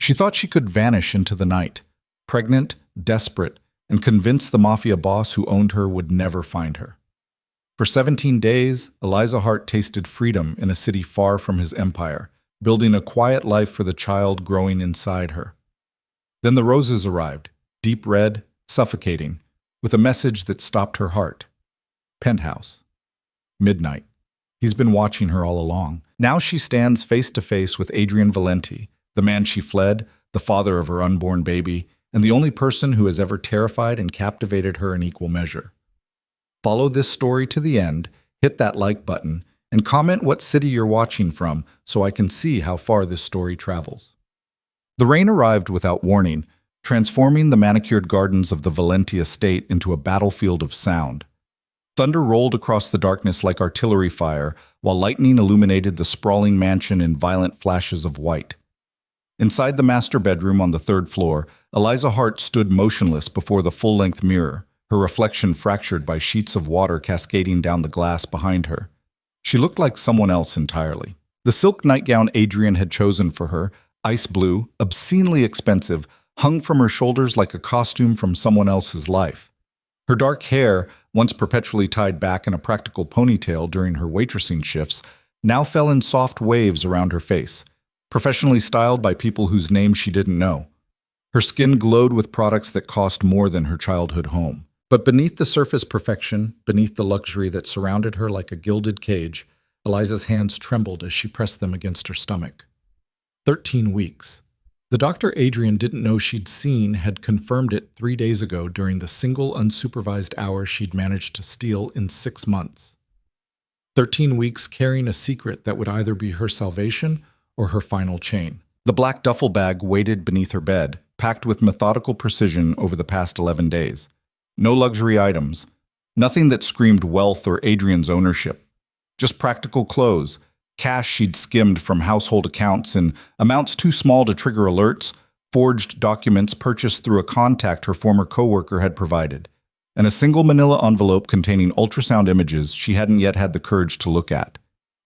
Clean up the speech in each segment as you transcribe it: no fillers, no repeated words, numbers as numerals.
She thought she could vanish into the night, pregnant, desperate, and convinced the Mafia boss who owned her would never find her. For 17 days, Eliza Hart tasted freedom in a city far from his empire, building a quiet life for the child growing inside her. Then the roses arrived, deep red, suffocating, with a message that stopped her heart. Penthouse. Midnight. He's been watching her all along. Now she stands face to face with Adrian Valenti, the man she fled, the father of her unborn baby, and the only person who has ever terrified and captivated her in equal measure. Follow this story to the end, hit that like button, and comment what city you're watching from so I can see how far this story travels. The rain arrived without warning, transforming the manicured gardens of the Valenti estate into a battlefield of sound. Thunder rolled across the darkness like artillery fire, while lightning illuminated the sprawling mansion in violent flashes of white. Inside the master bedroom on the third floor, Eliza Hart stood motionless before the full-length mirror, her reflection fractured by sheets of water cascading down the glass behind her. She looked like someone else entirely. The silk nightgown Adrian had chosen for her, ice blue, obscenely expensive, hung from her shoulders like a costume from someone else's life. Her dark hair, once perpetually tied back in a practical ponytail during her waitressing shifts, now fell in soft waves around her face, professionally styled by people whose names she didn't know. Her skin glowed with products that cost more than her childhood home. But beneath the surface perfection, beneath the luxury that surrounded her like a gilded cage, Eliza's hands trembled as she pressed them against her stomach. 13 weeks. The doctor Adrian didn't know she'd seen had confirmed it 3 days ago during the single unsupervised hour she'd managed to steal in 6 months. 13 weeks carrying a secret that would either be her salvation or her final chain. The black duffel bag waited beneath her bed, packed with methodical precision over the past 11 days. No luxury items, nothing that screamed wealth or Adrian's ownership. Just practical clothes, cash she'd skimmed from household accounts and amounts too small to trigger alerts, forged documents purchased through a contact her former coworker had provided, and a single manila envelope containing ultrasound images she hadn't yet had the courage to look at,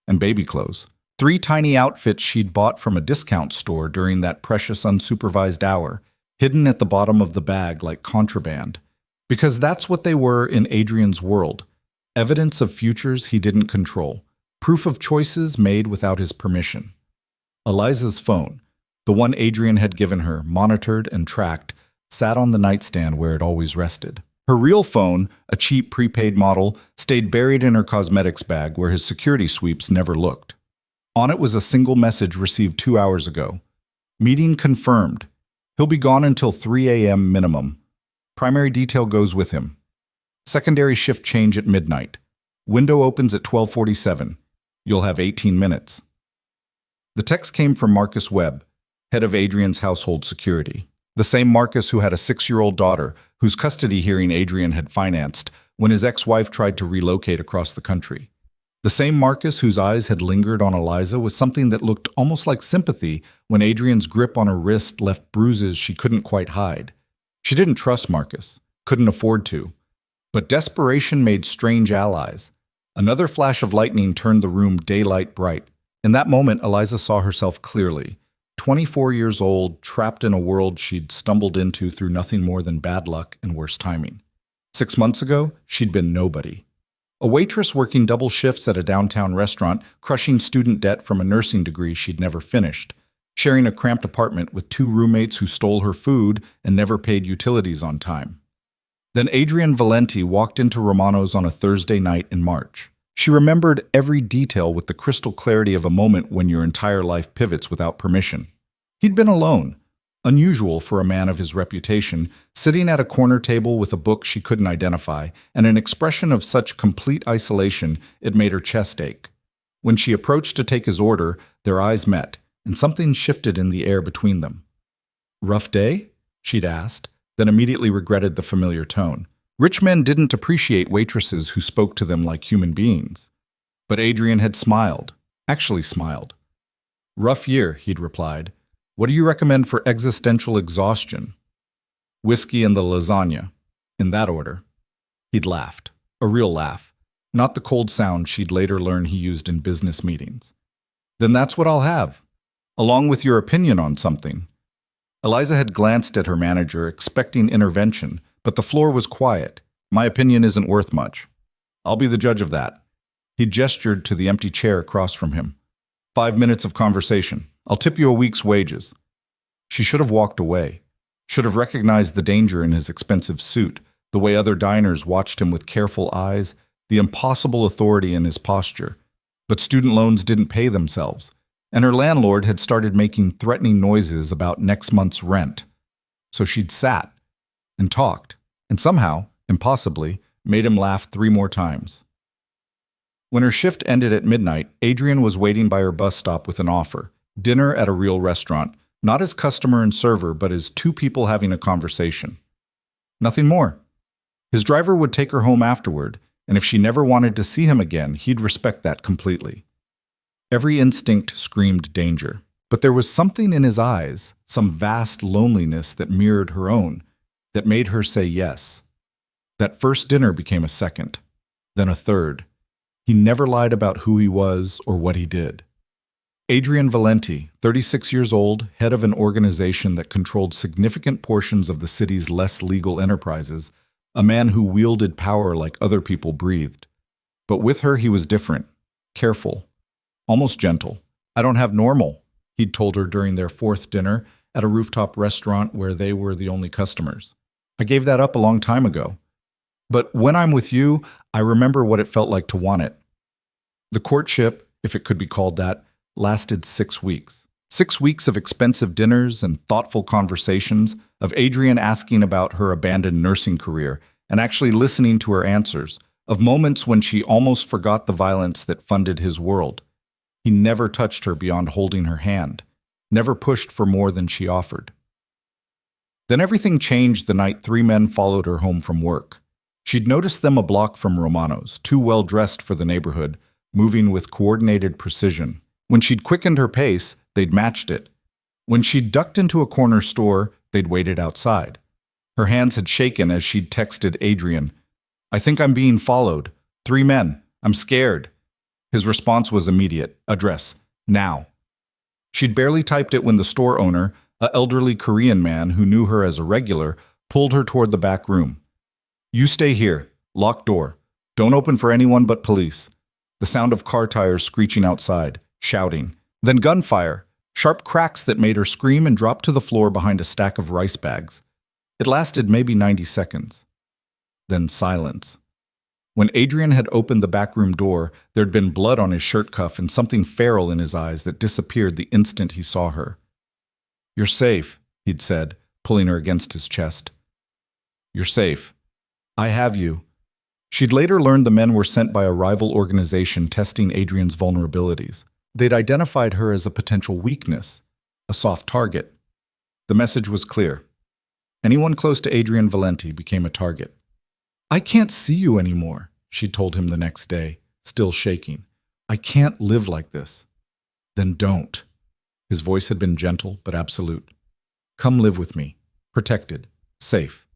and baby clothes. 3 tiny outfits she'd bought from a discount store during that precious unsupervised hour, hidden at the bottom of the bag like contraband. Because that's what they were in Adrian's world, evidence of futures he didn't control, proof of choices made without his permission. Eliza's phone, the one Adrian had given her, monitored and tracked, sat on the nightstand where it always rested. Her real phone, a cheap prepaid model, stayed buried in her cosmetics bag where his security sweeps never looked. On it was a single message received 2 hours ago. Meeting confirmed. He'll be gone until 3 a.m. minimum. Primary detail goes with him. Secondary shift change at midnight. Window opens at 12:47. You'll have 18 minutes. The text came from Marcus Webb, head of Adrian's household security. The same Marcus who had a 6-year-old daughter whose custody hearing Adrian had financed when his ex-wife tried to relocate across the country. The same Marcus whose eyes had lingered on Eliza with something that looked almost like sympathy when Adrian's grip on her wrist left bruises she couldn't quite hide. She didn't trust Marcus, couldn't afford to. But desperation made strange allies. Another flash of lightning turned the room daylight bright. In that moment, Eliza saw herself clearly. 24 years old, trapped in a world she'd stumbled into through nothing more than bad luck and worse timing. 6 months ago, she'd been nobody. A waitress working double shifts at a downtown restaurant, crushing student debt from a nursing degree she'd never finished, sharing a cramped apartment with 2 roommates who stole her food and never paid utilities on time. Then Adrian Valenti walked into Romano's on a Thursday night in March. She remembered every detail with the crystal clarity of a moment when your entire life pivots without permission. He'd been alone, unusual for a man of his reputation, sitting at a corner table with a book she couldn't identify, and an expression of such complete isolation it made her chest ache. When she approached to take his order, their eyes met, and something shifted in the air between them. "Rough day?" she'd asked, then immediately regretted the familiar tone. Rich men didn't appreciate waitresses who spoke to them like human beings. But Adrian had smiled, actually smiled. "Rough year," he'd replied. "What do you recommend for existential exhaustion?" "Whiskey and the lasagna," in that order. He'd laughed, a real laugh, not the cold sound she'd later learn he used in business meetings. "Then that's what I'll have, along with your opinion on something." Eliza had glanced at her manager, expecting intervention, but the floor was quiet. My opinion isn't worth much. I'll be the judge of that. He gestured to the empty chair across from him. 5 minutes of conversation. I'll tip you a week's wages. She should have walked away, should have recognized the danger in his expensive suit, the way other diners watched him with careful eyes, the impossible authority in his posture. But student loans didn't pay themselves, and her landlord had started making threatening noises about next month's rent. So she'd sat and talked, and somehow, impossibly, made him laugh 3 more times. When her shift ended at midnight, Adrian was waiting by her bus stop with an offer: dinner at a real restaurant, not as customer and server, but as 2 people having a conversation. Nothing more. His driver would take her home afterward, and if she never wanted to see him again, he'd respect that completely. Every instinct screamed danger, but there was something in his eyes, some vast loneliness that mirrored her own, that made her say yes. That first dinner became a second, then a third. He never lied about who he was or what he did. Adrian Valenti, 36 years old, head of an organization that controlled significant portions of the city's less legal enterprises, a man who wielded power like other people breathed. But with her he was different, careful, almost gentle. I don't have normal, he'd told her during their 4th dinner at a rooftop restaurant where they were the only customers. I gave that up a long time ago. But when I'm with you, I remember what it felt like to want it. The courtship, if it could be called that, lasted 6 weeks. 6 weeks of expensive dinners and thoughtful conversations, of Adrian asking about her abandoned nursing career and actually listening to her answers, of moments when she almost forgot the violence that funded his world. He never touched her beyond holding her hand, never pushed for more than she offered. Then everything changed the night 3 men followed her home from work. She'd noticed them a block from Romano's, too well dressed for the neighborhood, moving with coordinated precision. When she'd quickened her pace, they'd matched it. When she'd ducked into a corner store, they'd waited outside. Her hands had shaken as she'd texted Adrian, "I think I'm being followed. 3 men. I'm scared." His response was immediate. "Address. Now." She'd barely typed it when the store owner, an elderly Korean man who knew her as a regular, pulled her toward the back room. "You stay here. Locked door. Don't open for anyone but police." The sound of car tires screeching outside, shouting. Then gunfire, sharp cracks that made her scream and drop to the floor behind a stack of rice bags. It lasted maybe 90 seconds. Then silence. When Adrian had opened the backroom door, there'd been blood on his shirt cuff and something feral in his eyes that disappeared the instant he saw her. "You're safe," he'd said, pulling her against his chest. "You're safe. I have you." She'd later learned the men were sent by a rival organization testing Adrian's vulnerabilities. They'd identified her as a potential weakness, a soft target. The message was clear. Anyone close to Adrian Valenti became a target. "I can't see you anymore," she told him the next day, still shaking. "I can't live like this." "Then don't." His voice had been gentle but absolute. "Come live with me, protected, safe.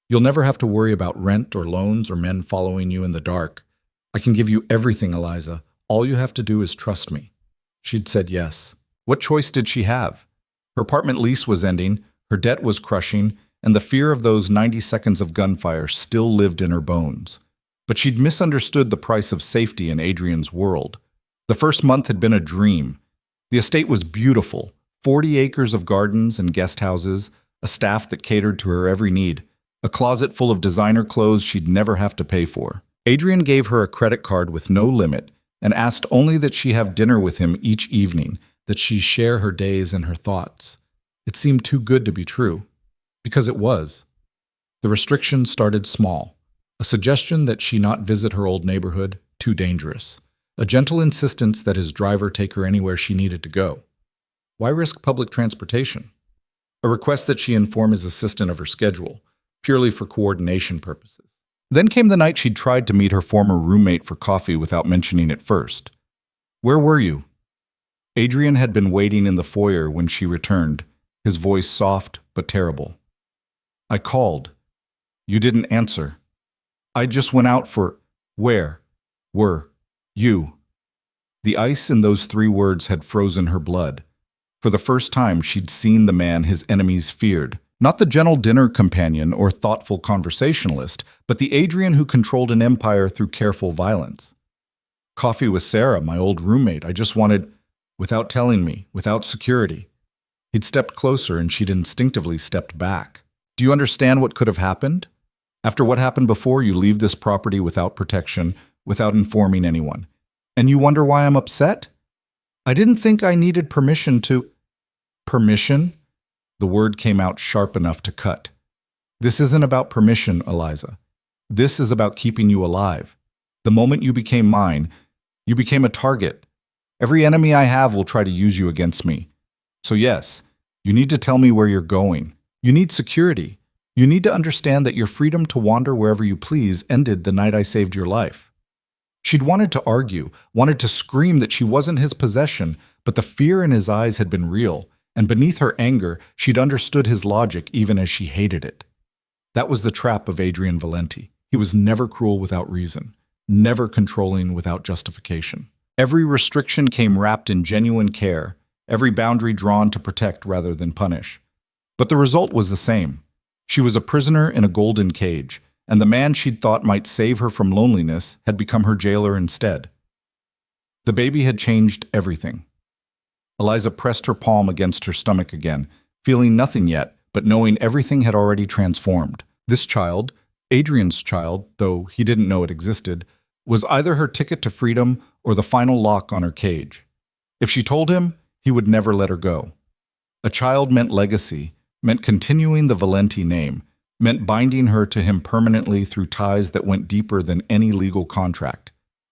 You'll never have to worry about rent or loans or men following you in the dark. I can give you everything, Eliza. All you have to do is trust me." She'd said yes. What choice did she have? Her apartment lease was ending, her debt was crushing, and the fear of those 90 seconds of gunfire still lived in her bones. But she'd misunderstood the price of safety in Adrian's world. The first month had been a dream. The estate was beautiful, 40 acres of gardens and guest houses, a staff that catered to her every need, a closet full of designer clothes she'd never have to pay for. Adrian gave her a credit card with no limit and asked only that she have dinner with him each evening, that she share her days and her thoughts. It seemed too good to be true, because it was. The restrictions started small. A suggestion that she not visit her old neighborhood, too dangerous. A gentle insistence that his driver take her anywhere she needed to go. Why risk public transportation? A request that she inform his assistant of her schedule, purely for coordination purposes. Then came the night she'd tried to meet her former roommate for coffee without mentioning it first. "Where were you?" Adrian had been waiting in the foyer when she returned, his voice soft but terrible. "I called. You didn't answer. I just went out for—" "Where were you?" The ice in those 3 words had frozen her blood. For the first time, she'd seen the man his enemies feared. Not the gentle dinner companion or thoughtful conversationalist, but the Adrian who controlled an empire through careful violence. Coffee with Sarah, my old roommate. I just wanted, without telling me, without security. He'd stepped closer and she'd instinctively stepped back. Do you understand what could have happened? After what happened before, you leave this property without protection, without informing anyone. And you wonder why I'm upset? I didn't think I needed permission to... Permission? The word came out sharp enough to cut. This isn't about permission, Eliza. This is about keeping you alive. The moment you became mine, you became a target. Every enemy I have will try to use you against me. So yes, you need to tell me where you're going. You need security. You need to understand that your freedom to wander wherever you please ended the night I saved your life. She'd wanted to argue, wanted to scream that she wasn't his possession, but the fear in his eyes had been real, and beneath her anger, she'd understood his logic even as she hated it. That was the trap of Adrian Valenti. He was never cruel without reason, never controlling without justification. Every restriction came wrapped in genuine care, every boundary drawn to protect rather than punish. But the result was the same. She was a prisoner in a golden cage, and the man she'd thought might save her from loneliness had become her jailer instead. The baby had changed everything. Eliza pressed her palm against her stomach again, feeling nothing yet, but knowing everything had already transformed. This child, Adrian's child, though he didn't know it existed, was either her ticket to freedom or the final lock on her cage. If she told him, he would never let her go. A child meant legacy, meant continuing the Valenti name, meant binding her to him permanently through ties that went deeper than any legal contract.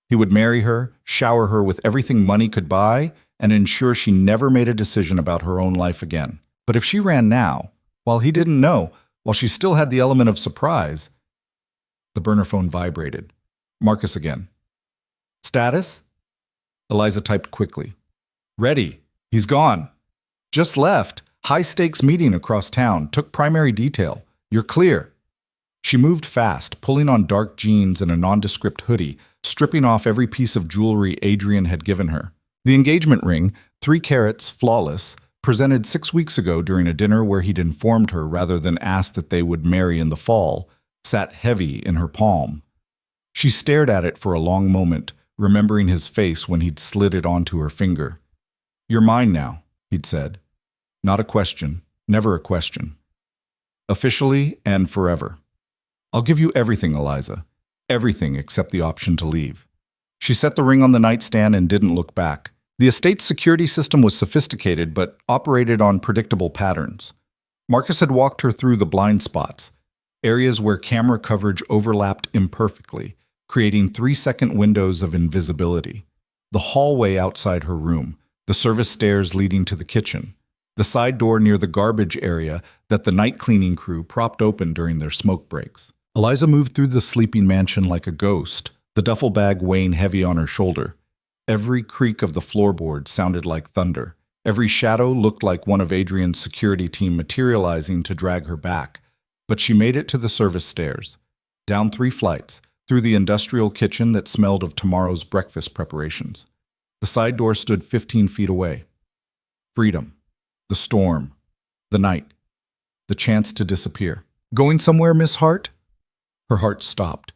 He would marry her, shower her with everything money could buy, and ensure she never made a decision about her own life again. But if she ran now, while he didn't know, while she still had the element of surprise... The burner phone vibrated. Marcus again. Status? Eliza typed quickly. Ready. He's gone. Just left. High-stakes meeting across town. Took primary detail. You're clear. She moved fast, pulling on dark jeans and a nondescript hoodie, stripping off every piece of jewelry Adrian had given her. The engagement ring, 3 carats, flawless, presented 6 weeks ago during a dinner where he'd informed her rather than asked that they would marry in the fall, sat heavy in her palm. She stared at it for a long moment, remembering his face when he'd slid it onto her finger. You're mine now, he'd said. Not a question, never a question. Officially and forever. I'll give you everything, Eliza. Everything except the option to leave. She set the ring on the nightstand and didn't look back. The estate's security system was sophisticated but operated on predictable patterns. Marcus had walked her through the blind spots, areas where camera coverage overlapped imperfectly, creating 3-second windows of invisibility. The hallway outside her room, the service stairs leading to the kitchen, the side door near the garbage area that the night cleaning crew propped open during their smoke breaks. Eliza moved through the sleeping mansion like a ghost, the duffel bag weighing heavy on her shoulder. Every creak of the floorboard sounded like thunder. Every shadow looked like one of Adrian's security team materializing to drag her back. But she made it to the service stairs, down 3 flights, through the industrial kitchen that smelled of tomorrow's breakfast preparations. The side door stood 15 feet away. Freedom. The storm. The night. The chance to disappear. Going somewhere, Miss Hart? Her heart stopped.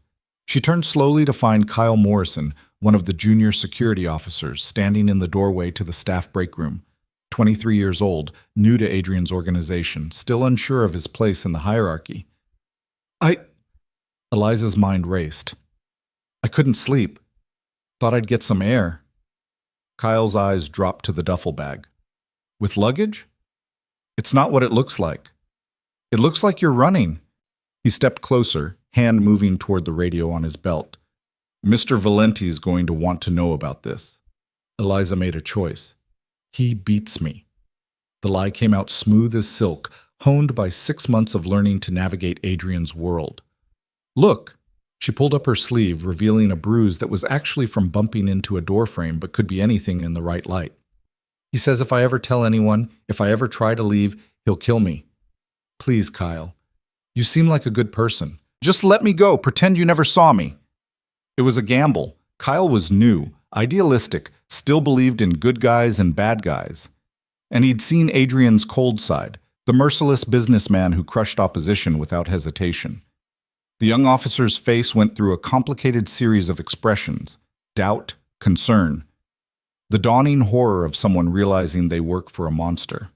She turned slowly to find Kyle Morrison, one of the junior security officers, standing in the doorway to the staff break room. 23 years old, new to Adrian's organization, still unsure of his place in the hierarchy. Eliza's mind raced. I couldn't sleep. Thought I'd get some air. Kyle's eyes dropped to the duffel bag. With luggage? It's not what it looks like. It looks like you're running. He stepped closer, hand moving toward the radio on his belt. Mr. Valenti's going to want to know about this. Eliza made a choice. He beats me. The lie came out smooth as silk, honed by 6 months of learning to navigate Adrian's world. Look! She pulled up her sleeve, revealing a bruise that was actually from bumping into a doorframe but could be anything in the right light. He says if I ever tell anyone, if I ever try to leave, he'll kill me. Please, Kyle. You seem like a good person. Just let me go. Pretend you never saw me. It was a gamble. Kyle was new, idealistic, still believed in good guys and bad guys. And he'd seen Adrian's cold side, the merciless businessman who crushed opposition without hesitation. The young officer's face went through a complicated series of expressions: doubt, concern, the dawning horror of someone realizing they work for a monster.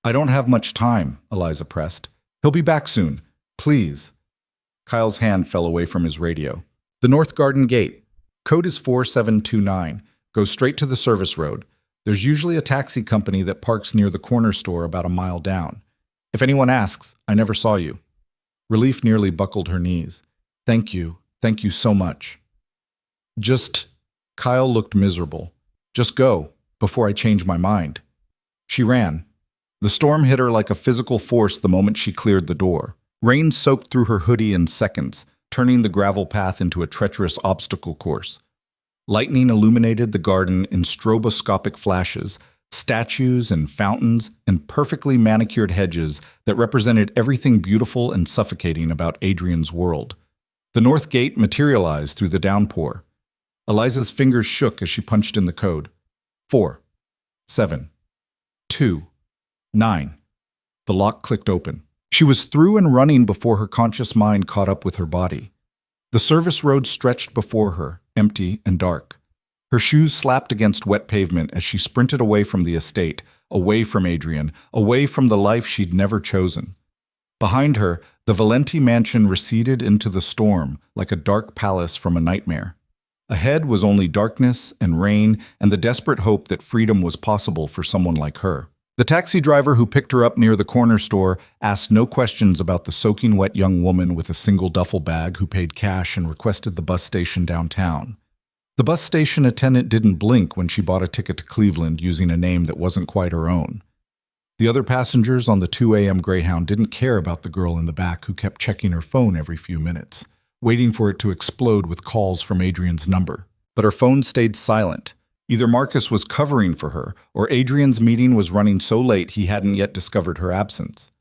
"I don't have much time," Eliza pressed. "He'll be back soon. Please." Kyle's hand fell away from his radio. "The North Garden Gate. Code is 4729. Go straight to the service road. There's usually a taxi company that parks near the corner store about a mile down. If anyone asks, I never saw you." Relief nearly buckled her knees. Thank you so much." Kyle looked miserable. "Just go, before I change my mind." She ran. The storm hit her like a physical force the moment she cleared the door. Rain soaked through her hoodie in seconds, turning the gravel path into a treacherous obstacle course. Lightning illuminated the garden in stroboscopic flashes, statues and fountains and perfectly manicured hedges that represented everything beautiful and suffocating about Adrian's world. The north gate materialized through the downpour. Eliza's fingers shook as she punched in the code. 4, 7, 2, 9. The lock clicked open. She was through and running before her conscious mind caught up with her body. The service road stretched before her, empty and dark. Her shoes slapped against wet pavement as she sprinted away from the estate, away from Adrian, away from the life she'd never chosen. Behind her, the Valenti mansion receded into the storm like a dark palace from a nightmare. Ahead was only darkness and rain and the desperate hope that freedom was possible for someone like her. The taxi driver who picked her up near the corner store asked no questions about the soaking wet young woman with a single duffel bag who paid cash and requested the bus station downtown. The bus station attendant didn't blink when she bought a ticket to Cleveland using a name that wasn't quite her own. The other passengers on the 2 a.m. Greyhound didn't care about the girl in the back who kept checking her phone every few minutes, waiting for it to explode with calls from Adrian's number. But her phone stayed silent. Either Marcus was covering for her, or Adrian's meeting was running so late he hadn't yet discovered her absence.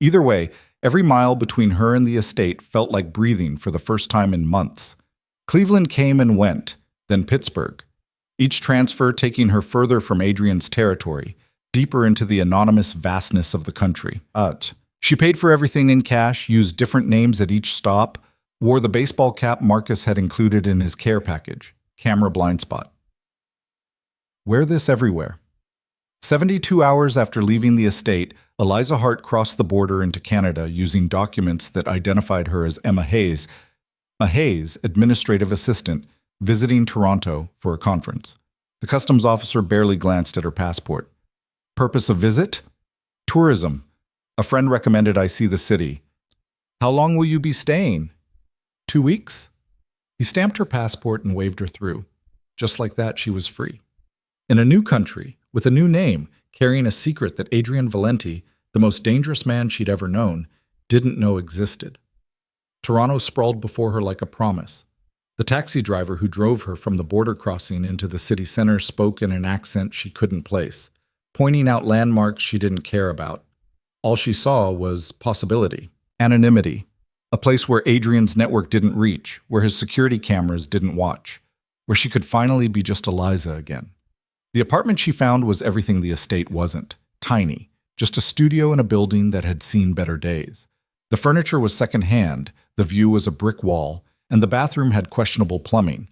Either way, every mile between her and the estate felt like breathing for the first time in months. Cleveland came and went, then Pittsburgh. Each transfer taking her further from Adrian's territory, deeper into the anonymous vastness of the country. She paid for everything in cash, used different names at each stop, wore the baseball cap Marcus had included in his care package, camera blind spot. Wear this everywhere. 72 hours after leaving the estate, Eliza Hart crossed the border into Canada using documents that identified her as Emma Hayes, a Hayes administrative assistant, visiting Toronto for a conference. The customs officer barely glanced at her passport. Purpose of visit? Tourism. A friend recommended I see the city. How long will you be staying? 2 weeks? He stamped her passport and waved her through. Just like that, she was free. In a new country, with a new name, carrying a secret that Adrian Valenti, the most dangerous man she'd ever known, didn't know existed. Toronto sprawled before her like a promise. The taxi driver who drove her from the border crossing into the city center spoke in an accent she couldn't place, pointing out landmarks she didn't care about. All she saw was possibility, anonymity, a place where Adrian's network didn't reach, where his security cameras didn't watch, where she could finally be just Eliza again. The apartment she found was everything the estate wasn't. Tiny, just a studio in a building that had seen better days. The furniture was secondhand, the view was a brick wall, and the bathroom had questionable plumbing.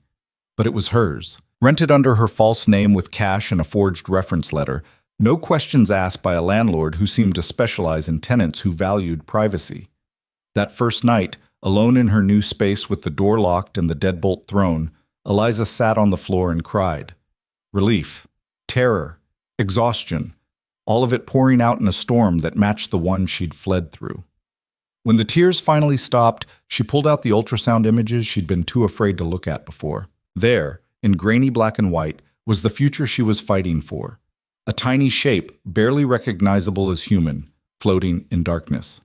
But it was hers. Rented under her false name with cash and a forged reference letter, no questions asked by a landlord who seemed to specialize in tenants who valued privacy. That first night, alone in her new space with the door locked and the deadbolt thrown, Eliza sat on the floor and cried. Relief. Terror, exhaustion, all of it pouring out in a storm that matched the one she'd fled through. When the tears finally stopped, she pulled out the ultrasound images she'd been too afraid to look at before. There, in grainy black and white, was the future she was fighting for. A tiny shape, barely recognizable as human, floating in darkness.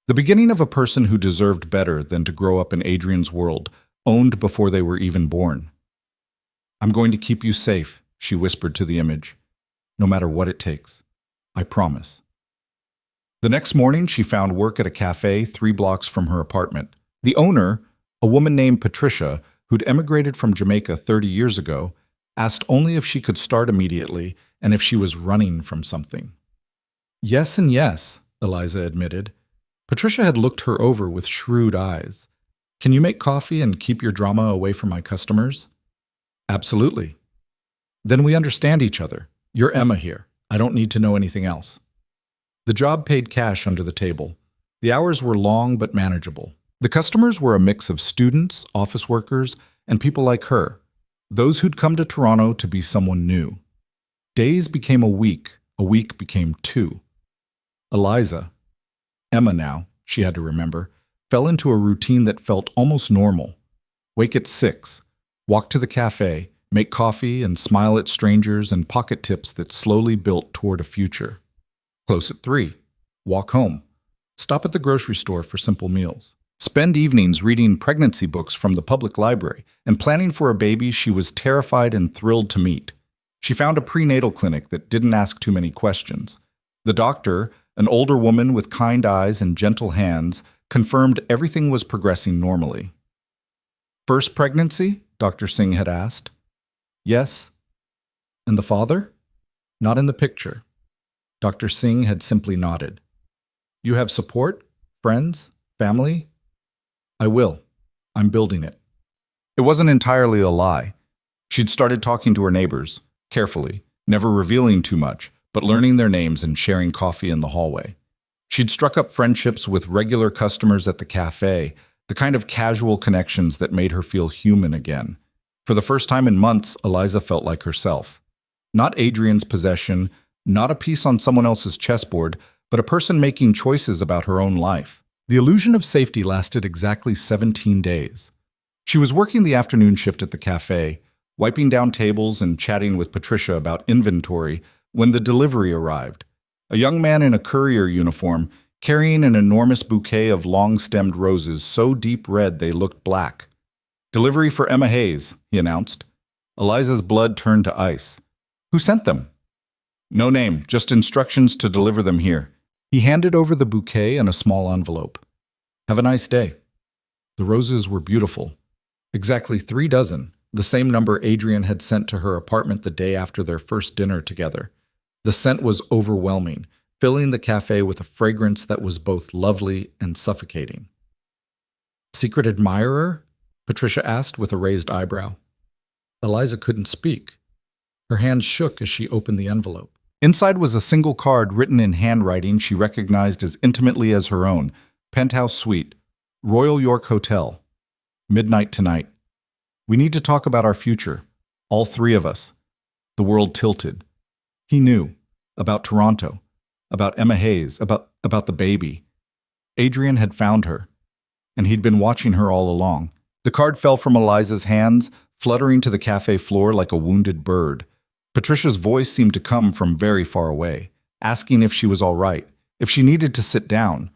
The beginning of a person who deserved better than to grow up in Adrian's world, owned before they were even born. I'm going to keep you safe, she whispered to the image. No matter what it takes. I promise. The next morning, she found work at a cafe 3 blocks from her apartment. The owner, a woman named Patricia, who'd emigrated from Jamaica 30 years ago, asked only if she could start immediately and if she was running from something. Yes and yes, Eliza admitted. Patricia had looked her over with shrewd eyes. Can you make coffee and keep your drama away from my customers? Absolutely. Then we understand each other. You're Emma here. I don't need to know anything else. The job paid cash under the table. The hours were long but manageable. The customers were a mix of students, office workers, and people like her, those who'd come to Toronto to be someone new. Days became a week became 2. Eliza, Emma now, she had to remember, fell into a routine that felt almost normal. Wake at 6, walk to the cafe, make coffee and smile at strangers and pocket tips that slowly built toward a future. Close at 3, walk home, stop at the grocery store for simple meals. Spend evenings reading pregnancy books from the public library and planning for a baby she was terrified and thrilled to meet. She found a prenatal clinic that didn't ask too many questions. The doctor, an older woman with kind eyes and gentle hands, confirmed everything was progressing normally. First pregnancy? Dr. Singh had asked. Yes. And the father? Not in the picture. Dr. Singh had simply nodded. You have support? Friends? Family? I will. I'm building it. It wasn't entirely a lie. She'd started talking to her neighbors, carefully, never revealing too much, but learning their names and sharing coffee in the hallway. She'd struck up friendships with regular customers at the cafe, the kind of casual connections that made her feel human again. For the first time in months, Eliza felt like herself. Not Adrian's possession, not a piece on someone else's chessboard, but a person making choices about her own life. The illusion of safety lasted exactly 17 days. She was working the afternoon shift at the cafe, wiping down tables and chatting with Patricia about inventory when the delivery arrived. A young man in a courier uniform, carrying an enormous bouquet of long-stemmed roses so deep red they looked black. Delivery for Emma Hayes, he announced. Eliza's blood turned to ice. Who sent them? No name, just instructions to deliver them here. He handed over the bouquet and a small envelope. Have a nice day. The roses were beautiful. Exactly 3 dozen, the same number Adrian had sent to her apartment the day after their first dinner together. The scent was overwhelming, filling the cafe with a fragrance that was both lovely and suffocating. Secret admirer? Patricia asked with a raised eyebrow. Eliza couldn't speak. Her hands shook as she opened the envelope. Inside was a single card written in handwriting she recognized as intimately as her own. Penthouse Suite, Royal York Hotel. Midnight tonight. We need to talk about our future. All 3 of us. The world tilted. He knew. About Toronto. About Emma Hayes. About the baby. Adrian had found her. And he'd been watching her all along. The card fell from Eliza's hands, fluttering to the cafe floor like a wounded bird. Patricia's voice seemed to come from very far away, asking if she was all right, if she needed to sit down.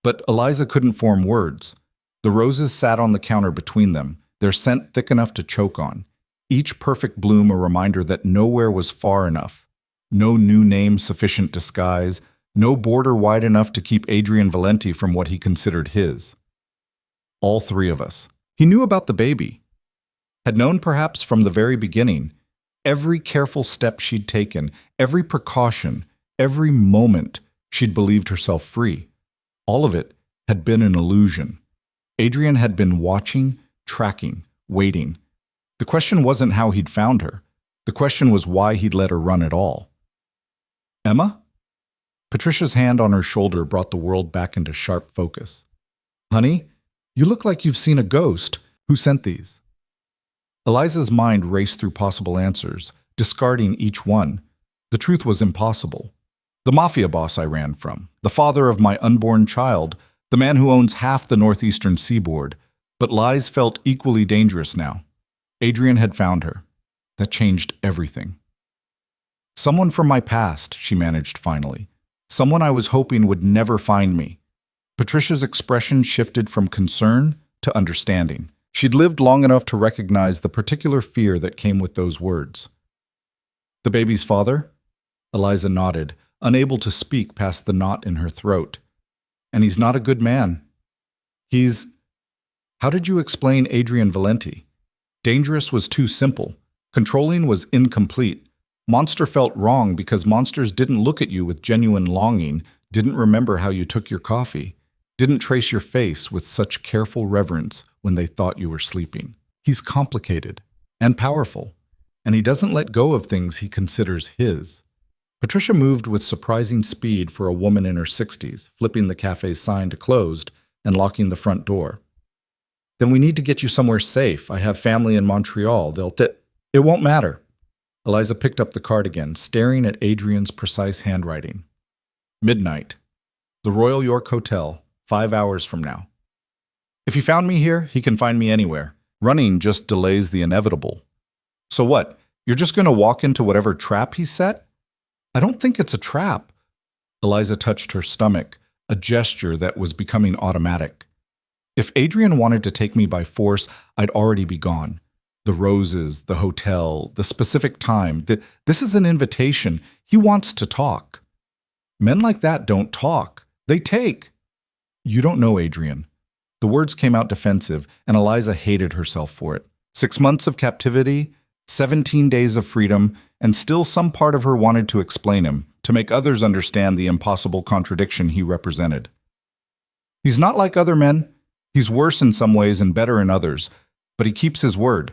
But Eliza couldn't form words. The roses sat on the counter between them, their scent thick enough to choke on. Each perfect bloom a reminder that nowhere was far enough. No new name sufficient disguise, no border wide enough to keep Adrian Valenti from what he considered his. All 3 of us. He knew about the baby. Had known perhaps from the very beginning. Every careful step she'd taken, every precaution, every moment she'd believed herself free. All of it had been an illusion. Adrian had been watching, tracking, waiting. The question wasn't how he'd found her. The question was why he'd let her run at all. Emma? Patricia's hand on her shoulder brought the world back into sharp focus. Honey, you look like you've seen a ghost. Who sent these? Eliza's mind raced through possible answers, discarding each one. The truth was impossible. The Mafia boss I ran from, the father of my unborn child, the man who owns half the northeastern seaboard. But lies felt equally dangerous now. Adrian had found her. That changed everything. Someone from my past, she managed finally. Someone I was hoping would never find me. Patricia's expression shifted from concern to understanding. She'd lived long enough to recognize the particular fear that came with those words. The baby's father? Eliza nodded, unable to speak past the knot in her throat. And he's not a good man. He's... How did you explain Adrian Valenti? Dangerous was too simple. Controlling was incomplete. Monster felt wrong because monsters didn't look at you with genuine longing, didn't remember how you took your coffee, didn't trace your face with such careful reverence when they thought you were sleeping. He's complicated and powerful, and he doesn't let go of things he considers his. Patricia moved with surprising speed for a woman in her 60s, flipping the cafe's sign to closed and locking the front door. Then we need to get you somewhere safe. I have family in Montreal. It won't matter. Eliza picked up the card again, staring at Adrian's precise handwriting. Midnight. The Royal York Hotel, 5 hours from now. If he found me here, he can find me anywhere. Running just delays the inevitable. So what? You're just going to walk into whatever trap he set? I don't think it's a trap. Eliza touched her stomach, a gesture that was becoming automatic. If Adrian wanted to take me by force, I'd already be gone. The roses, the hotel, the specific time. This is an invitation. He wants to talk. Men like that don't talk. They take. You don't know Adrian. The words came out defensive, and Eliza hated herself for it. 6 months of captivity, 17 days of freedom, and still some part of her wanted to explain him, to make others understand the impossible contradiction he represented. He's not like other men. He's worse in some ways and better in others, but he keeps his word.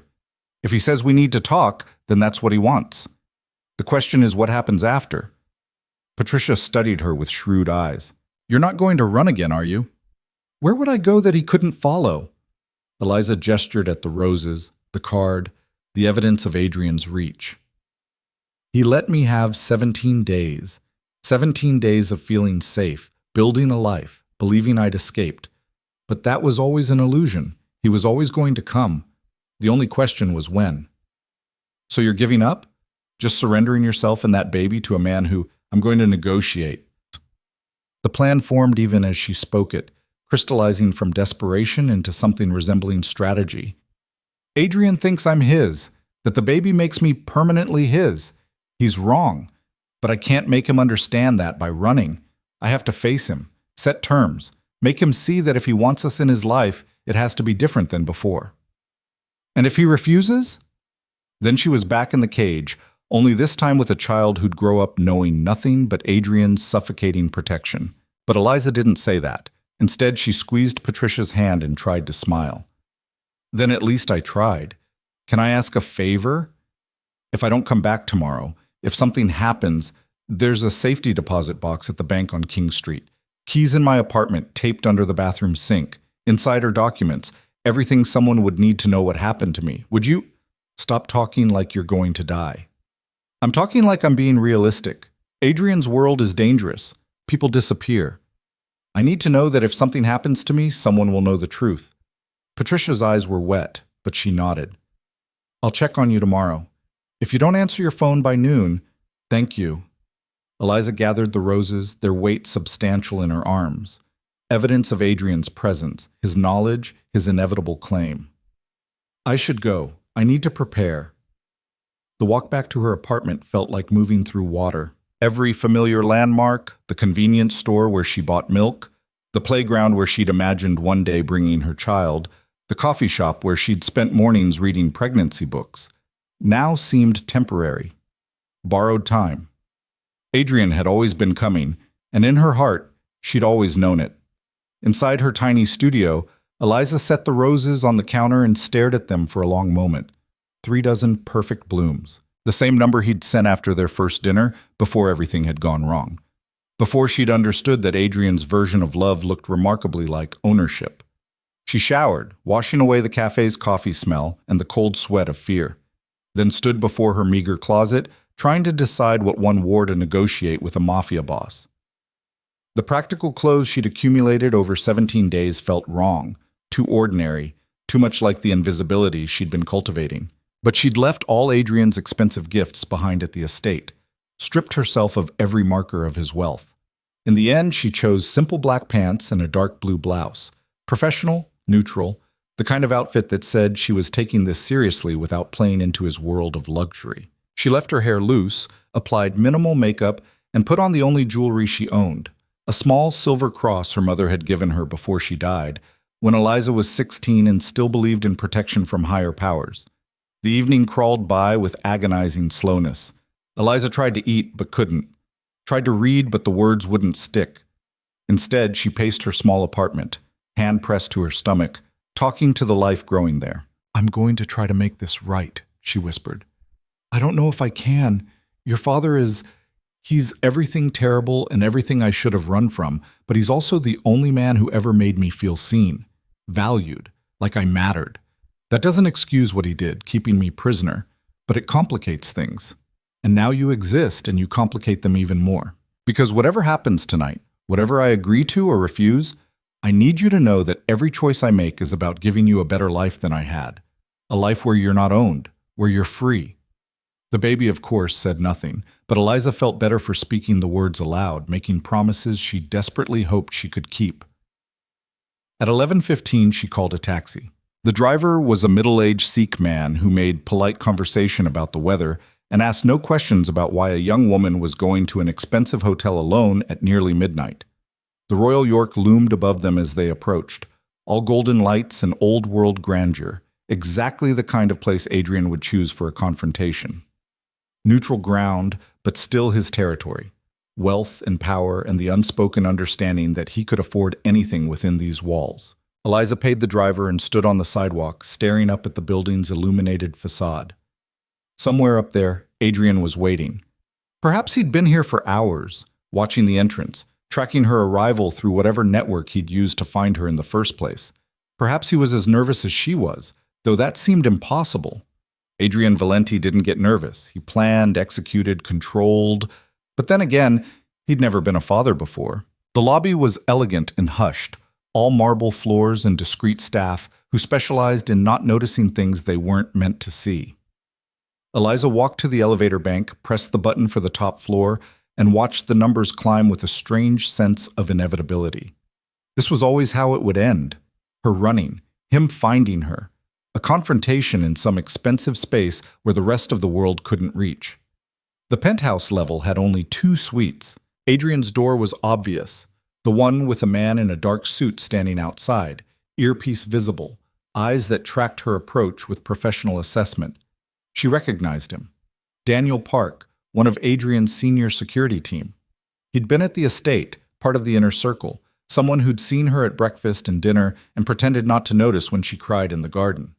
If he says we need to talk, then that's what he wants. The question is what happens after. Patricia studied her with shrewd eyes. You're not going to run again, are you? Where would I go that he couldn't follow? Eliza gestured at the roses, the card, the evidence of Adrian's reach. He let me have 17 days. 17 days of feeling safe, building a life, believing I'd escaped. But that was always an illusion. He was always going to come. The only question was when. So you're giving up? Just surrendering yourself and that baby to a man who, I'm going to negotiate. The plan formed even as she spoke it, crystallizing from desperation into something resembling strategy. Adrian thinks I'm his, that the baby makes me permanently his. He's wrong, but I can't make him understand that by running. I have to face him, set terms, make him see that if he wants us in his life, it has to be different than before. And if he refuses? Then she was back in the cage, only this time with a child who'd grow up knowing nothing but Adrian's suffocating protection. But Eliza didn't say that. Instead, she squeezed Patricia's hand and tried to smile. Then at least I tried. Can I ask a favor? If I don't come back tomorrow, if something happens, there's a safety deposit box at the bank on King Street. Keys in my apartment taped under the bathroom sink. Insider documents. Everything someone would need to know what happened to me. Would you? Stop talking like you're going to die. I'm talking like I'm being realistic. Adrian's world is dangerous. People disappear. I need to know that if something happens to me, someone will know the truth. Patricia's eyes were wet, but she nodded. I'll check on you tomorrow. If you don't answer your phone by noon, thank you. Eliza gathered the roses, their weight substantial in her arms. Evidence of Adrian's presence, his knowledge, his inevitable claim. I should go. I need to prepare. The walk back to her apartment felt like moving through water. Every familiar landmark, the convenience store where she bought milk, the playground where she'd imagined one day bringing her child, the coffee shop where she'd spent mornings reading pregnancy books, now seemed temporary. Borrowed time. Adrian had always been coming, and in her heart, she'd always known it. Inside her tiny studio, Eliza set the roses on the counter and stared at them for a long moment. 3 dozen perfect blooms. The same number he'd sent after their first dinner, before everything had gone wrong. Before she'd understood that Adrian's version of love looked remarkably like ownership. She showered, washing away the cafe's coffee smell and the cold sweat of fear. Then stood before her meager closet, trying to decide what one wore to negotiate with a Mafia boss. The practical clothes she'd accumulated over 17 days felt wrong, too ordinary, too much like the invisibility she'd been cultivating. But she'd left all Adrian's expensive gifts behind at the estate, stripped herself of every marker of his wealth. In the end, she chose simple black pants and a dark blue blouse. Professional, neutral, the kind of outfit that said she was taking this seriously without playing into his world of luxury. She left her hair loose, applied minimal makeup, and put on the only jewelry she owned, a small silver cross her mother had given her before she died, when Eliza was 16 and still believed in protection from higher powers. The evening crawled by with agonizing slowness. Eliza tried to eat but couldn't. Tried to read but the words wouldn't stick. Instead, she paced her small apartment, hand pressed to her stomach, talking to the life growing there. "I'm going to try to make this right," she whispered. "I don't know if I can. Your father he's everything terrible and everything I should have run from, but he's also the only man who ever made me feel seen, valued, like I mattered. That doesn't excuse what he did, keeping me prisoner, but it complicates things. And now you exist and you complicate them even more. Because whatever happens tonight, whatever I agree to or refuse, I need you to know that every choice I make is about giving you a better life than I had. A life where you're not owned, where you're free." The baby, of course, said nothing, but Eliza felt better for speaking the words aloud, making promises she desperately hoped she could keep. At 11:15, she called a taxi. The driver was a middle-aged Sikh man who made polite conversation about the weather and asked no questions about why a young woman was going to an expensive hotel alone at nearly midnight. The Royal York loomed above them as they approached, all golden lights and old-world grandeur, exactly the kind of place Adrian would choose for a confrontation. Neutral ground, but still his territory. Wealth and power and the unspoken understanding that he could afford anything within these walls. Eliza paid the driver and stood on the sidewalk, staring up at the building's illuminated facade. Somewhere up there, Adrian was waiting. Perhaps he'd been here for hours, watching the entrance, tracking her arrival through whatever network he'd used to find her in the first place. Perhaps he was as nervous as she was, though that seemed impossible. Adrian Valenti didn't get nervous. He planned, executed, controlled. But then again, he'd never been a father before. The lobby was elegant and hushed, all marble floors and discreet staff who specialized in not noticing things they weren't meant to see. Eliza walked to the elevator bank, pressed the button for the top floor, and watched the numbers climb with a strange sense of inevitability. This was always how it would end. Her running, him finding her, a confrontation in some expensive space where the rest of the world couldn't reach. The penthouse level had only 2 suites. Adrian's door was obvious, the one with a man in a dark suit standing outside, earpiece visible, eyes that tracked her approach with professional assessment. She recognized him. Daniel Park, one of Adrian's senior security team. He'd been at the estate, part of the inner circle, someone who'd seen her at breakfast and dinner and pretended not to notice when she cried in the garden.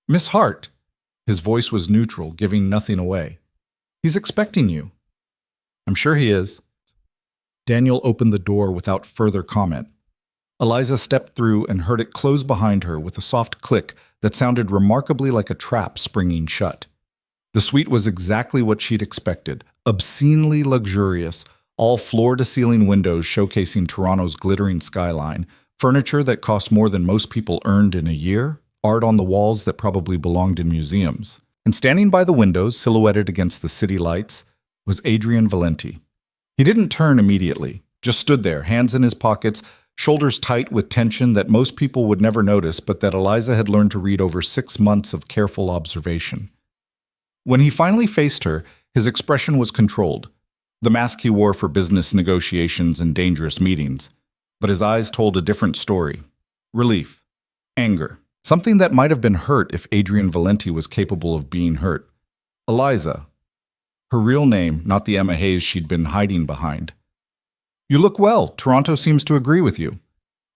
"Miss Hart." His voice was neutral, giving nothing away. "He's expecting you." "I'm sure he is." Daniel opened the door without further comment. Eliza stepped through and heard it close behind her with a soft click that sounded remarkably like a trap springing shut. The suite was exactly what she'd expected, obscenely luxurious, all floor-to-ceiling windows showcasing Toronto's glittering skyline, furniture that cost more than most people earned in a year, art on the walls that probably belonged in museums. And standing by the windows, silhouetted against the city lights, was Adrian Valenti. He didn't turn immediately, just stood there, hands in his pockets, shoulders tight with tension that most people would never notice, but that Eliza had learned to read over 6 months of careful observation. When he finally faced her, his expression was controlled, the mask he wore for business negotiations and dangerous meetings. But his eyes told a different story. Relief. Anger. Something that might have been hurt if Adrian Valenti was capable of being hurt. Eliza. Her real name, not the Emma Hayes she'd been hiding behind. "You look well. Toronto seems to agree with you."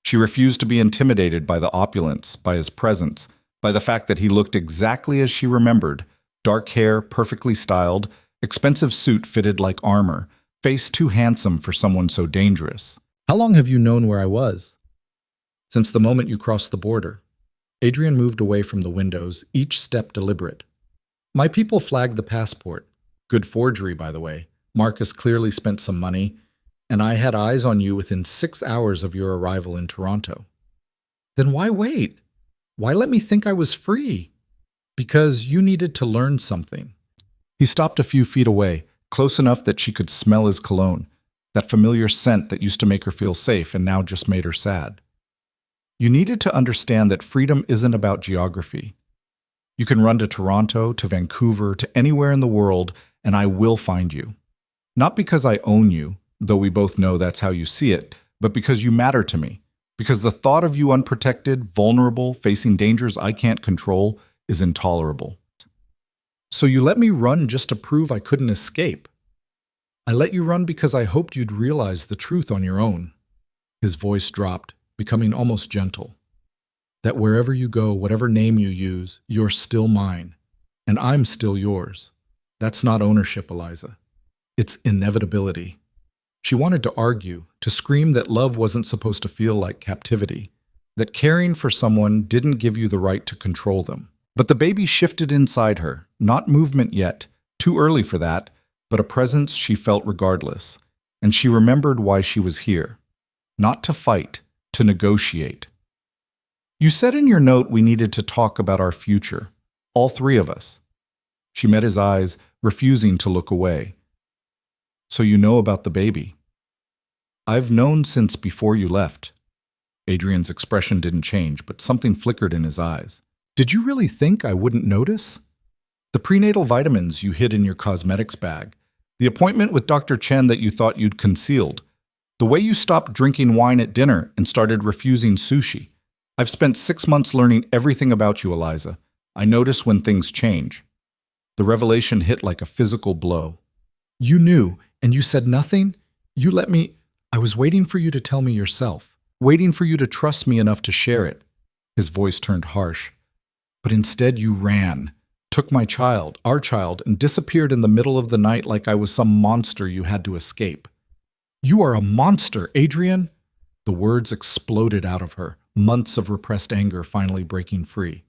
She refused to be intimidated by the opulence, by his presence, by the fact that he looked exactly as she remembered. Dark hair, perfectly styled, expensive suit fitted like armor, face too handsome for someone so dangerous. "How long have you known where I was?" "Since the moment you crossed the border." Adrian moved away from the windows, each step deliberate. "My people flagged the passport. Good forgery, by the way. Marcus clearly spent some money, and I had eyes on you within 6 hours of your arrival in Toronto." "Then why wait? Why let me think I was free?" "Because you needed to learn something." He stopped a few feet away, close enough that she could smell his cologne, that familiar scent that used to make her feel safe and now just made her sad. "You needed to understand that freedom isn't about geography. You can run to Toronto, to Vancouver, to anywhere in the world, and I will find you. Not because I own you, though we both know that's how you see it, but because you matter to me. Because the thought of you unprotected, vulnerable, facing dangers I can't control is intolerable." So you let me run just to prove I couldn't escape. I let you run because I hoped you'd realize the truth on your own. His voice dropped, becoming almost gentle. That wherever you go, whatever name you use, you're still mine, and I'm still yours. That's not ownership, Eliza. It's inevitability. She wanted to argue, to scream that love wasn't supposed to feel like captivity, that caring for someone didn't give you the right to control them. But the baby shifted inside her, not movement yet, too early for that, but a presence she felt regardless, and she remembered why she was here. Not to fight, to negotiate. You said in your note we needed to talk about our future, all three of us. She met his eyes, refusing to look away. So you know about the baby. I've known since before you left. Adrian's expression didn't change, but something flickered in his eyes. Did you really think I wouldn't notice? The prenatal vitamins you hid in your cosmetics bag, the appointment with Dr. Chen that you thought you'd concealed, the way you stopped drinking wine at dinner and started refusing sushi. I've spent 6 months learning everything about you, Eliza. I notice when things change. The revelation hit like a physical blow. You knew, and you said nothing? You let me... I was waiting for you to tell me yourself, waiting for you to trust me enough to share it. His voice turned harsh. But instead you ran, took my child, our child, and disappeared in the middle of the night like I was some monster you had to escape. You are a monster, Adrian! The words exploded out of her, months of repressed anger finally breaking free.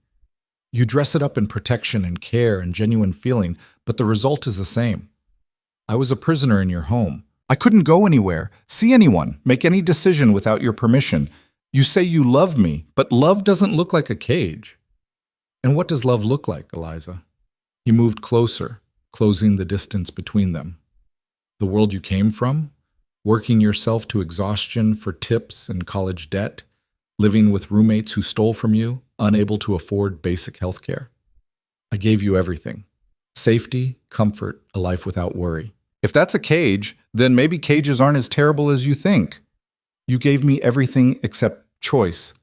You dress it up in protection and care and genuine feeling, but the result is the same. I was a prisoner in your home. I couldn't go anywhere, see anyone, make any decision without your permission. You say you love me, but love doesn't look like a cage. And what does love look like, Eliza? He moved closer, closing the distance between them. The world you came from? Working yourself to exhaustion for tips and college debt? Living with roommates who stole from you, unable to afford basic health care? I gave you everything. Safety, comfort, a life without worry. If that's a cage, then maybe cages aren't as terrible as you think. You gave me everything except choice.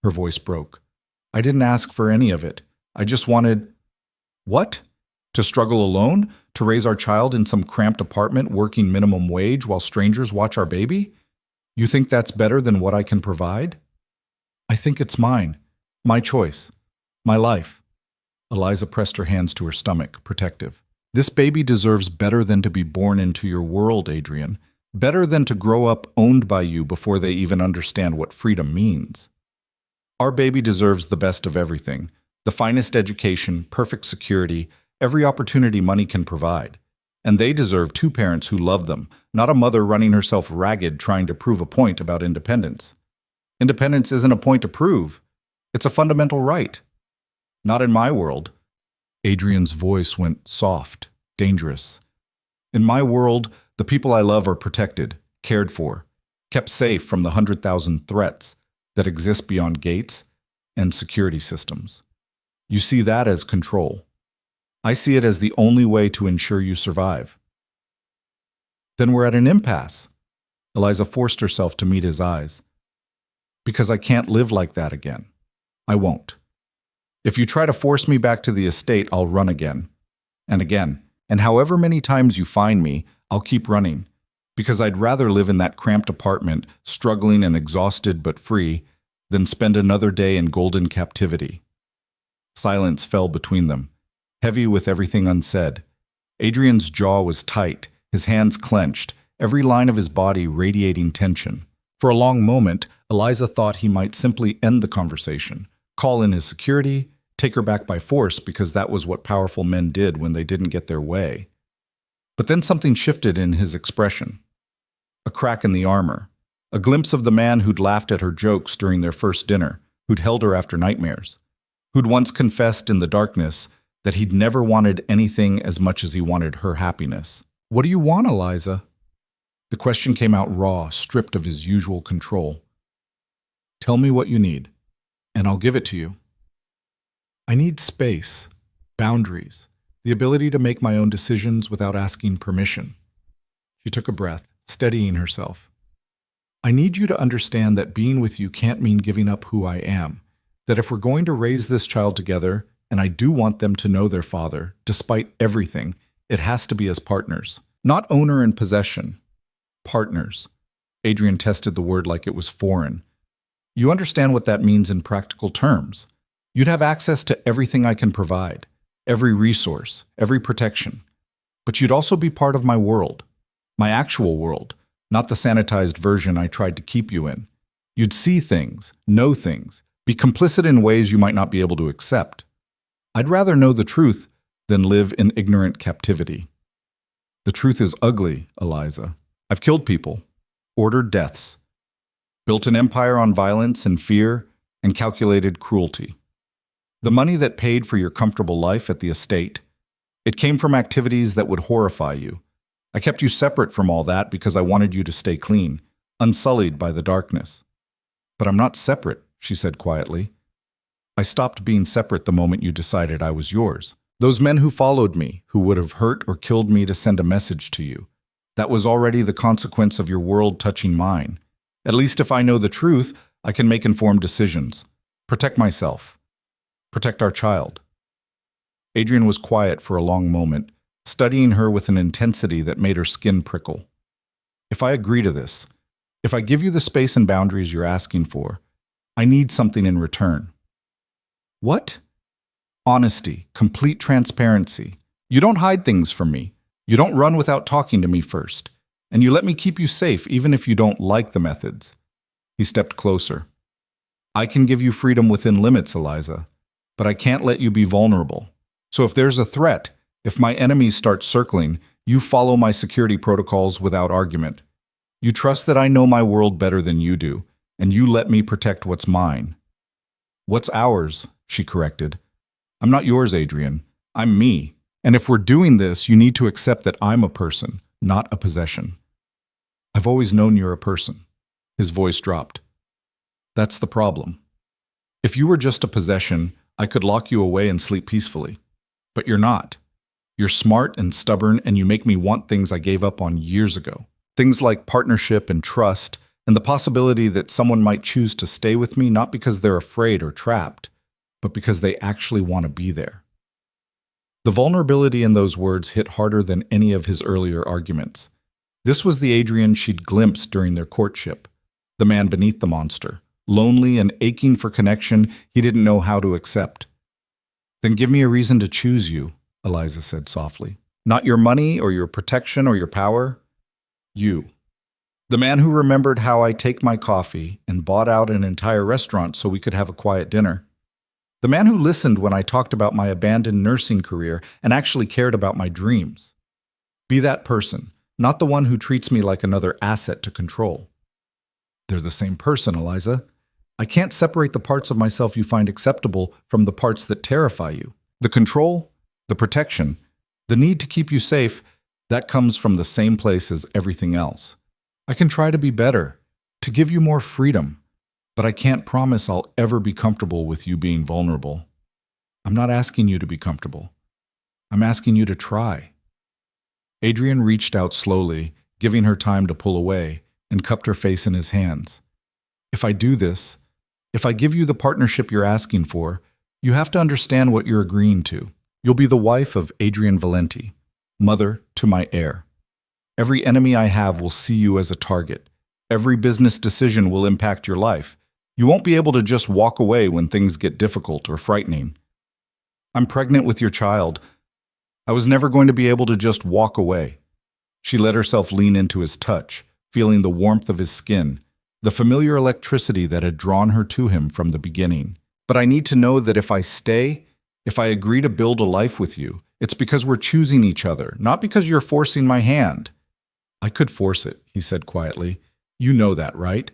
Her voice broke. I didn't ask for any of it. I just wanted... What? To struggle alone? To raise our child in some cramped apartment working minimum wage while strangers watch our baby? You think that's better than what I can provide? I think it's mine. My choice. My life. Eliza pressed her hands to her stomach, protective. This baby deserves better than to be born into your world, Adrian. Better than to grow up owned by you before they even understand what freedom means. Our baby deserves the best of everything. The finest education, perfect security, every opportunity money can provide. And they deserve two parents who love them, not a mother running herself ragged trying to prove a point about independence. Independence isn't a point to prove. It's a fundamental right. Not in my world. Adrian's voice went soft, dangerous. In my world, the people I love are protected, cared for, kept safe from the 100,000 threats that exist beyond gates and security systems. You see that as control. I see it as the only way to ensure you survive. Then we're at an impasse. Eliza forced herself to meet his eyes. Because I can't live like that again. I won't. If you try to force me back to the estate, I'll run again. And again. And however many times you find me, I'll keep running. Because I'd rather live in that cramped apartment, struggling and exhausted but free, than spend another day in golden captivity. Silence fell between them, heavy with everything unsaid. Adrian's jaw was tight, his hands clenched, every line of his body radiating tension. For a long moment, Eliza thought he might simply end the conversation, call in his security, take her back by force because that was what powerful men did when they didn't get their way. But then something shifted in his expression. A crack in the armor, a glimpse of the man who'd laughed at her jokes during their first dinner, who'd held her after nightmares, who'd once confessed in the darkness that he'd never wanted anything as much as he wanted her happiness. What do you want, Eliza? The question came out raw, stripped of his usual control. Tell me what you need, and I'll give it to you. I need space, boundaries, the ability to make my own decisions without asking permission. She took a breath, steadying herself. I need you to understand that being with you can't mean giving up who I am, that if we're going to raise this child together, and I do want them to know their father. Despite everything, it has to be as partners. Not owner and possession. Partners. Adrian tested the word like it was foreign. You understand what that means in practical terms. You'd have access to everything I can provide, every resource, every protection. But you'd also be part of my world, my actual world, not the sanitized version I tried to keep you in. You'd see things, know things, be complicit in ways you might not be able to accept. I'd rather know the truth than live in ignorant captivity. The truth is ugly, Eliza. I've killed people, ordered deaths, built an empire on violence and fear and calculated cruelty. The money that paid for your comfortable life at the estate, it came from activities that would horrify you. I kept you separate from all that because I wanted you to stay clean, unsullied by the darkness. But I'm not separate, she said quietly. I stopped being separate the moment you decided I was yours. Those men who followed me, who would have hurt or killed me to send a message to you, that was already the consequence of your world touching mine. At least if I know the truth, I can make informed decisions. Protect myself. Protect our child. Adrian was quiet for a long moment, studying her with an intensity that made her skin prickle. If I agree to this, if I give you the space and boundaries you're asking for, I need something in return. What? Honesty, complete transparency. You don't hide things from me. You don't run without talking to me first. And you let me keep you safe even if you don't like the methods. He stepped closer. I can give you freedom within limits, Eliza, but I can't let you be vulnerable. So if there's a threat, if my enemies start circling, you follow my security protocols without argument. You trust that I know my world better than you do, and you let me protect what's mine. What's ours, she corrected. I'm not yours, Adrian. I'm me. And if we're doing this, you need to accept that I'm a person, not a possession. I've always known you're a person. His voice dropped. That's the problem. If you were just a possession, I could lock you away and sleep peacefully. But you're not. You're smart and stubborn, and you make me want things I gave up on years ago. Things like partnership and trust, and the possibility that someone might choose to stay with me not because they're afraid or trapped, but because they actually want to be there. The vulnerability in those words hit harder than any of his earlier arguments. This was the Adrian she'd glimpsed during their courtship, the man beneath the monster, lonely and aching for connection he didn't know how to accept. Then give me a reason to choose you, Eliza said softly. Not your money or your protection or your power. You. The man who remembered how I take my coffee and bought out an entire restaurant so we could have a quiet dinner. The man who listened when I talked about my abandoned nursing career and actually cared about my dreams. Be that person, not the one who treats me like another asset to control. They're the same person, Eliza. I can't separate the parts of myself you find acceptable from the parts that terrify you. The control, the protection, the need to keep you safe, that comes from the same place as everything else. I can try to be better, to give you more freedom, but I can't promise I'll ever be comfortable with you being vulnerable. I'm not asking you to be comfortable. I'm asking you to try. Adrian reached out slowly, giving her time to pull away, and cupped her face in his hands. If I do this, if I give you the partnership you're asking for, you have to understand what you're agreeing to. You'll be the wife of Adrian Valenti, mother to my heir. Every enemy I have will see you as a target. Every business decision will impact your life. You won't be able to just walk away when things get difficult or frightening. I'm pregnant with your child. I was never going to be able to just walk away. She let herself lean into his touch, feeling the warmth of his skin, the familiar electricity that had drawn her to him from the beginning. But I need to know that if I stay, if I agree to build a life with you, it's because we're choosing each other, not because you're forcing my hand. I could force it, he said quietly. You know that, right?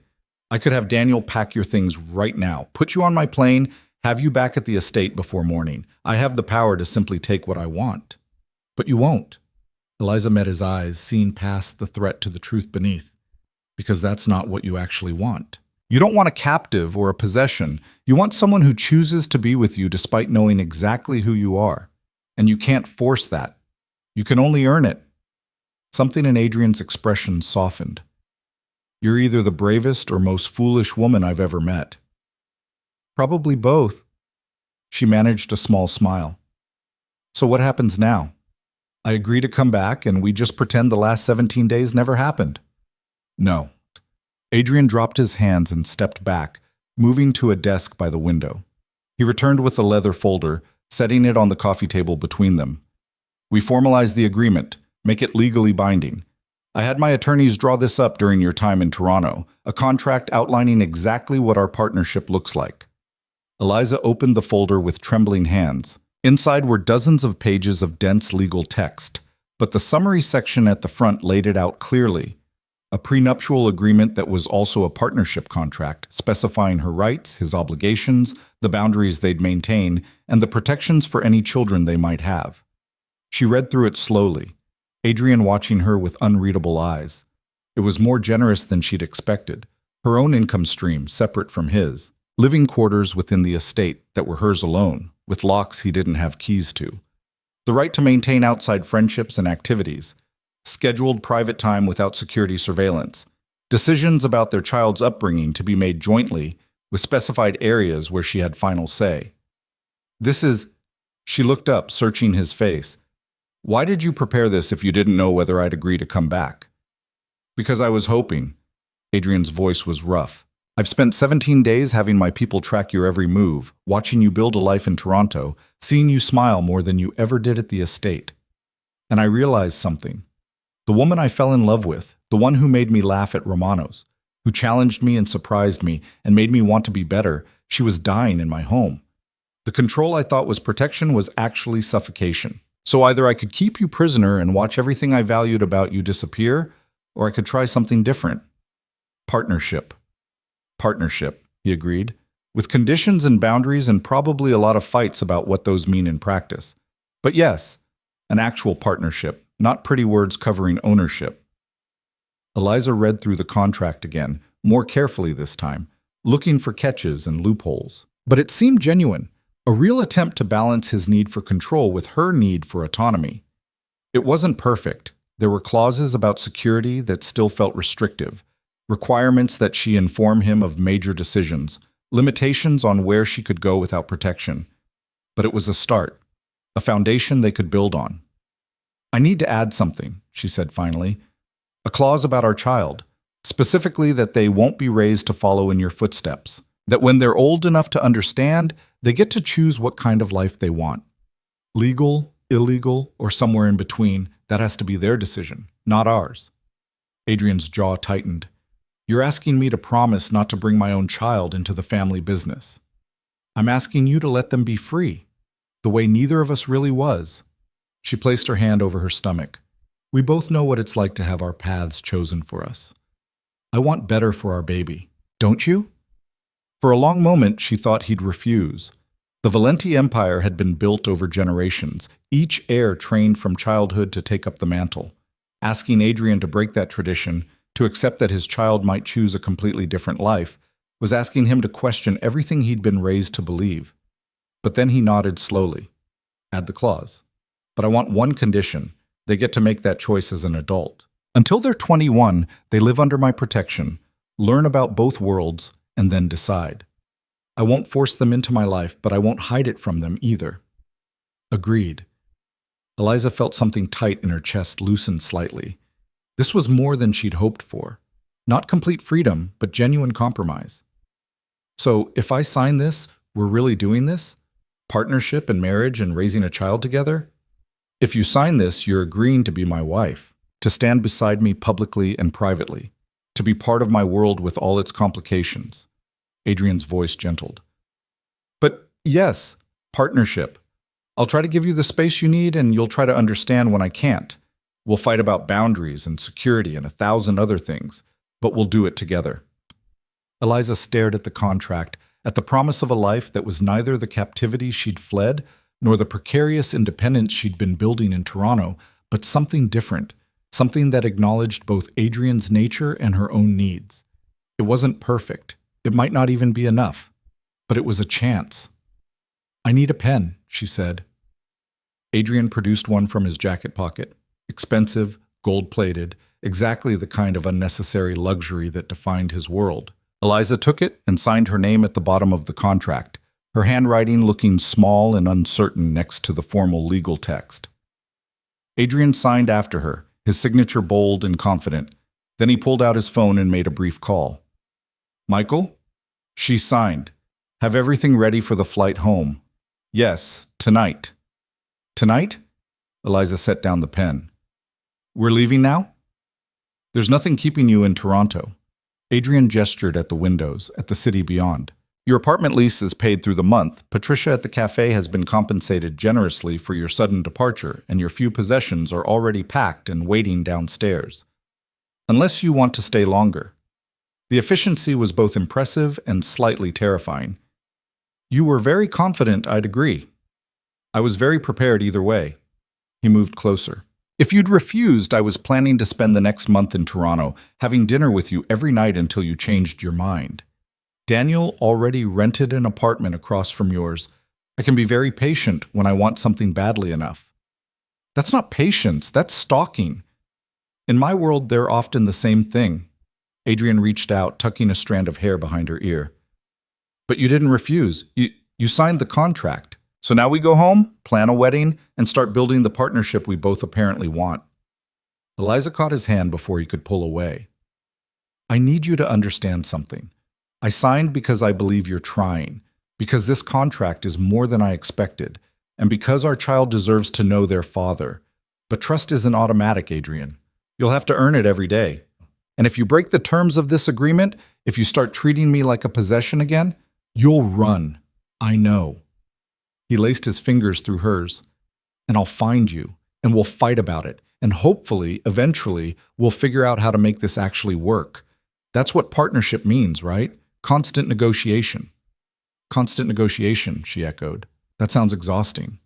I could have Daniel pack your things right now, put you on my plane, have you back at the estate before morning. I have the power to simply take what I want. But you won't. Eliza met his eyes, seeing past the threat to the truth beneath. Because that's not what you actually want. You don't want a captive or a possession. You want someone who chooses to be with you despite knowing exactly who you are. And you can't force that. You can only earn it. Something in Adrian's expression softened. You're either the bravest or most foolish woman I've ever met. Probably both. She managed a small smile. So what happens now? I agree to come back and we just pretend the last 17 days never happened. No. Adrian dropped his hands and stepped back, moving to a desk by the window. He returned with a leather folder, setting it on the coffee table between them. We formalize the agreement, make it legally binding. I had my attorneys draw this up during your time in Toronto, a contract outlining exactly what our partnership looks like. Eliza opened the folder with trembling hands. Inside were dozens of pages of dense legal text, but the summary section at the front laid it out clearly. A prenuptial agreement that was also a partnership contract, specifying her rights, his obligations, the boundaries they'd maintain, and the protections for any children they might have. She read through it slowly, Adrian watching her with unreadable eyes. It was more generous than she'd expected. Her own income stream, separate from his. Living quarters within the estate that were hers alone, with locks he didn't have keys to. The right to maintain outside friendships and activities. Scheduled private time without security surveillance. Decisions about their child's upbringing to be made jointly, with specified areas where she had final say. This is... She looked up, searching his face. Why did you prepare this if you didn't know whether I'd agree to come back? Because I was hoping. Adrian's voice was rough. I've spent 17 days having my people track your every move, watching you build a life in Toronto, seeing you smile more than you ever did at the estate. And I realized something. The woman I fell in love with, the one who made me laugh at Romano's, who challenged me and surprised me and made me want to be better, she was dying in my home. The control I thought was protection was actually suffocation. So either I could keep you prisoner and watch everything I valued about you disappear, or I could try something different. Partnership. Partnership, he agreed, with conditions and boundaries and probably a lot of fights about what those mean in practice. But yes, an actual partnership, not pretty words covering ownership. Eliza read through the contract again, more carefully this time, looking for catches and loopholes. But it seemed genuine, a real attempt to balance his need for control with her need for autonomy. It wasn't perfect. There were clauses about security that still felt restrictive, requirements that she inform him of major decisions, limitations on where she could go without protection. But it was a start, a foundation they could build on. I need to add something, she said finally. A clause about our child, specifically that they won't be raised to follow in your footsteps, that when they're old enough to understand, they get to choose what kind of life they want. Legal, illegal, or somewhere in between, that has to be their decision, not ours. Adrian's jaw tightened. You're asking me to promise not to bring my own child into the family business. I'm asking you to let them be free, the way neither of us really was. She placed her hand over her stomach. We both know what it's like to have our paths chosen for us. I want better for our baby, don't you? For a long moment, she thought he'd refuse. The Valenti Empire had been built over generations, each heir trained from childhood to take up the mantle. Asking Adrian to break that tradition, to accept that his child might choose a completely different life, was asking him to question everything he'd been raised to believe. But then he nodded slowly. Add the clause. But I want one condition. They get to make that choice as an adult. Until they're 21, they live under my protection, learn about both worlds, and then decide. I won't force them into my life, but I won't hide it from them either. Agreed. Eliza felt something tight in her chest loosen slightly. This was more than she'd hoped for. Not complete freedom, but genuine compromise. So, if I sign this, we're really doing this? Partnership and marriage and raising a child together? If you sign this, you're agreeing to be my wife, to stand beside me publicly and privately, to be part of my world with all its complications. Adrian's voice gentled. But yes, partnership. I'll try to give you the space you need and you'll try to understand when I can't. We'll fight about boundaries and security and 1,000 other things, but we'll do it together. Eliza stared at the contract, at the promise of a life that was neither the captivity she'd fled nor the precarious independence she'd been building in Toronto, but something different, something that acknowledged both Adrian's nature and her own needs. It wasn't perfect. It might not even be enough, but it was a chance. I need a pen, she said. Adrian produced one from his jacket pocket. Expensive, gold-plated, exactly the kind of unnecessary luxury that defined his world. Eliza took it and signed her name at the bottom of the contract, her handwriting looking small and uncertain next to the formal legal text. Adrian signed after her, his signature bold and confident. Then he pulled out his phone and made a brief call. Michael? She signed. Have everything ready for the flight home. Yes, tonight. Tonight? Eliza set down the pen. We're leaving now? There's nothing keeping you in Toronto. Adrian gestured at the windows, at the city beyond. Your apartment lease is paid through the month. Patricia at the cafe has been compensated generously for your sudden departure, and your few possessions are already packed and waiting downstairs. Unless you want to stay longer. The efficiency was both impressive and slightly terrifying. You were very confident I'd agree. I was very prepared either way. He moved closer. If you'd refused, I was planning to spend the next month in Toronto, having dinner with you every night until you changed your mind. Daniel already rented an apartment across from yours. I can be very patient when I want something badly enough. That's not patience, that's stalking. In my world, they're often the same thing. Adrian reached out, tucking a strand of hair behind her ear. But you didn't refuse. You signed the contract. So now we go home, plan a wedding, and start building the partnership we both apparently want. Eliza caught his hand before he could pull away. I need you to understand something. I signed because I believe you're trying, because this contract is more than I expected, and because our child deserves to know their father. But trust isn't automatic, Adrian. You'll have to earn it every day. And if you break the terms of this agreement, if you start treating me like a possession again, you'll run. I know. He laced his fingers through hers. And I'll find you, and we'll fight about it. And hopefully, eventually, we'll figure out how to make this actually work. That's what partnership means, right? Constant negotiation. Constant negotiation, she echoed. That sounds exhausting.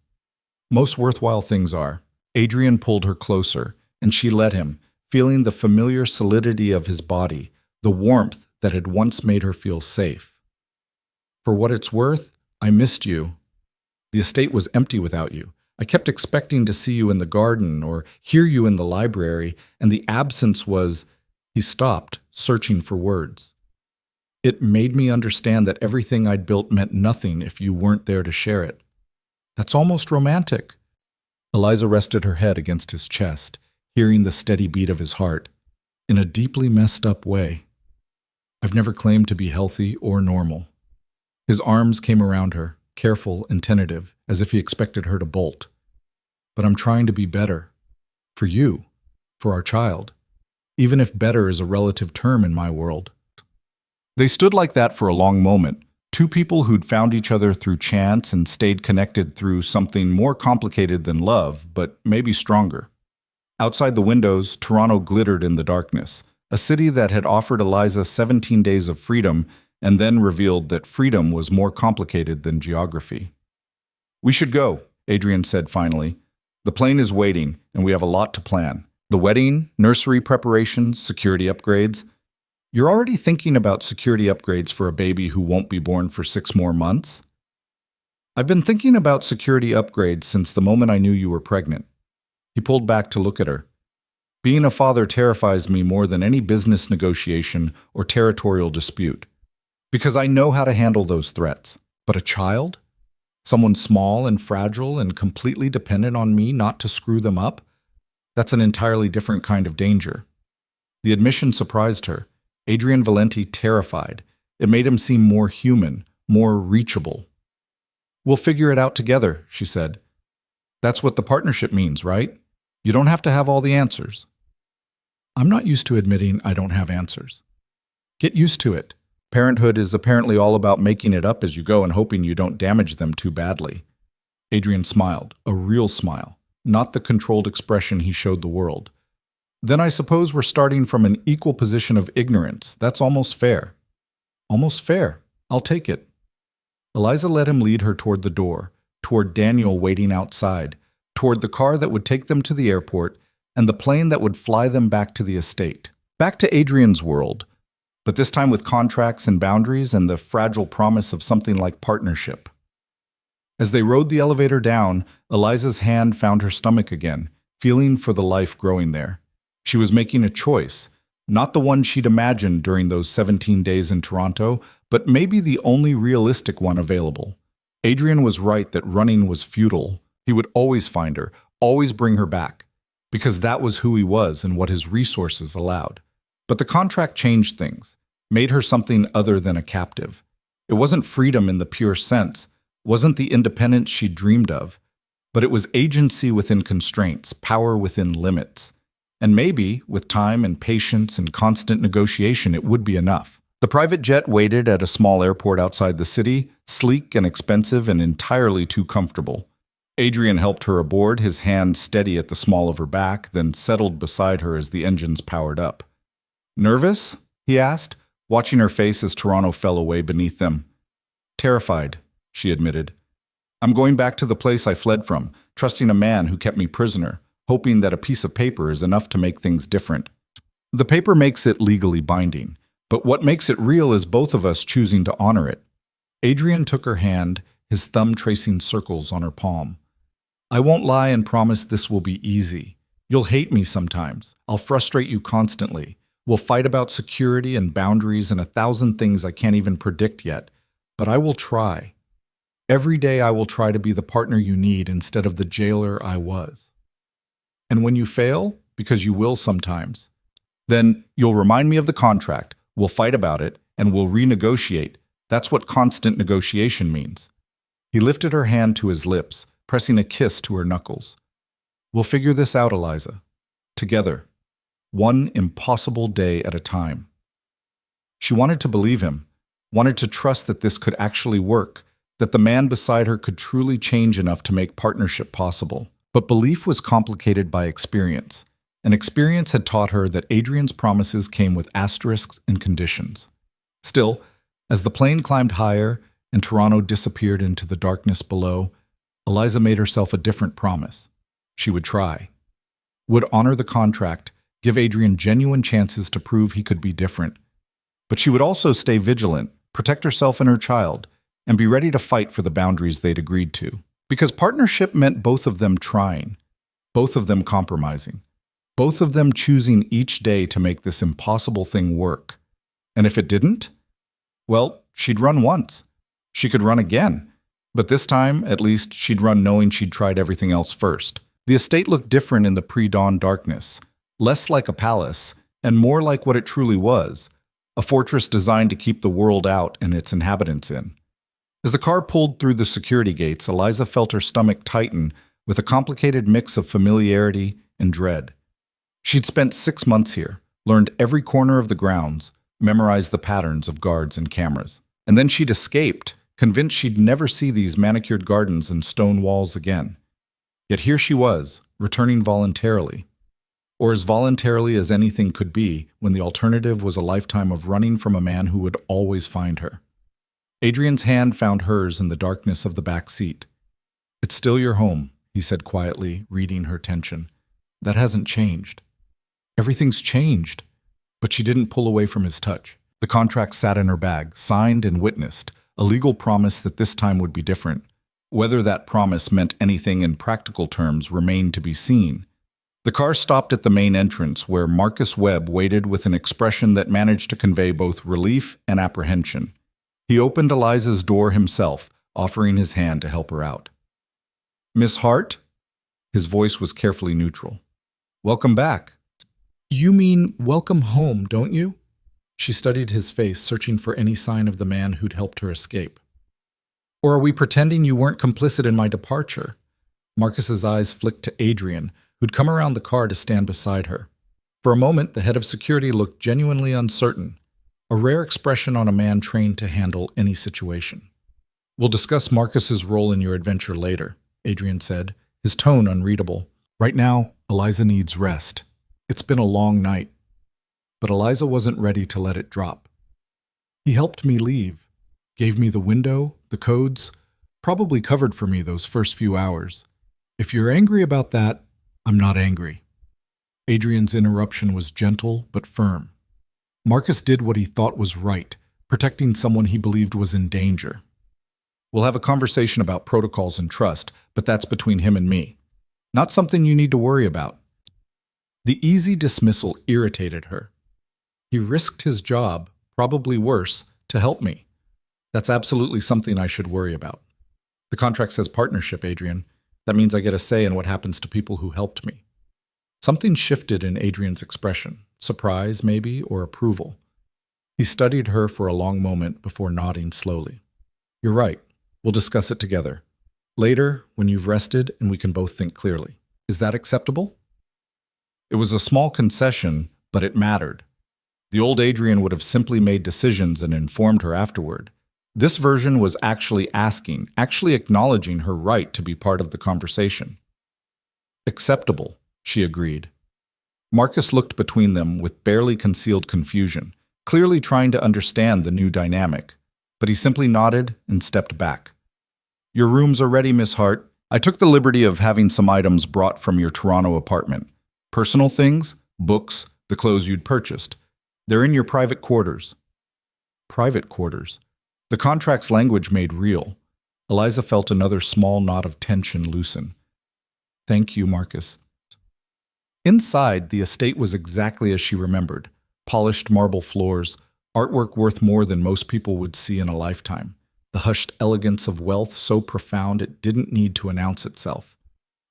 Most worthwhile things are. Adrian pulled her closer, and she let him, feeling the familiar solidity of his body, the warmth that had once made her feel safe. For what it's worth, I missed you. The estate was empty without you. I kept expecting to see you in the garden or hear you in the library, and the absence was... He stopped, searching for words. It made me understand that everything I'd built meant nothing if you weren't there to share it. That's almost romantic. Eliza rested her head against his chest, hearing the steady beat of his heart, in a deeply messed up way. I've never claimed to be healthy or normal. His arms came around her, careful and tentative, as if he expected her to bolt. But I'm trying to be better. For you. For our child. Even if better is a relative term in my world. They stood like that for a long moment, two people who'd found each other through chance and stayed connected through something more complicated than love, but maybe stronger. Outside the windows, Toronto glittered in the darkness, a city that had offered Eliza 17 days of freedom and then revealed that freedom was more complicated than geography. We should go, Adrian said finally. The plane is waiting, and we have a lot to plan. The wedding, nursery preparations, security upgrades. You're already thinking about security upgrades for a baby who won't be born for 6 more months? I've been thinking about security upgrades since the moment I knew you were pregnant. He pulled back to look at her. Being a father terrifies me more than any business negotiation or territorial dispute, because I know how to handle those threats. But a child? Someone small and fragile and completely dependent on me not to screw them up? That's an entirely different kind of danger. The admission surprised her. Adrian Valenti terrified. It made him seem more human, more reachable. We'll figure it out together, she said. That's what the partnership means, right? You don't have to have all the answers. I'm not used to admitting I don't have answers. Get used to it. Parenthood is apparently all about making it up as you go and hoping you don't damage them too badly. Adrian smiled, a real smile, not the controlled expression he showed the world. Then I suppose we're starting from an equal position of ignorance. That's almost fair. Almost fair. I'll take it. Eliza let him lead her toward the door, toward Daniel waiting outside, toward the car that would take them to the airport, and the plane that would fly them back to the estate. Back to Adrian's world, but this time with contracts and boundaries and the fragile promise of something like partnership. As they rode the elevator down, Eliza's hand found her stomach again, feeling for the life growing there. She was making a choice, not the one she'd imagined during those 17 days in Toronto, but maybe the only realistic one available. Adrian was right that running was futile. He would always find her, always bring her back, because that was who he was and what his resources allowed. But the contract changed things, made her something other than a captive. It wasn't freedom in the pure sense, wasn't the independence she dreamed of, but it was agency within constraints, power within limits. And maybe, with time and patience and constant negotiation, it would be enough. The private jet waited at a small airport outside the city, sleek and expensive and entirely too comfortable. Adrian helped her aboard, his hand steady at the small of her back, then settled beside her as the engines powered up. "Nervous?" he asked, watching her face as Toronto fell away beneath them. "Terrified," she admitted. "I'm going back to the place I fled from, trusting a man who kept me prisoner, hoping that a piece of paper is enough to make things different. The paper makes it legally binding, but what makes it real is both of us choosing to honor it." Adrian took her hand, his thumb tracing circles on her palm. "I won't lie and promise this will be easy. You'll hate me sometimes. I'll frustrate you constantly. We'll fight about security and boundaries and 1,000 things I can't even predict yet. But I will try. Every day I will try to be the partner you need instead of the jailer I was. And when you fail, because you will sometimes, then you'll remind me of the contract, we'll fight about it, and we'll renegotiate. That's what constant negotiation means." He lifted her hand to his lips, pressing a kiss to her knuckles. "We'll figure this out, Eliza. Together. One impossible day at a time." She wanted to believe him, wanted to trust that this could actually work, that the man beside her could truly change enough to make partnership possible. But belief was complicated by experience, and experience had taught her that Adrian's promises came with asterisks and conditions. Still, as the plane climbed higher and Toronto disappeared into the darkness below, Eliza made herself a different promise. She would try, would honor the contract, give Adrian genuine chances to prove he could be different. But she would also stay vigilant, protect herself and her child, and be ready to fight for the boundaries they'd agreed to. Because partnership meant both of them trying, both of them compromising, both of them choosing each day to make this impossible thing work. And if it didn't, well, she'd run once. She could run again. But this time, at least, she'd run knowing she'd tried everything else first. The estate looked different in the pre-dawn darkness, less like a palace, and more like what it truly was, a fortress designed to keep the world out and its inhabitants in. As the car pulled through the security gates, Eliza felt her stomach tighten with a complicated mix of familiarity and dread. She'd spent 6 months here, learned every corner of the grounds, memorized the patterns of guards and cameras. And then she'd escaped, convinced she'd never see these manicured gardens and stone walls again. Yet here she was, returning voluntarily. Or as voluntarily as anything could be, when the alternative was a lifetime of running from a man who would always find her. Adrian's hand found hers in the darkness of the back seat. "It's still your home," he said quietly, reading her tension. "That hasn't changed." Everything's changed. But she didn't pull away from his touch. The contract sat in her bag, signed and witnessed, a legal promise that this time would be different. Whether that promise meant anything in practical terms remained to be seen. The car stopped at the main entrance, where Marcus Webb waited with an expression that managed to convey both relief and apprehension. He opened Eliza's door himself, offering his hand to help her out. "Miss Hart?" His voice was carefully neutral. "Welcome back." "You mean welcome home, don't you?" She studied his face, searching for any sign of the man who'd helped her escape. "Or are we pretending you weren't complicit in my departure?" Marcus's eyes flicked to Adrian, who'd come around the car to stand beside her. For a moment, the head of security looked genuinely uncertain, a rare expression on a man trained to handle any situation. "We'll discuss Marcus's role in your adventure later," Adrian said, his tone unreadable. "Right now, Eliza needs rest. It's been a long night." But Eliza wasn't ready to let it drop. "He helped me leave, gave me the window, the codes, probably covered for me those first few hours. If you're angry about that, I'm not angry." Adrian's interruption was gentle but firm. Marcus did what he thought was right, protecting someone he believed was in danger. "We'll have a conversation about protocols and trust, but that's between him and me. Not something you need to worry about." The easy dismissal irritated her. He risked his job, probably worse, to help me. That's absolutely something I should worry about. The contract says partnership, Adrian. That means I get a say in what happens to people who helped me. Something shifted in Adrian's expression. Surprise, maybe, or approval. He studied her for a long moment before nodding slowly. You're right. We'll discuss it together. Later, when you've rested and we can both think clearly. Is that acceptable? It was a small concession, but it mattered. The old Adrian would have simply made decisions and informed her afterward. This version was actually acknowledging her right to be part of the conversation. Acceptable, she agreed. Marcus looked between them with barely concealed confusion, clearly trying to understand the new dynamic, but he simply nodded and stepped back. Your rooms are ready, Miss Hart. I took the liberty of having some items brought from your Toronto apartment. Personal things, books, the clothes you'd purchased. They're in your private quarters. Private quarters. The contract's language made real. Eliza felt another small knot of tension loosen. Thank you, Marcus. Inside, the estate was exactly as she remembered. Polished marble floors, artwork worth more than most people would see in a lifetime. The hushed elegance of wealth so profound it didn't need to announce itself.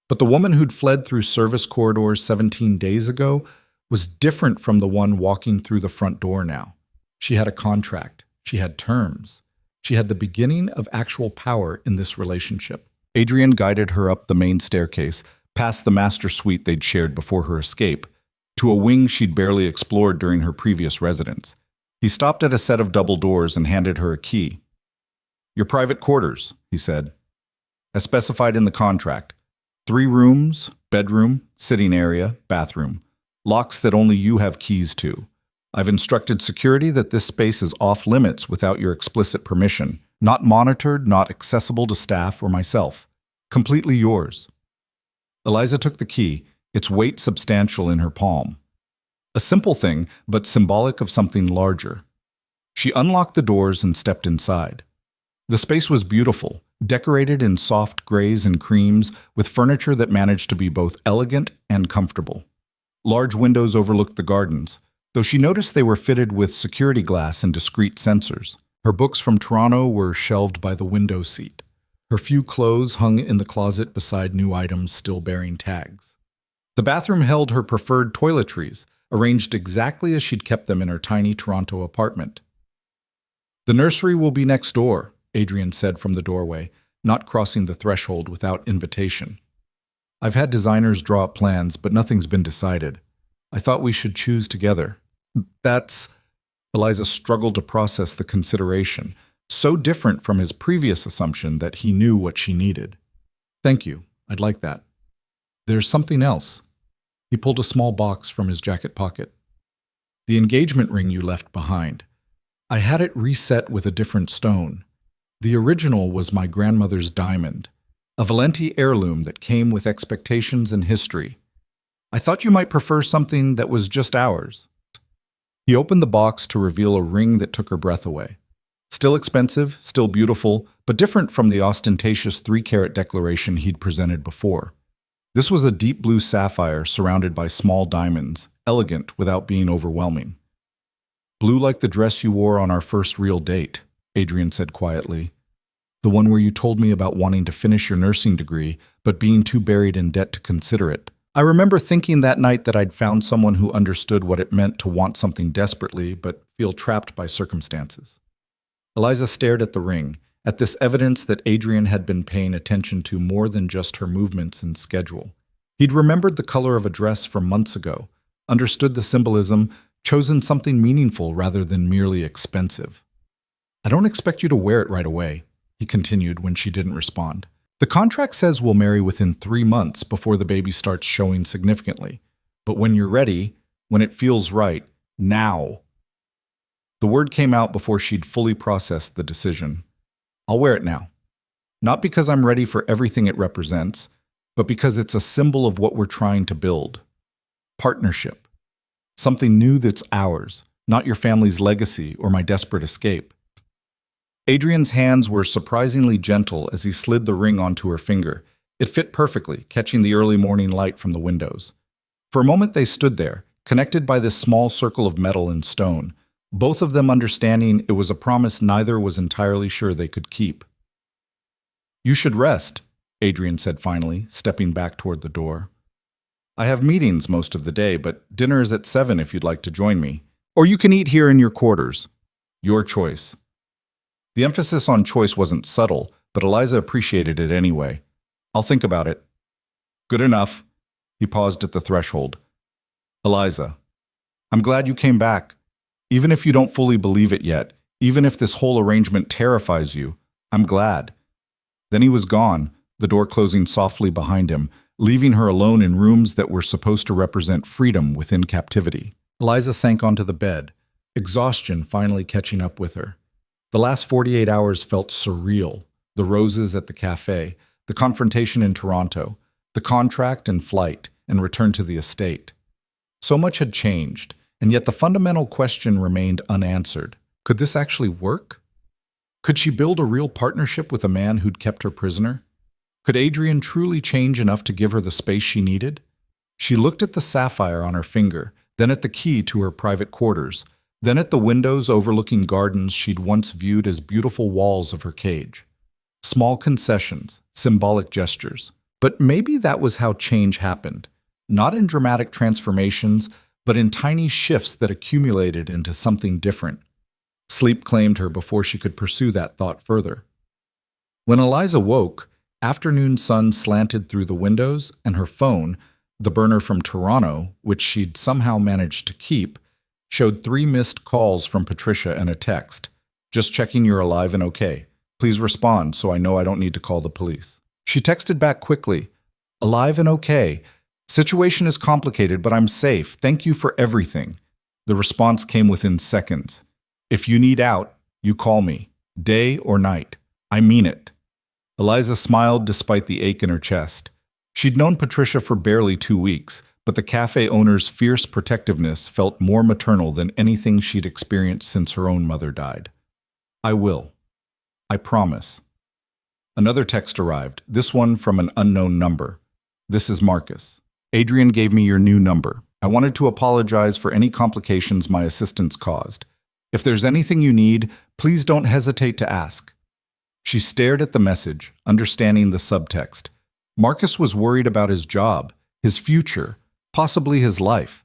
But the woman who'd fled through service corridors 17 days ago was different from the one walking through the front door now. She had a contract. She had terms. She had the beginning of actual power in this relationship. Adrian guided her up the main staircase, past the master suite they'd shared before her escape, to a wing she'd barely explored during her previous residence. He stopped at a set of double doors and handed her a key. Your private quarters, he said. As specified in the contract. 3 rooms, bedroom, sitting area, bathroom. Locks that only you have keys to. I've instructed security that this space is off limits without your explicit permission. Not monitored, not accessible to staff or myself. Completely yours. Eliza took the key, its weight substantial in her palm. A simple thing, but symbolic of something larger. She unlocked the doors and stepped inside. The space was beautiful, decorated in soft grays and creams, with furniture that managed to be both elegant and comfortable. Large windows overlooked the gardens, though she noticed they were fitted with security glass and discreet sensors. Her books from Toronto were shelved by the window seat. Her few clothes hung in the closet beside new items still bearing tags. The bathroom held her preferred toiletries, arranged exactly as she'd kept them in her tiny Toronto apartment. The nursery will be next door, Adrian said from the doorway, not crossing the threshold without invitation. I've had designers draw up plans, but nothing's been decided. I thought we should choose together. Eliza struggled to process the consideration, so different from his previous assumption that he knew what she needed. Thank you. I'd like that. There's something else. He pulled a small box from his jacket pocket. The engagement ring you left behind. I had it reset with a different stone. The original was my grandmother's diamond, a Valenti heirloom that came with expectations and history. I thought you might prefer something that was just ours. He opened the box to reveal a ring that took her breath away. Still expensive, still beautiful, but different from the ostentatious 3-carat declaration he'd presented before. This was a deep blue sapphire surrounded by small diamonds, elegant without being overwhelming. Blue like the dress you wore on our first real date, Adrian said quietly. The one where you told me about wanting to finish your nursing degree, but being too buried in debt to consider it. I remember thinking that night that I'd found someone who understood what it meant to want something desperately, but feel trapped by circumstances. Eliza stared at the ring, at this evidence that Adrian had been paying attention to more than just her movements and schedule. He'd remembered the color of a dress from months ago, understood the symbolism, chosen something meaningful rather than merely expensive. I don't expect you to wear it right away, he continued when she didn't respond. The contract says we'll marry within 3 months before the baby starts showing significantly. But when you're ready, when it feels right, now. The word came out before she'd fully processed the decision. I'll wear it now. Not because I'm ready for everything it represents, but because it's a symbol of what we're trying to build. Partnership. Something new that's ours, not your family's legacy or my desperate escape. Adrian's hands were surprisingly gentle as he slid the ring onto her finger. It fit perfectly, catching the early morning light from the windows. For a moment they stood there, connected by this small circle of metal and stone, both of them understanding it was a promise neither was entirely sure they could keep. You should rest, Adrian said finally, stepping back toward the door. I have meetings most of the day, but dinner is at 7 if you'd like to join me. Or you can eat here in your quarters. Your choice. The emphasis on choice wasn't subtle, but Eliza appreciated it anyway. I'll think about it. Good enough. He paused at the threshold. Eliza, I'm glad you came back. Even if you don't fully believe it yet, even if this whole arrangement terrifies you, I'm glad. Then he was gone, the door closing softly behind him, leaving her alone in rooms that were supposed to represent freedom within captivity. Eliza sank onto the bed, exhaustion finally catching up with her. The last 48 hours felt surreal. The roses at the cafe, the confrontation in Toronto, the contract and flight, and return to the estate. So much had changed, and yet the fundamental question remained unanswered. Could this actually work? Could she build a real partnership with a man who'd kept her prisoner? Could Adrian truly change enough to give her the space she needed? She looked at the sapphire on her finger, then at the key to her private quarters, then at the windows overlooking gardens she'd once viewed as beautiful walls of her cage. Small concessions, symbolic gestures. But maybe that was how change happened. Not in dramatic transformations, but in tiny shifts that accumulated into something different. Sleep claimed her before she could pursue that thought further. When Eliza woke, afternoon sun slanted through the windows, and her phone, the burner from Toronto, which she'd somehow managed to keep, showed 3 missed calls from Patricia and a text. Just checking you're alive and okay. Please respond so I know I don't need to call the police. She texted back quickly. Alive and okay. Situation is complicated, but I'm safe. Thank you for everything. The response came within seconds. If you need out, you call me. Day or night. I mean it. Eliza smiled despite the ache in her chest. She'd known Patricia for barely 2 weeks, but the cafe owner's fierce protectiveness felt more maternal than anything she'd experienced since her own mother died. I will. I promise. Another text arrived, this one from an unknown number. This is Marcus. Adrian gave me your new number. I wanted to apologize for any complications my assistants caused. If there's anything you need, please don't hesitate to ask. She stared at the message, understanding the subtext. Marcus was worried about his job, his future, possibly his life.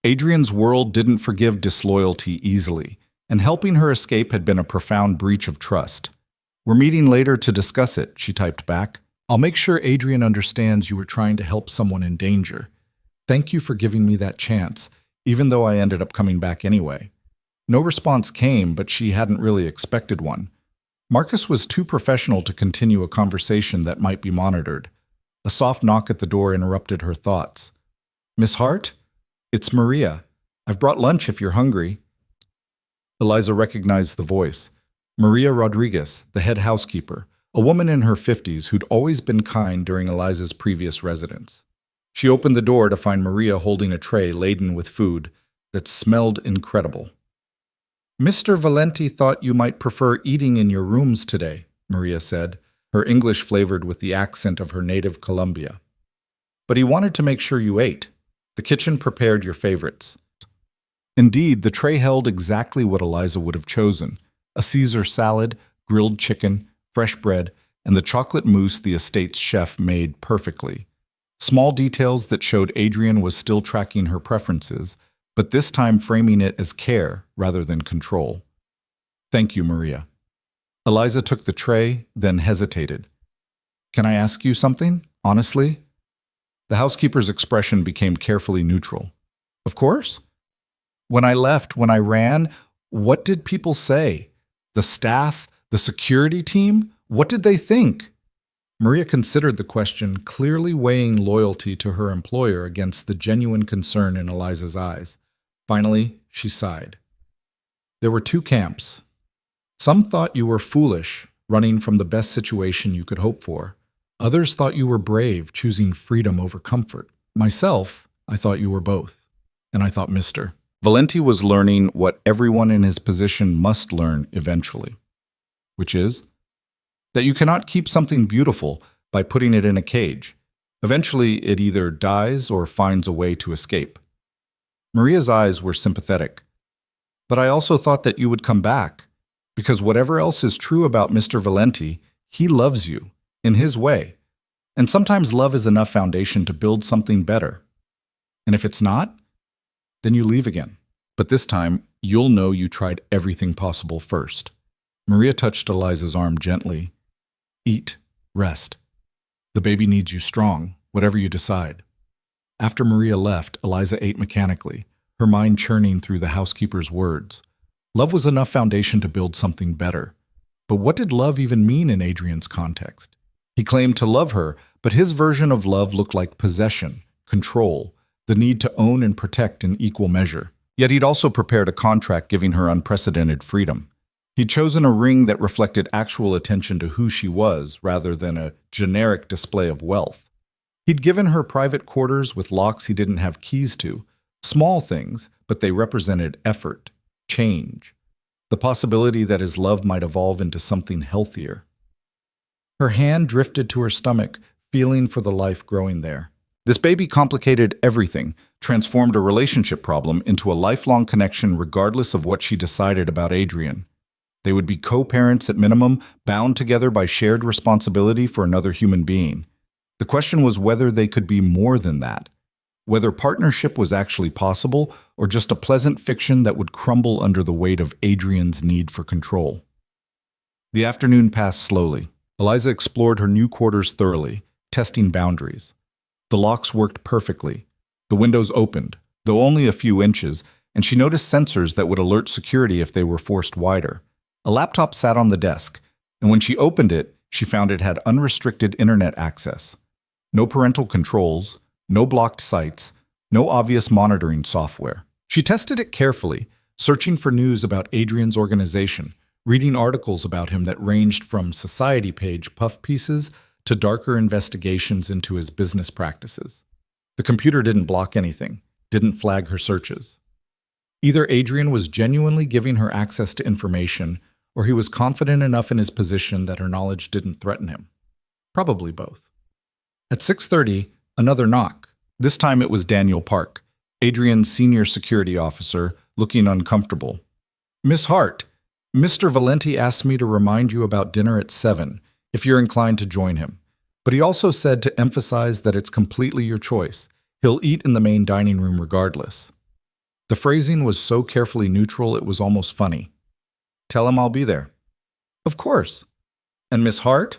Adrian's world didn't forgive disloyalty easily, and helping her escape had been a profound breach of trust. We're meeting later to discuss it, she typed back. I'll make sure Adrian understands you were trying to help someone in danger. Thank you for giving me that chance, even though I ended up coming back anyway. No response came, but she hadn't really expected one. Marcus was too professional to continue a conversation that might be monitored. A soft knock at the door interrupted her thoughts. Miss Hart? It's Maria. I've brought lunch if you're hungry. Eliza recognized the voice. Maria Rodriguez, the head housekeeper, a woman in her 50s who'd always been kind during Eliza's previous residence. She opened the door to find Maria holding a tray laden with food that smelled incredible. Mr. Valenti thought you might prefer eating in your rooms today, Maria said, her English flavored with the accent of her native Colombia. But he wanted to make sure you ate. The kitchen prepared your favorites. Indeed, the tray held exactly what Eliza would have chosen: a Caesar salad, grilled chicken, fresh bread, and the chocolate mousse the estate's chef made perfectly. Small details that showed Adrian was still tracking her preferences, but this time framing it as care rather than control. Thank you, Maria. Eliza took the tray, then hesitated. Can I ask you something, honestly? The housekeeper's expression became carefully neutral. Of course. When I left, when I ran, what did people say? The staff, the security team? What did they think? Maria considered the question, clearly weighing loyalty to her employer against the genuine concern in Eliza's eyes. Finally, she sighed. There were 2 camps. Some thought you were foolish, running from the best situation you could hope for. Others thought you were brave, choosing freedom over comfort. Myself, I thought you were both. And I thought Mr. Valenti was learning what everyone in his position must learn eventually, which is that you cannot keep something beautiful by putting it in a cage. Eventually, it either dies or finds a way to escape. Maria's eyes were sympathetic. But I also thought that you would come back, because whatever else is true about Mr. Valenti, he loves you, in his way. And sometimes love is enough foundation to build something better. And if it's not, then you leave again. But this time, you'll know you tried everything possible first. Maria touched Eliza's arm gently. Eat, rest. The baby needs you strong, whatever you decide. After Maria left, Eliza ate mechanically, her mind churning through the housekeeper's words. Love was enough foundation to build something better. But what did love even mean in Adrian's context? He claimed to love her, but his version of love looked like possession, control, the need to own and protect in equal measure. Yet he'd also prepared a contract giving her unprecedented freedom. He'd chosen a ring that reflected actual attention to who she was rather than a generic display of wealth. He'd given her private quarters with locks he didn't have keys to. Small things, but they represented effort, change, the possibility that his love might evolve into something healthier. Her hand drifted to her stomach, feeling for the life growing there. This baby complicated everything, transformed a relationship problem into a lifelong connection regardless of what she decided about Adrian. They would be co-parents at minimum, bound together by shared responsibility for another human being. The question was whether they could be more than that, whether partnership was actually possible or just a pleasant fiction that would crumble under the weight of Adrian's need for control. The afternoon passed slowly. Eliza explored her new quarters thoroughly, testing boundaries. The locks worked perfectly. The windows opened, though only a few inches, and she noticed sensors that would alert security if they were forced wider. A laptop sat on the desk, and when she opened it, she found it had unrestricted internet access. No parental controls, no blocked sites, no obvious monitoring software. She tested it carefully, searching for news about Adrian's organization, reading articles about him that ranged from society page puff pieces to darker investigations into his business practices. The computer didn't block anything, didn't flag her searches. Either Adrian was genuinely giving her access to information, or he was confident enough in his position that her knowledge didn't threaten him. Probably both. At 6:30, another knock. This time it was Daniel Park, Adrian's senior security officer, looking uncomfortable. "Miss Hart, Mr. Valenti asked me to remind you about dinner at 7, if you're inclined to join him. But he also said to emphasize that it's completely your choice. He'll eat in the main dining room regardless." The phrasing was so carefully neutral it was almost funny. "Tell him I'll be there." "Of course." "And Miss Hart,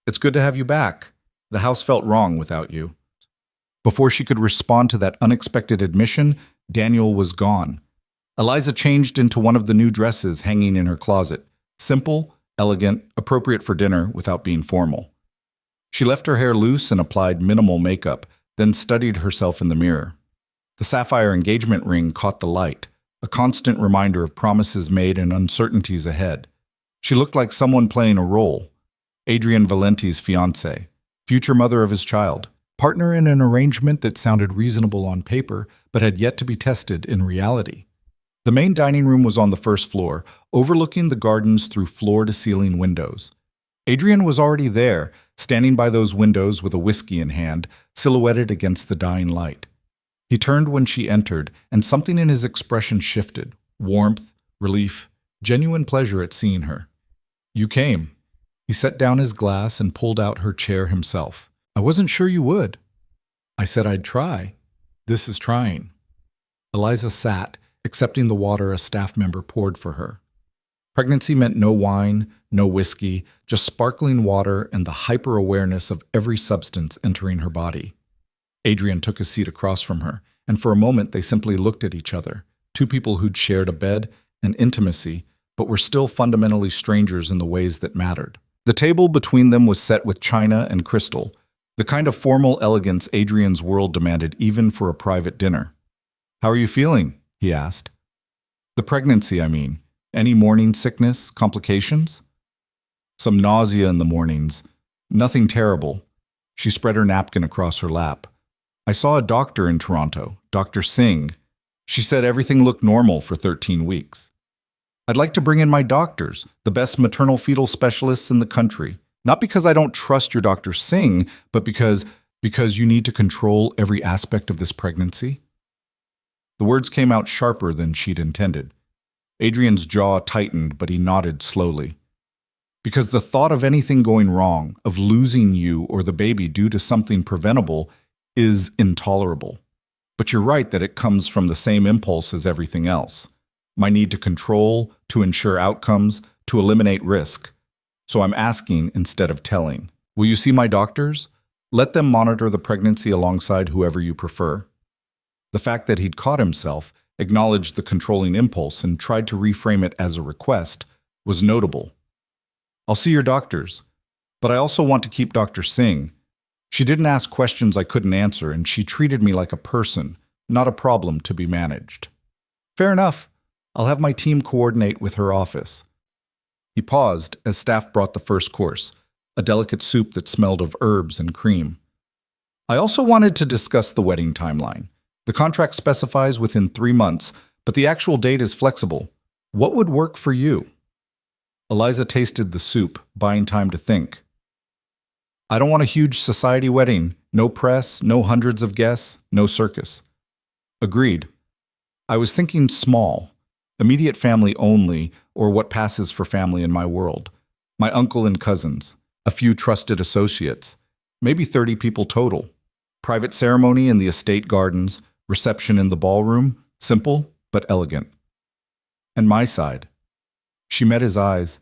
it's good to have you back. The house felt wrong without you." Before she could respond to that unexpected admission, Daniel was gone. Eliza changed into one of the new dresses hanging in her closet. Simple, elegant, appropriate for dinner without being formal. She left her hair loose and applied minimal makeup, then studied herself in the mirror. The sapphire engagement ring caught the light, a constant reminder of promises made and uncertainties ahead. She looked like someone playing a role. Adrian Valenti's fiancée, future mother of his child, partner in an arrangement that sounded reasonable on paper but had yet to be tested in reality. The main dining room was on the first floor, overlooking the gardens through floor-to-ceiling windows. Adrian was already there, standing by those windows with a whiskey in hand, silhouetted against the dying light. He turned when she entered, and something in his expression shifted. Warmth, relief, genuine pleasure at seeing her. "You came." He set down his glass and pulled out her chair himself. "I wasn't sure you would." "I said I'd try. This is trying." Eliza sat, accepting the water a staff member poured for her. Pregnancy meant no wine, no whiskey, just sparkling water and the hyper-awareness of every substance entering her body. Adrian took a seat across from her, and for a moment they simply looked at each other, two people who'd shared a bed and intimacy, but were still fundamentally strangers in the ways that mattered. The table between them was set with china and crystal, the kind of formal elegance Adrian's world demanded even for a private dinner. "How are you feeling?" he asked. "The pregnancy, I mean. Any morning sickness, complications?" "Some nausea in the mornings. Nothing terrible." She spread her napkin across her lap. "I saw a doctor in Toronto, Dr. Singh. She said everything looked normal for 13 weeks. I'd like to bring in my doctors, the best maternal fetal specialists in the country. Not because I don't trust your Dr. Singh, but because you need to control every aspect of this pregnancy." The words came out sharper than she'd intended. Adrian's jaw tightened, but he nodded slowly. Because the thought of anything going wrong, of losing you or the baby due to something preventable, is intolerable. But you're right that it comes from the same impulse as everything else. My need to control, to ensure outcomes, to eliminate risk. So I'm asking instead of telling. Will you see my doctors? Let them monitor the pregnancy alongside whoever you prefer. The fact that he'd caught himself, acknowledged the controlling impulse, and tried to reframe it as a request was notable. I'll see your doctors, but I also want to keep Dr. Singh. She didn't ask questions I couldn't answer, and she treated me like a person, not a problem to be managed. Fair enough. I'll have my team coordinate with her office. He paused as staff brought the first course, a delicate soup that smelled of herbs and cream. I also wanted to discuss the wedding timeline. The contract specifies within 3 months, but the actual date is flexible. What would work for you? Eliza tasted the soup, buying time to think. I don't want a huge society wedding. No press, no hundreds of guests, no circus. Agreed. I was thinking small, immediate family only, or what passes for family in my world. My uncle and cousins, a few trusted associates, maybe 30 people total. Private ceremony in the estate gardens, reception in the ballroom, simple but elegant. And my side. She met his eyes.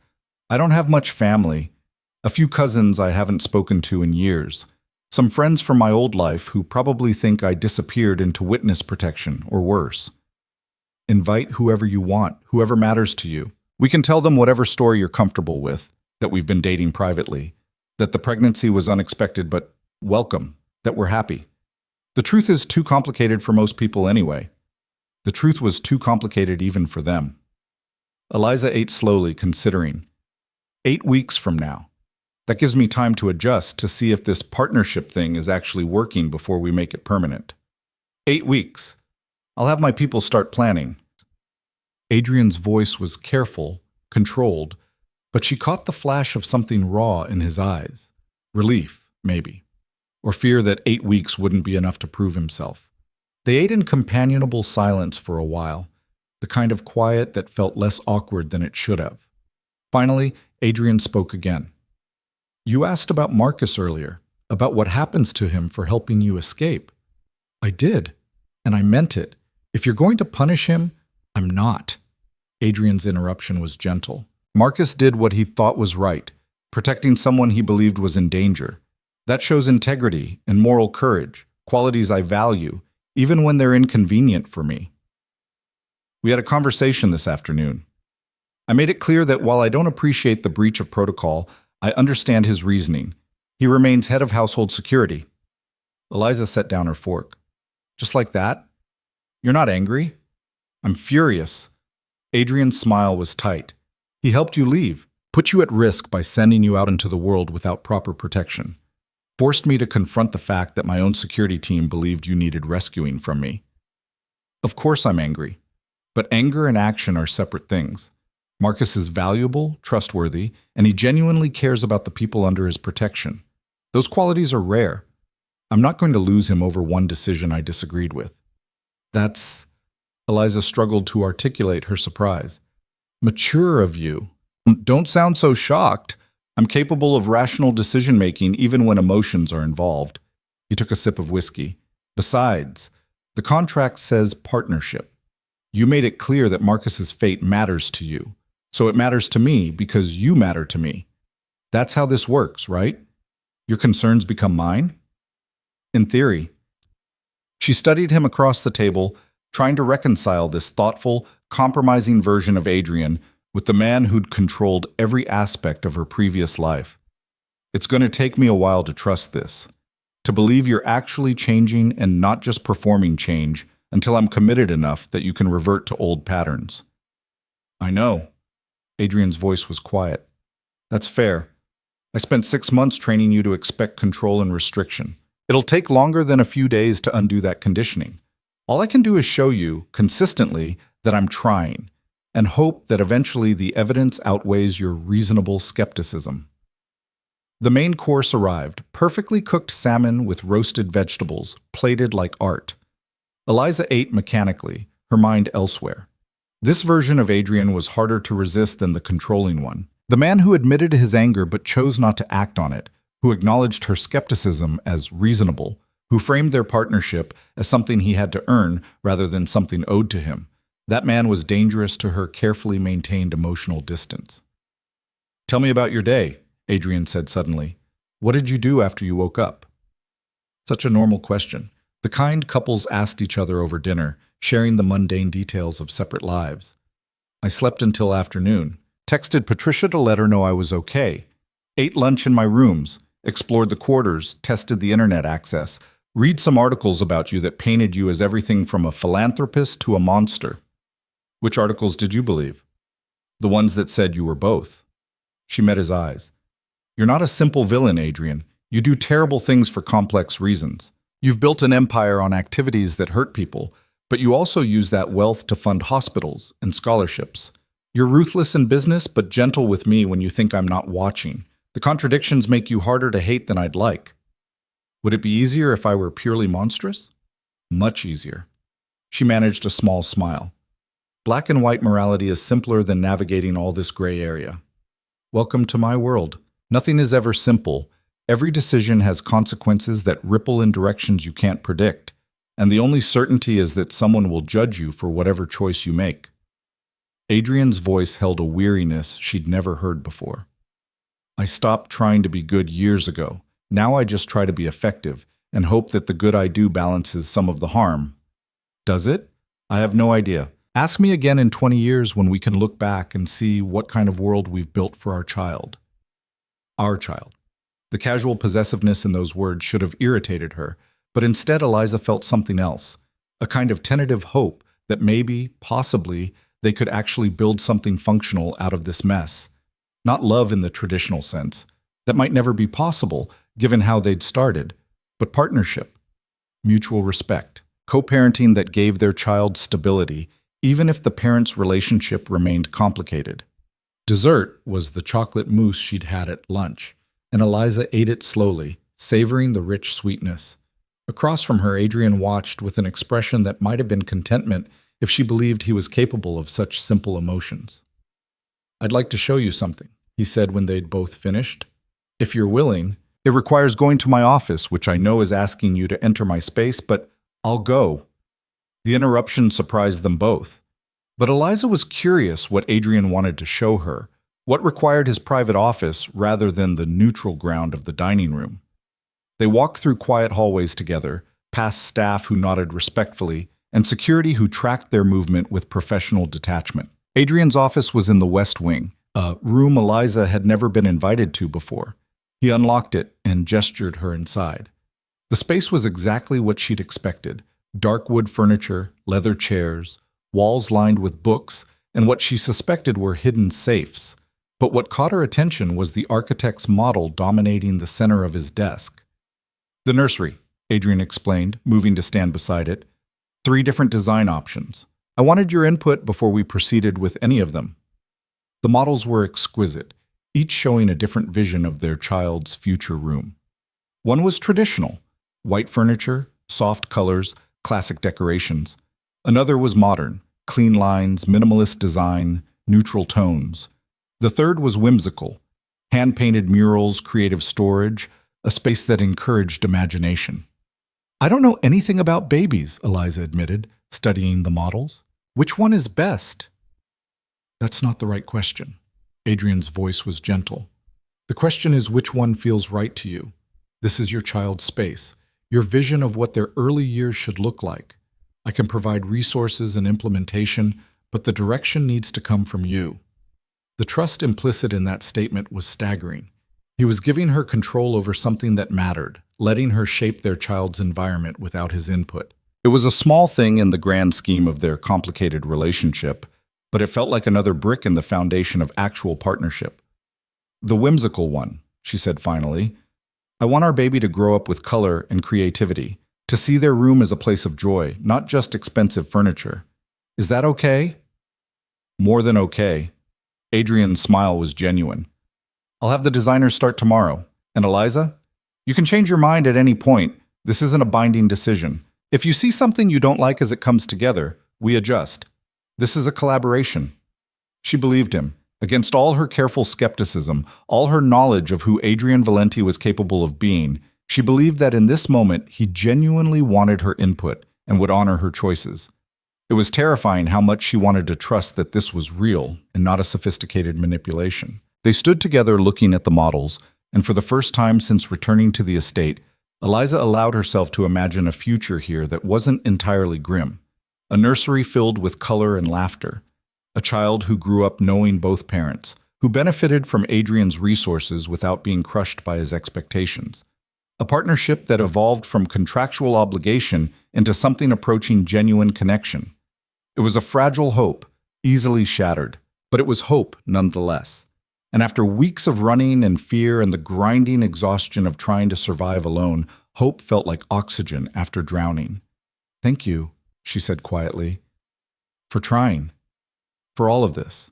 I don't have much family. A few cousins I haven't spoken to in years. Some friends from my old life who probably think I disappeared into witness protection or worse. Invite whoever you want, whoever matters to you. We can tell them whatever story you're comfortable with, that we've been dating privately, that the pregnancy was unexpected but welcome, that we're happy. The truth is too complicated for most people anyway. The truth was too complicated even for them. Eliza ate slowly, considering. 8 weeks from now. That gives me time to adjust to see if this partnership thing is actually working before we make it permanent. 8 weeks. I'll have my people start planning. Adrian's voice was careful, controlled, but she caught the flash of something raw in his eyes. Relief, maybe. Or fear that 8 weeks wouldn't be enough to prove himself. They ate in companionable silence for a while, the kind of quiet that felt less awkward than it should have. Finally, Adrian spoke again. You asked about Marcus earlier, about what happens to him for helping you escape. I did, and I meant it. If you're going to punish him, I'm not. Adrian's interruption was gentle. Marcus did what he thought was right, protecting someone he believed was in danger. That shows integrity and moral courage, qualities I value, even when they're inconvenient for me. We had a conversation this afternoon. I made it clear that while I don't appreciate the breach of protocol, I understand his reasoning. He remains head of household security. Eliza set down her fork. Just like that? You're not angry? I'm furious. Adrian's smile was tight. He helped you leave, put you at risk by sending you out into the world without proper protection. Forced me to confront the fact that my own security team believed you needed rescuing from me. Of course I'm angry. But anger and action are separate things. Marcus is valuable, trustworthy, and he genuinely cares about the people under his protection. Those qualities are rare. I'm not going to lose him over one decision I disagreed with. That's... Eliza struggled to articulate her surprise. Mature of you. Don't sound so shocked. I'm capable of rational decision-making even when emotions are involved. He took a sip of whiskey. Besides, the contract says partnership. You made it clear that Marcus's fate matters to you. So it matters to me because you matter to me. That's how this works, right? Your concerns become mine? In theory. She studied him across the table, trying to reconcile this thoughtful, compromising version of Adrian with the man who'd controlled every aspect of her previous life. It's going to take me a while to trust this, to believe you're actually changing and not just performing change until I'm committed enough that you can revert to old patterns. I know. Adrian's voice was quiet. That's fair. I spent 6 months training you to expect control and restriction. It'll take longer than a few days to undo that conditioning. All I can do is show you, consistently, that I'm trying, and hope that eventually the evidence outweighs your reasonable skepticism. The main course arrived, perfectly cooked salmon with roasted vegetables, plated like art. Eliza ate mechanically, her mind elsewhere. This version of Adrian was harder to resist than the controlling one. The man who admitted his anger but chose not to act on it, who acknowledged her skepticism as reasonable, who framed their partnership as something he had to earn rather than something owed to him. That man was dangerous to her carefully maintained emotional distance. "Tell me about your day," Adrian said suddenly. "What did you do after you woke up?" Such a normal question. The kind couples asked each other over dinner, sharing the mundane details of separate lives. "I slept until afternoon. Texted Patricia to let her know I was okay. Ate lunch in my rooms. Explored the quarters. Tested the internet access. Read some articles about you that painted you as everything from a philanthropist to a monster." "Which articles did you believe?" "The ones that said you were both." She met his eyes. "You're not a simple villain, Adrian. You do terrible things for complex reasons. You've built an empire on activities that hurt people, but you also use that wealth to fund hospitals and scholarships. You're ruthless in business, but gentle with me when you think I'm not watching. The contradictions make you harder to hate than I'd like." "Would it be easier if I were purely monstrous?" "Much easier." She managed a small smile. "Black and white morality is simpler than navigating all this gray area." "Welcome to my world. Nothing is ever simple. Every decision has consequences that ripple in directions you can't predict, and the only certainty is that someone will judge you for whatever choice you make." Adrian's voice held a weariness she'd never heard before. "I stopped trying to be good years ago. Now I just try to be effective and hope that the good I do balances some of the harm." "Does it? I have no idea. Ask me again in 20 years when we can look back and see what kind of world we've built for our child." Our child. The casual possessiveness in those words should have irritated her, but instead Eliza felt something else, a kind of tentative hope that maybe, possibly, they could actually build something functional out of this mess. Not love in the traditional sense. That might never be possible, given how they'd started, but partnership, mutual respect, co-parenting that gave their child stability, even if the parents' relationship remained complicated. Dessert was the chocolate mousse she'd had at lunch, and Eliza ate it slowly, savoring the rich sweetness. Across from her, Adrian watched with an expression that might have been contentment if she believed he was capable of such simple emotions. "I'd like to show you something," he said when they'd both finished. "If you're willing. It requires going to my office, which I know is asking you to enter my space, but I'll go." The interruption surprised them both. But Eliza was curious what Adrian wanted to show her, what required his private office rather than the neutral ground of the dining room. They walked through quiet hallways together, past staff who nodded respectfully, and security who tracked their movement with professional detachment. Adrian's office was in the West Wing, a room Eliza had never been invited to before. He unlocked it and gestured her inside. The space was exactly what she'd expected: dark wood furniture, leather chairs, walls lined with books, and what she suspected were hidden safes. But what caught her attention was the architect's model dominating the center of his desk. "The nursery," Adrian explained, moving to stand beside it. 3 different design options. I wanted your input before we proceeded with any of them." The models were exquisite, each showing a different vision of their child's future room. One was traditional: white furniture, soft colors, classic decorations. Another was modern: clean lines, minimalist design, neutral tones. The third was whimsical: hand-painted murals, creative storage, a space that encouraged imagination. "I don't know anything about babies," Eliza admitted, studying the models. "Which one is best?" "That's not the right question." Adrian's voice was gentle. "The question is which one feels right to you. This is your child's space, your vision of what their early years should look like. I can provide resources and implementation, but the direction needs to come from you." The trust implicit in that statement was staggering. He was giving her control over something that mattered, letting her shape their child's environment without his input. It was a small thing in the grand scheme of their complicated relationship, but it felt like another brick in the foundation of actual partnership. "The whimsical one," she said finally. "I want our baby to grow up with color and creativity, to see their room as a place of joy, not just expensive furniture. Is that okay?" "More than okay." Adrian's smile was genuine. "I'll have the designers start tomorrow. And Eliza, you can change your mind at any point. This isn't a binding decision. If you see something you don't like as it comes together, we adjust. This is a collaboration." She believed him, Against all her careful skepticism, all her knowledge of who Adrian Valenti was capable of being, she believed that in this moment he genuinely wanted her input and would honor her choices. It was terrifying how much she wanted to trust that this was real and not a sophisticated manipulation. They stood together looking at the models, and for the first time since returning to the estate, Eliza allowed herself to imagine a future here that wasn't entirely grim. A nursery filled with color and laughter. A child who grew up knowing both parents, who benefited from Adrian's resources without being crushed by his expectations. A partnership that evolved from contractual obligation into something approaching genuine connection. It was a fragile hope, easily shattered, but it was hope nonetheless. And after weeks of running and fear and the grinding exhaustion of trying to survive alone, hope felt like oxygen after drowning. "Thank you," she said quietly, "for trying. For all of this.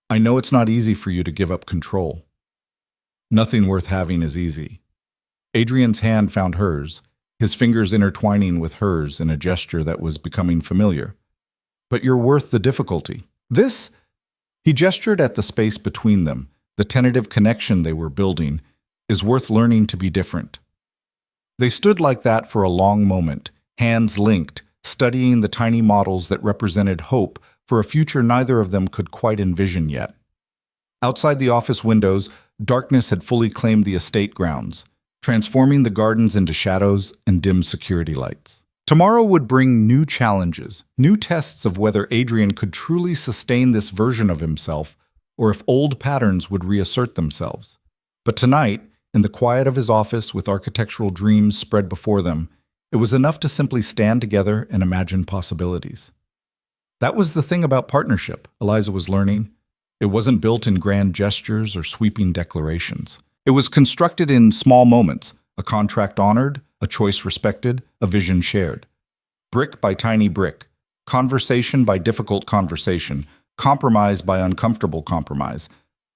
I know it's not easy for you to give up control. Nothing worth having is easy." Adrian's hand found hers, his fingers intertwining with hers in a gesture that was becoming familiar. "But you're worth the difficulty. This," he gestured at the space between them, the tentative connection they were building, "is worth learning to be different." They stood like that for a long moment, hands linked, studying the tiny models that represented hope for a future neither of them could quite envision yet. Outside the office windows, darkness had fully claimed the estate grounds, transforming the gardens into shadows and dim security lights. Tomorrow would bring new challenges, new tests of whether Adrian could truly sustain this version of himself, or if old patterns would reassert themselves. But tonight, in the quiet of his office with architectural dreams spread before them, it was enough to simply stand together and imagine possibilities. That was the thing about partnership, Eliza was learning. It wasn't built in grand gestures or sweeping declarations. It was constructed in small moments, a contract honored, a choice respected, a vision shared. Brick by tiny brick, conversation by difficult conversation, compromise by uncomfortable compromise.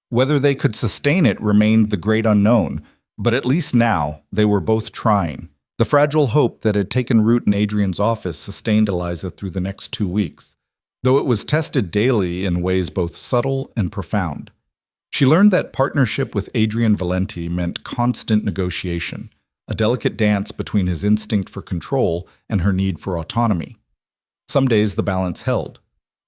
Whether they could sustain it remained the great unknown, but at least now they were both trying. The fragile hope that had taken root in Adrian's office sustained Eliza through the next 2 weeks, though it was tested daily in ways both subtle and profound. She learned that partnership with Adrian Valenti meant constant negotiation, a delicate dance between his instinct for control and her need for autonomy. Some days the balance held.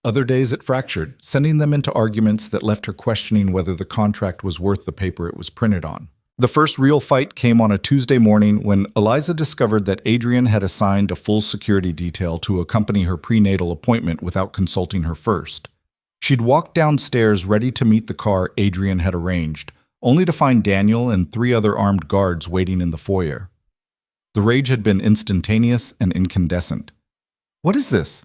Other days it fractured, sending them into arguments that left her questioning whether the contract was worth the paper it was printed on. The first real fight came on a Tuesday morning when Eliza discovered that Adrian had assigned a full security detail to accompany her prenatal appointment without consulting her first. She'd walked downstairs ready to meet the car Adrian had arranged, only to find Daniel and 3 other armed guards waiting in the foyer. The rage had been instantaneous and incandescent. "What is this?"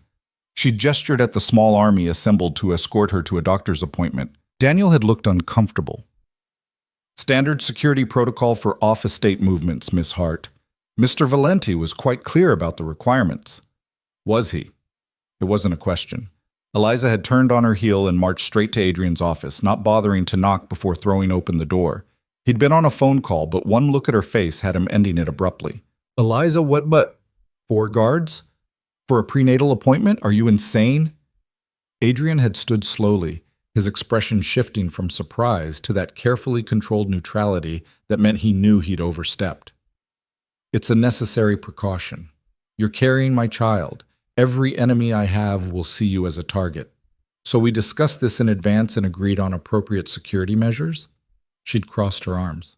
She gestured at the small army assembled to escort her to a doctor's appointment. Daniel had looked uncomfortable. "Standard security protocol for off-estate movements, Miss Hart. Mr. Valenti was quite clear about the requirements." Was he? It wasn't a question. Eliza had turned on her heel and marched straight to Adrian's office, not bothering to knock before throwing open the door. He'd been on a phone call, but one look at her face had him ending it abruptly. "Eliza, what but? 4 guards? For a prenatal appointment? Are you insane?" Adrian had stood slowly, his expression shifting from surprise to that carefully controlled neutrality that meant he knew he'd overstepped. "It's a necessary precaution. You're carrying my child. Every enemy I have will see you as a target. So we discussed this in advance and agreed on appropriate security measures?" She'd crossed her arms.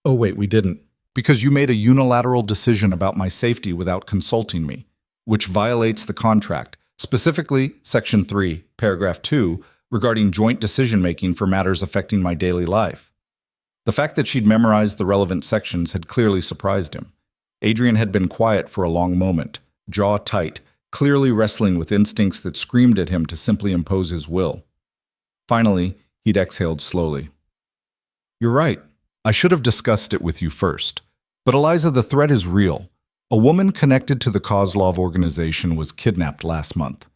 "Oh wait, we didn't. Because you made a unilateral decision about my safety without consulting me, which violates the contract, specifically Section 3, Paragraph 2, regarding joint decision-making for matters affecting my daily life." The fact that she'd memorized the relevant sections had clearly surprised him. Adrian had been quiet for a long moment, jaw tight, clearly wrestling with instincts that screamed at him to simply impose his will. Finally, he'd exhaled slowly. "You're right. I should have discussed it with you first. But Eliza, the threat is real. A woman connected to the Kozlov organization was kidnapped last month.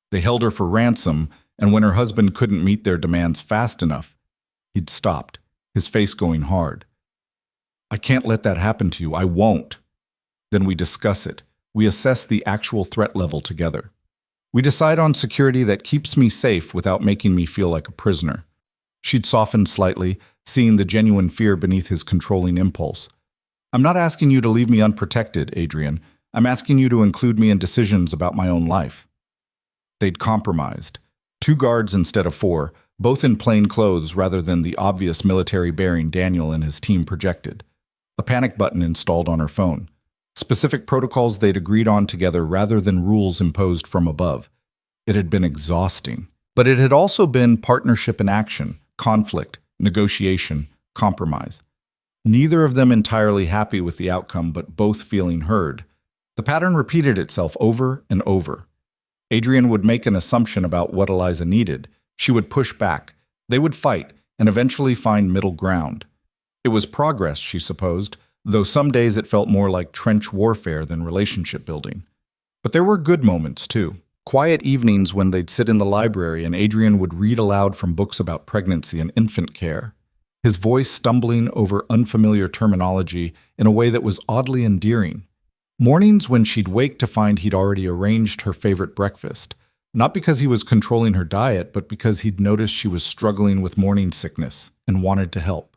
They held her for ransom, and when her husband couldn't meet their demands fast enough, he'd stopped, his face going hard. "I can't let that happen to you. I won't." Then we discuss it. We assess the actual threat level together. We decide on security that keeps me safe without making me feel like a prisoner. She'd softened slightly, seeing the genuine fear beneath his controlling impulse. I'm not asking you to leave me unprotected, Adrian. I'm asking you to include me in decisions about my own life. They'd compromised. 2 guards instead of 4, both in plain clothes rather than the obvious military bearing Daniel and his team projected. A panic button installed on her phone. Specific protocols they'd agreed on together rather than rules imposed from above. It had been exhausting. But it had also been partnership in action, conflict, negotiation, compromise. Neither of them entirely happy with the outcome, but both feeling heard. The pattern repeated itself over and over. Adrian would make an assumption about what Eliza needed. She would push back. They would fight, and eventually find middle ground. It was progress, she supposed, though some days it felt more like trench warfare than relationship building. But there were good moments, too. Quiet evenings when they'd sit in the library and Adrian would read aloud from books about pregnancy and infant care, his voice stumbling over unfamiliar terminology in a way that was oddly endearing. Mornings when she'd wake to find he'd already arranged her favorite breakfast, not because he was controlling her diet, but because he'd noticed she was struggling with morning sickness and wanted to help.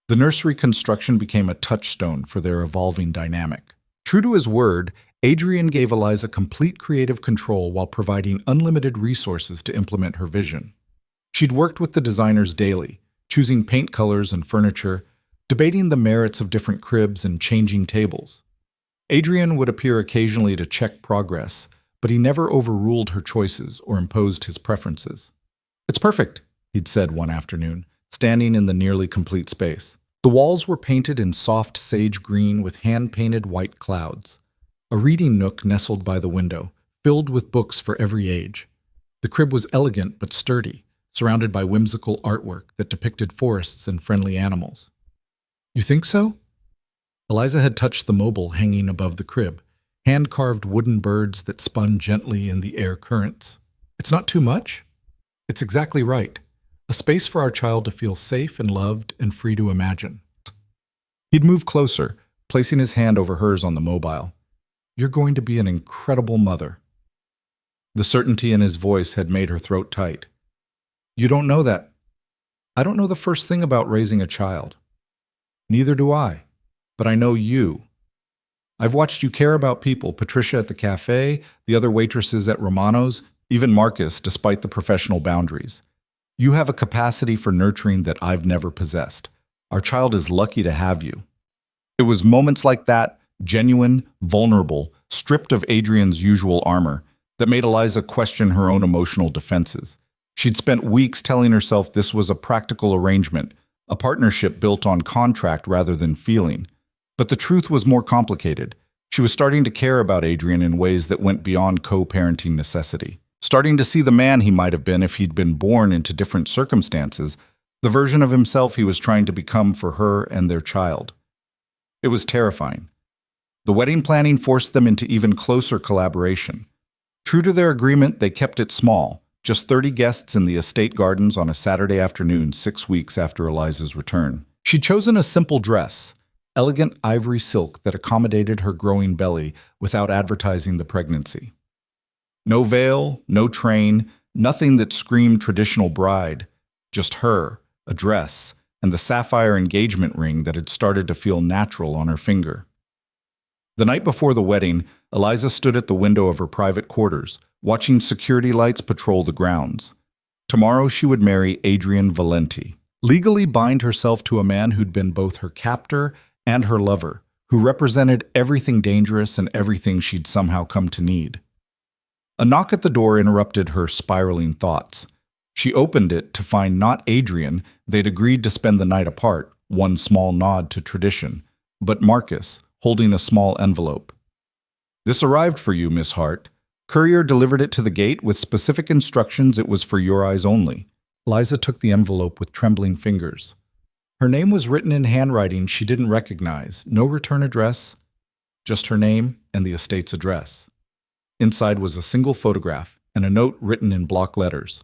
The nursery construction became a touchstone for their evolving dynamic. True to his word, Adrian gave Eliza complete creative control while providing unlimited resources to implement her vision. She'd worked with the designers daily, choosing paint colors and furniture, debating the merits of different cribs and changing tables. Adrian would appear occasionally to check progress, but he never overruled her choices or imposed his preferences. "It's perfect," he'd said one afternoon, standing in the nearly complete space. The walls were painted in soft sage green with hand-painted white clouds. A reading nook nestled by the window, filled with books for every age. The crib was elegant but sturdy, surrounded by whimsical artwork that depicted forests and friendly animals. "You think so?" Eliza had touched the mobile hanging above the crib, hand-carved wooden birds that spun gently in the air currents. "It's not too much?" "It's exactly right. A space for our child to feel safe and loved and free to imagine." He'd move closer, placing his hand over hers on the mobile. "You're going to be an incredible mother." The certainty in his voice had made her throat tight. "You don't know that." "I don't know the first thing about raising a child." "Neither do I. But I know you. I've watched you care about people, Patricia at the cafe, the other waitresses at Romano's, even Marcus, despite the professional boundaries. You have a capacity for nurturing that I've never possessed. Our child is lucky to have you." It was moments like that, genuine, vulnerable, stripped of Adrian's usual armor, that made Eliza question her own emotional defenses. She'd spent weeks telling herself this was a practical arrangement, a partnership built on contract rather than feeling. But the truth was more complicated. She was starting to care about Adrian in ways that went beyond co-parenting necessity. Starting to see the man he might have been if he'd been born into different circumstances, the version of himself he was trying to become for her and their child. It was terrifying. The wedding planning forced them into even closer collaboration. True to their agreement, they kept it small, just 30 guests in the estate gardens on a Saturday afternoon 6 weeks after Eliza's return. She'd chosen a simple dress, elegant ivory silk that accommodated her growing belly without advertising the pregnancy. No veil, no train, nothing that screamed traditional bride, just her, a dress, and the sapphire engagement ring that had started to feel natural on her finger. The night before the wedding, Eliza stood at the window of her private quarters, watching security lights patrol the grounds. Tomorrow she would marry Adrian Valenti, legally bind herself to a man who'd been both her captor and her lover, who represented everything dangerous and everything she'd somehow come to need. A knock at the door interrupted her spiraling thoughts. She opened it to find not Adrian, they'd agreed to spend the night apart, one small nod to tradition, but Marcus, holding a small envelope. "This arrived for you, Miss Hart. Courier delivered it to the gate with specific instructions it was for your eyes only." Eliza took the envelope with trembling fingers. Her name was written in handwriting she didn't recognize, no return address, just her name and the estate's address. Inside was a single photograph and a note written in block letters.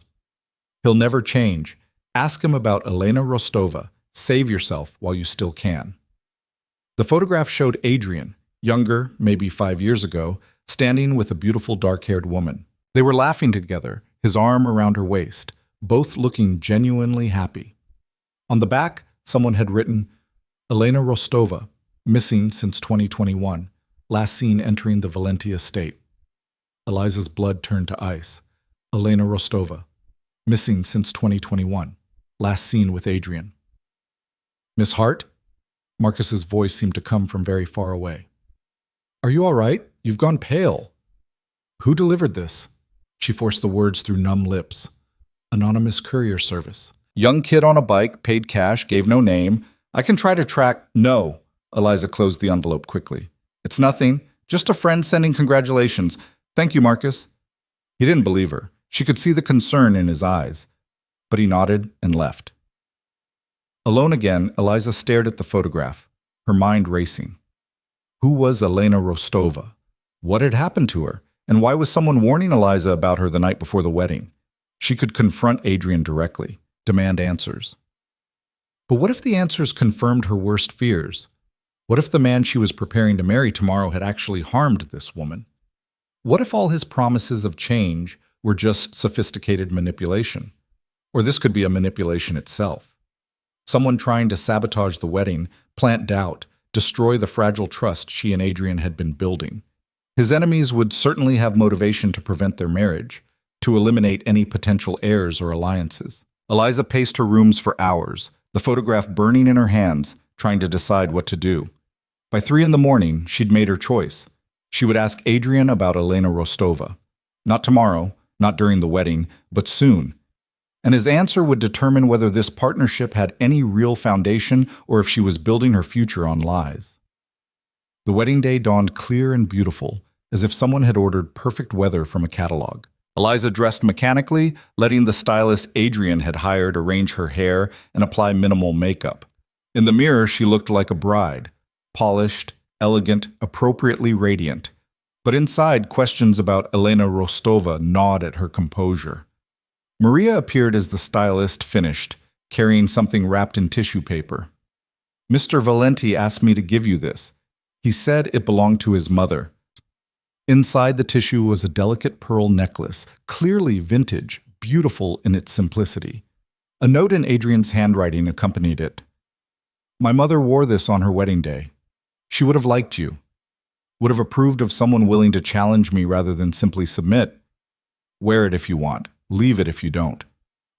"He'll never change. Ask him about Elena Rostova. Save yourself while you still can." The photograph showed Adrian, younger, maybe 5 years ago, standing with a beautiful dark-haired woman. They were laughing together, his arm around her waist, both looking genuinely happy. On the back, someone had written, Elena Rostova, missing since 2021, last seen entering the Valenti estate. Eliza's blood turned to ice. Elena Rostova, missing since 2021, last seen with Adrian. Miss Hart? Marcus's voice seemed to come from very far away. Are you all right? You've gone pale. Who delivered this? She forced the words through numb lips. Anonymous courier service. Young kid on a bike, paid cash, gave no name. I can try to track. No. Eliza closed the envelope quickly. It's nothing. Just a friend sending congratulations. Thank you, Marcus. He didn't believe her. She could see the concern in his eyes. But he nodded and left. Alone again, Eliza stared at the photograph, her mind racing. Who was Elena Rostova? What had happened to her? And why was someone warning Eliza about her the night before the wedding? She could confront Adrian directly, demand answers. But what if the answers confirmed her worst fears? What if the man she was preparing to marry tomorrow had actually harmed this woman? What if all his promises of change were just sophisticated manipulation? Or this could be a manipulation itself. Someone trying to sabotage the wedding, plant doubt, destroy the fragile trust she and Adrian had been building. His enemies would certainly have motivation to prevent their marriage, to eliminate any potential heirs or alliances. Eliza paced her rooms for hours, the photograph burning in her hands, trying to decide what to do. By 3 a.m, she'd made her choice. She would ask Adrian about Elena Rostova. Not tomorrow, not during the wedding, but soon. And his answer would determine whether this partnership had any real foundation or if she was building her future on lies. The wedding day dawned clear and beautiful, as if someone had ordered perfect weather from a catalog. Eliza dressed mechanically, letting the stylist Adrian had hired arrange her hair and apply minimal makeup. In the mirror, she looked like a bride, polished, elegant, appropriately radiant. But inside, questions about Elena Rostova gnawed at her composure. Maria appeared as the stylist finished, carrying something wrapped in tissue paper. Mr. Valenti asked me to give you this. He said it belonged to his mother. Inside the tissue was a delicate pearl necklace, clearly vintage, beautiful in its simplicity. A note in Adrian's handwriting accompanied it. My mother wore this on her wedding day. She would have liked you. Would have approved of someone willing to challenge me rather than simply submit. Wear it if you want. Leave it if you don't.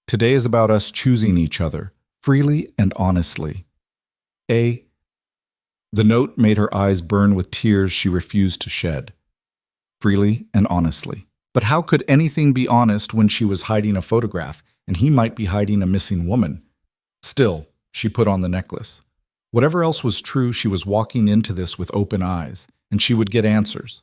Today is about us choosing each other, freely and honestly. The note made her eyes burn with tears she refused to shed. Freely and honestly. But how could anything be honest when she was hiding a photograph, and he might be hiding a missing woman? Still, she put on the necklace. Whatever else was true, she was walking into this with open eyes, and she would get answers.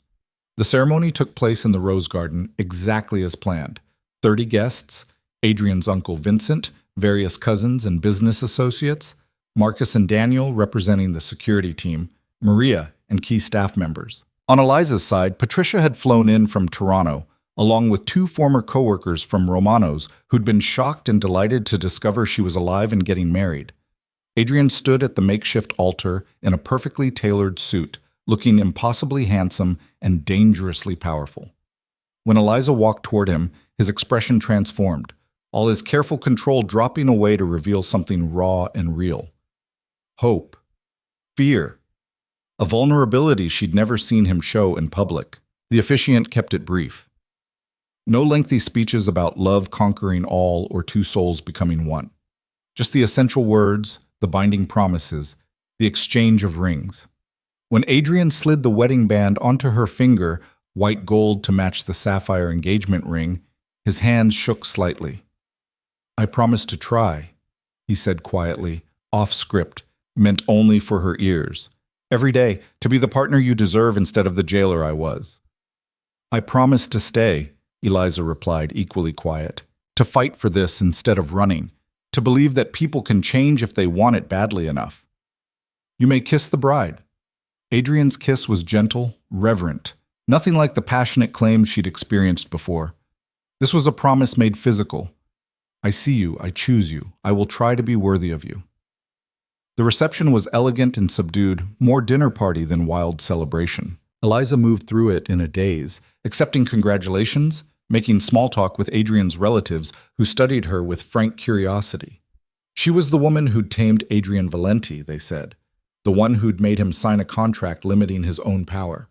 The ceremony took place in the Rose Garden exactly as planned. 30 guests, Adrian's uncle Vincent, various cousins and business associates, Marcus and Daniel representing the security team, Maria and key staff members. On Eliza's side, Patricia had flown in from Toronto, along with 2 former co-workers from Romano's who'd been shocked and delighted to discover she was alive and getting married. Adrian stood at the makeshift altar in a perfectly tailored suit, looking impossibly handsome and dangerously powerful. When Eliza walked toward him, his expression transformed, all his careful control dropping away to reveal something raw and real. Hope. Fear. A vulnerability she'd never seen him show in public. The officiant kept it brief. No lengthy speeches about love conquering all or 2 souls becoming one. Just the essential words, the binding promises, the exchange of rings. When Adrian slid the wedding band onto her finger, white gold to match the sapphire engagement ring, his hands shook slightly. I promise to try, he said quietly, off script, meant only for her ears. Every day, to be the partner you deserve instead of the jailer I was. I promise to stay, Eliza replied, equally quiet. To fight for this instead of running. To believe that people can change if they want it badly enough. You may kiss the bride. Adrian's kiss was gentle, reverent, nothing like the passionate claims she'd experienced before. This was a promise made physical. I see you, I choose you, I will try to be worthy of you. The reception was elegant and subdued, more dinner party than wild celebration. Eliza moved through it in a daze, accepting congratulations, making small talk with Adrian's relatives who studied her with frank curiosity. She was the woman who'd tamed Adrian Valenti, they said, the one who'd made him sign a contract limiting his own power.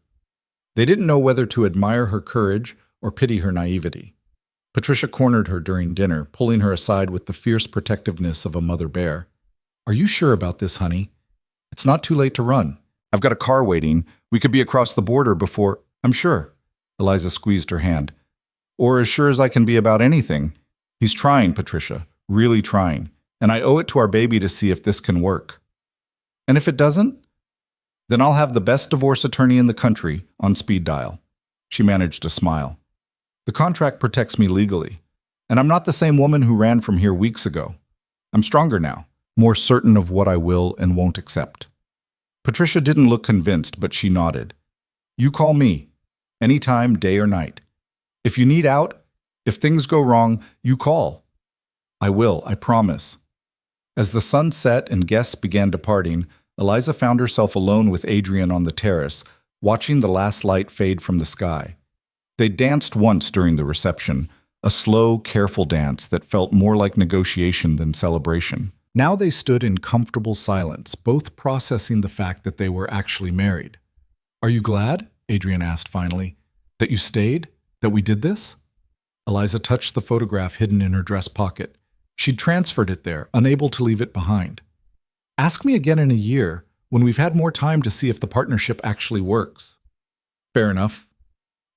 They didn't know whether to admire her courage or pity her naivety. Patricia cornered her during dinner, pulling her aside with the fierce protectiveness of a mother bear. "Are you sure about this, honey? It's not too late to run. I've got a car waiting. We could be across the border before—" "I'm sure." Eliza squeezed her hand. "Or as sure as I can be about anything. He's trying, Patricia, really trying, and I owe it to our baby to see if this can work. And if it doesn't, then I'll have the best divorce attorney in the country on speed dial." She managed a smile. "The contract protects me legally, and I'm not the same woman who ran from here weeks ago. I'm stronger now, more certain of what I will and won't accept." Patricia didn't look convinced, but she nodded. "You call me, anytime, day or night. If you need out, if things go wrong, you call." "I will, I promise." As the sun set and guests began departing, Eliza found herself alone with Adrian on the terrace, watching the last light fade from the sky. They danced once during the reception, a slow, careful dance that felt more like negotiation than celebration. Now they stood in comfortable silence, both processing the fact that they were actually married. "Are you glad?" Adrian asked finally. "That you stayed? That we did this?" Eliza touched the photograph hidden in her dress pocket. She'd transferred it there, unable to leave it behind. "Ask me again in a year, when we've had more time to see if the partnership actually works." "Fair enough."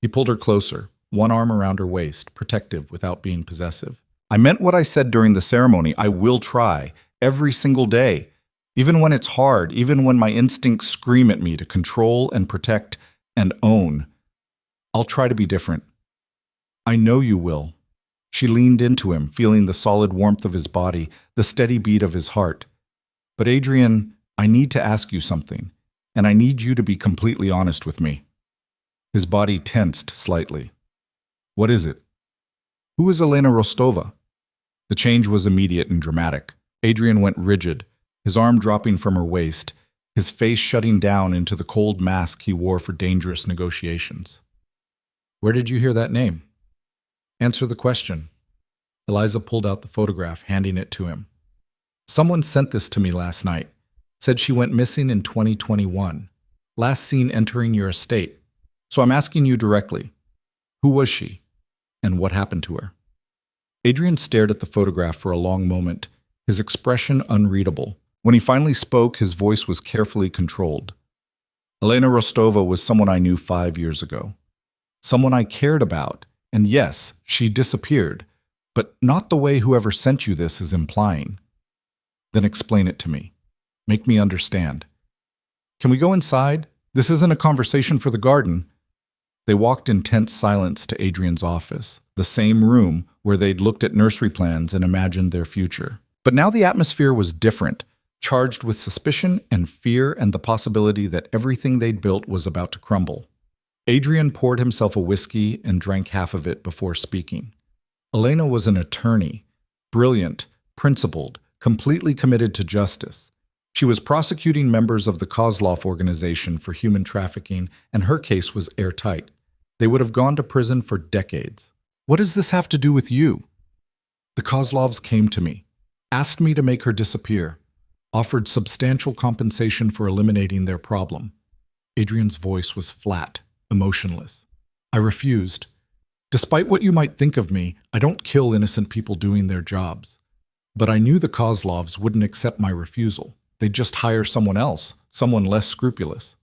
He pulled her closer, one arm around her waist, protective without being possessive. "I meant what I said during the ceremony. I will try, every single day. Even when it's hard, even when my instincts scream at me to control and protect and own. I'll try to be different." "I know you will." She leaned into him, feeling the solid warmth of his body, the steady beat of his heart. "But Adrian, I need to ask you something, and I need you to be completely honest with me." His body tensed slightly. "What is it?" "Who is Elena Rostova?" The change was immediate and dramatic. Adrian went rigid, his arm dropping from her waist, his face shutting down into the cold mask he wore for dangerous negotiations. "Where did you hear that name?" "Answer the question." Eliza pulled out the photograph, handing it to him. "Someone sent this to me last night. Said she went missing in 2021. Last seen entering your estate. So I'm asking you directly, who was she, and what happened to her?" Adrian stared at the photograph for a long moment, his expression unreadable. When he finally spoke, his voice was carefully controlled. "Elena Rostova was someone I knew 5 years ago. Someone I cared about, and yes, she disappeared, but not the way whoever sent you this is implying." "Then explain it to me. Make me understand." "Can we go inside? This isn't a conversation for the garden." They walked in tense silence to Adrian's office, the same room where they'd looked at nursery plans and imagined their future. But now the atmosphere was different, charged with suspicion and fear and the possibility that everything they'd built was about to crumble. Adrian poured himself a whiskey and drank half of it before speaking. Elena was an attorney, brilliant, principled, completely committed to justice. She was prosecuting members of the Kozlov organization for human trafficking, and her case was airtight. They would have gone to prison for decades. "What does this have to do with you?" "The Kozlovs came to me, asked me to make her disappear, offered substantial compensation for eliminating their problem." Adrian's voice was flat, emotionless. "I refused. Despite what you might think of me, I don't kill innocent people doing their jobs. But I knew the Kozlovs wouldn't accept my refusal. They'd just hire someone else, someone less scrupulous."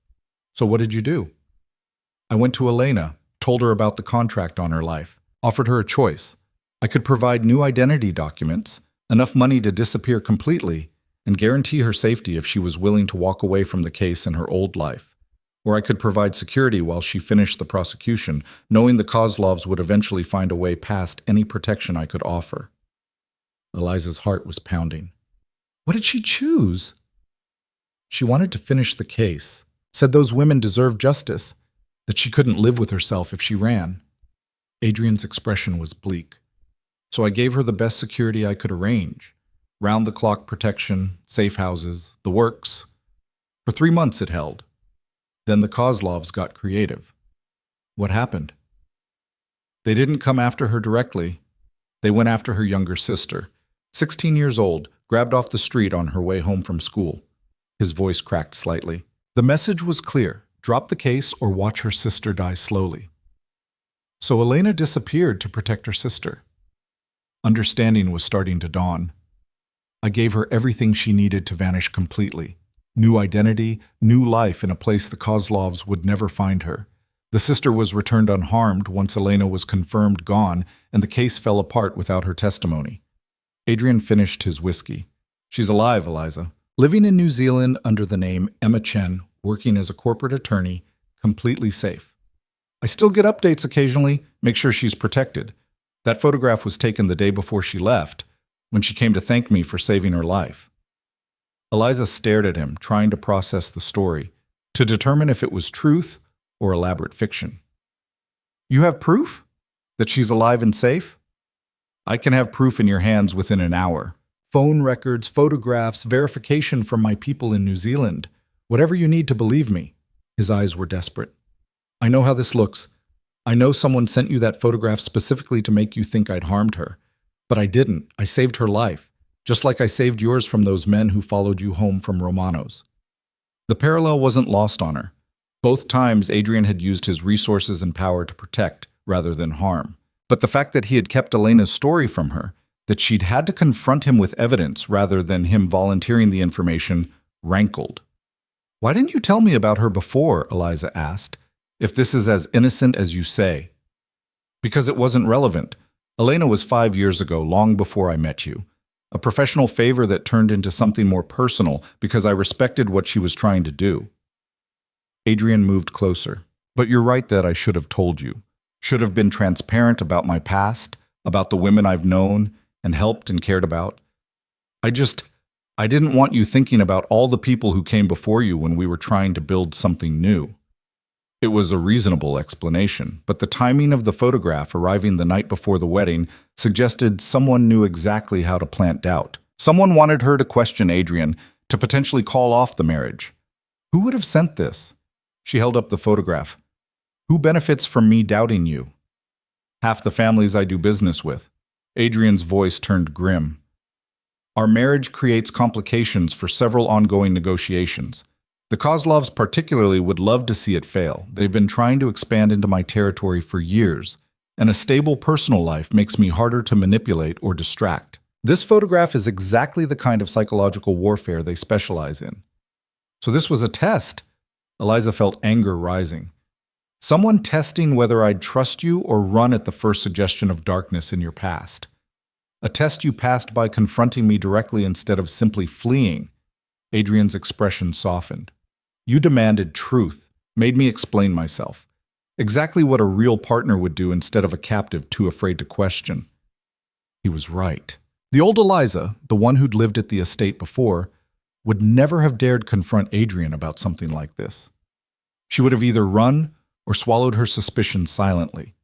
"So what did you do?" "I went to Elena, told her about the contract on her life, offered her a choice. I could provide new identity documents, enough money to disappear completely, and guarantee her safety if she was willing to walk away from the case in her old life. Or I could provide security while she finished the prosecution, knowing the Kozlovs would eventually find a way past any protection I could offer." Eliza's heart was pounding. What did she choose? She wanted to finish the case, said those women deserved justice, that she couldn't live with herself if she ran. Adrian's expression was bleak. So I gave her the best security I could arrange. Round-the-clock protection, safe houses, the works. For 3 months it held. Then the Kozlovs got creative. What happened? They didn't come after her directly. They went after her younger sister, 16 years old, grabbed off the street on her way home from school. His voice cracked slightly. The message was clear: drop the case or watch her sister die slowly. So Elena disappeared to protect her sister. Understanding was starting to dawn. I gave her everything she needed to vanish completely. New identity, new life in a place the Kozlovs would never find her. The sister was returned unharmed once Elena was confirmed gone, and the case fell apart without her testimony. Adrian finished his whiskey. She's alive, Eliza. Living in New Zealand under the name Emma Chen, working as a corporate attorney, completely safe. I still get updates occasionally, make sure she's protected. That photograph was taken the day before she left, when she came to thank me for saving her life. Eliza stared at him, trying to process the story, to determine if it was truth or elaborate fiction. You have proof that she's alive and safe? I can have proof in your hands within an hour. Phone records, photographs, verification from my people in New Zealand. Whatever you need to believe me. His eyes were desperate. I know how this looks. I know someone sent you that photograph specifically to make you think I'd harmed her. But I didn't. I saved her life, just like I saved yours from those men who followed you home from Romano's. The parallel wasn't lost on her. Both times, Adrian had used his resources and power to protect rather than harm. But the fact that he had kept Elena's story from her, that she'd had to confront him with evidence rather than him volunteering the information, rankled. Why didn't you tell me about her before? Eliza asked. If this is as innocent as you say. Because it wasn't relevant. Elena was 5 years ago, long before I met you. A professional favor that turned into something more personal because I respected what she was trying to do. Adrian moved closer. But you're right that I should have told you. Should have been transparent about my past, about the women I've known and helped and cared about. I didn't want you thinking about all the people who came before you when we were trying to build something new. It was a reasonable explanation, but the timing of the photograph arriving the night before the wedding suggested someone knew exactly how to plant doubt. Someone wanted her to question Adrian, to potentially call off the marriage. Who would have sent this? She held up the photograph. Who benefits from me doubting you? Half the families I do business with. Adrian's voice turned grim. Our marriage creates complications for several ongoing negotiations. The Kozlovs particularly would love to see it fail. They've been trying to expand into my territory for years, and a stable personal life makes me harder to manipulate or distract. This photograph is exactly the kind of psychological warfare they specialize in. So this was a test. Eliza felt anger rising. Someone testing whether I'd trust you or run at the first suggestion of darkness in your past. A test you passed by confronting me directly instead of simply fleeing. Adrian's expression softened. You demanded truth, made me explain myself. Exactly what a real partner would do instead of a captive too afraid to question. He was right. The old Eliza, the one who'd lived at the estate before, would never have dared confront Adrian about something like this. She would have either run or swallowed her suspicions silently.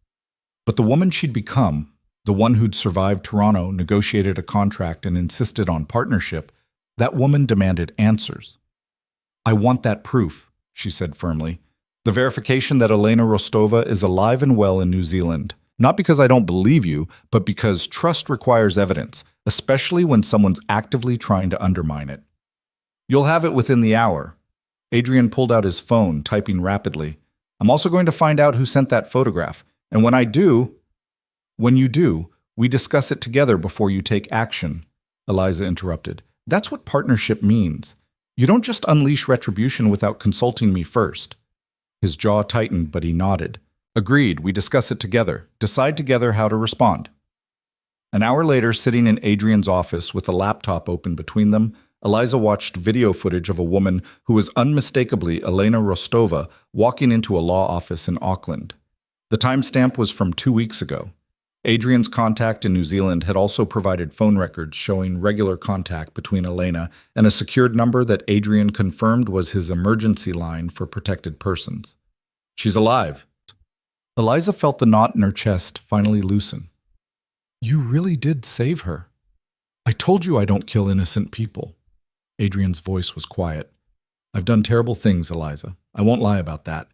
But the woman she'd become, the one who'd survived Toronto, negotiated a contract and insisted on partnership, that woman demanded answers. I want that proof, she said firmly. The verification that Elena Rostova is alive and well in New Zealand. Not because I don't believe you, but because trust requires evidence, especially when someone's actively trying to undermine it. You'll have it within the hour. Adrian pulled out his phone, typing rapidly. I'm also going to find out who sent that photograph. And when you do, we discuss it together before you take action, Eliza interrupted. That's what partnership means. You don't just unleash retribution without consulting me first. His jaw tightened, but he nodded. Agreed, we discuss it together. Decide together how to respond. An hour later, sitting in Adrian's office with a laptop open between them, Eliza watched video footage of a woman who was unmistakably Elena Rostova walking into a law office in Auckland. The timestamp was from 2 weeks ago. Adrian's contact in New Zealand had also provided phone records showing regular contact between Elena and a secured number that Adrian confirmed was his emergency line for protected persons. She's alive. Eliza felt the knot in her chest finally loosen. You really did save her. I told you I don't kill innocent people. Adrian's voice was quiet. I've done terrible things, Eliza. I won't lie about that.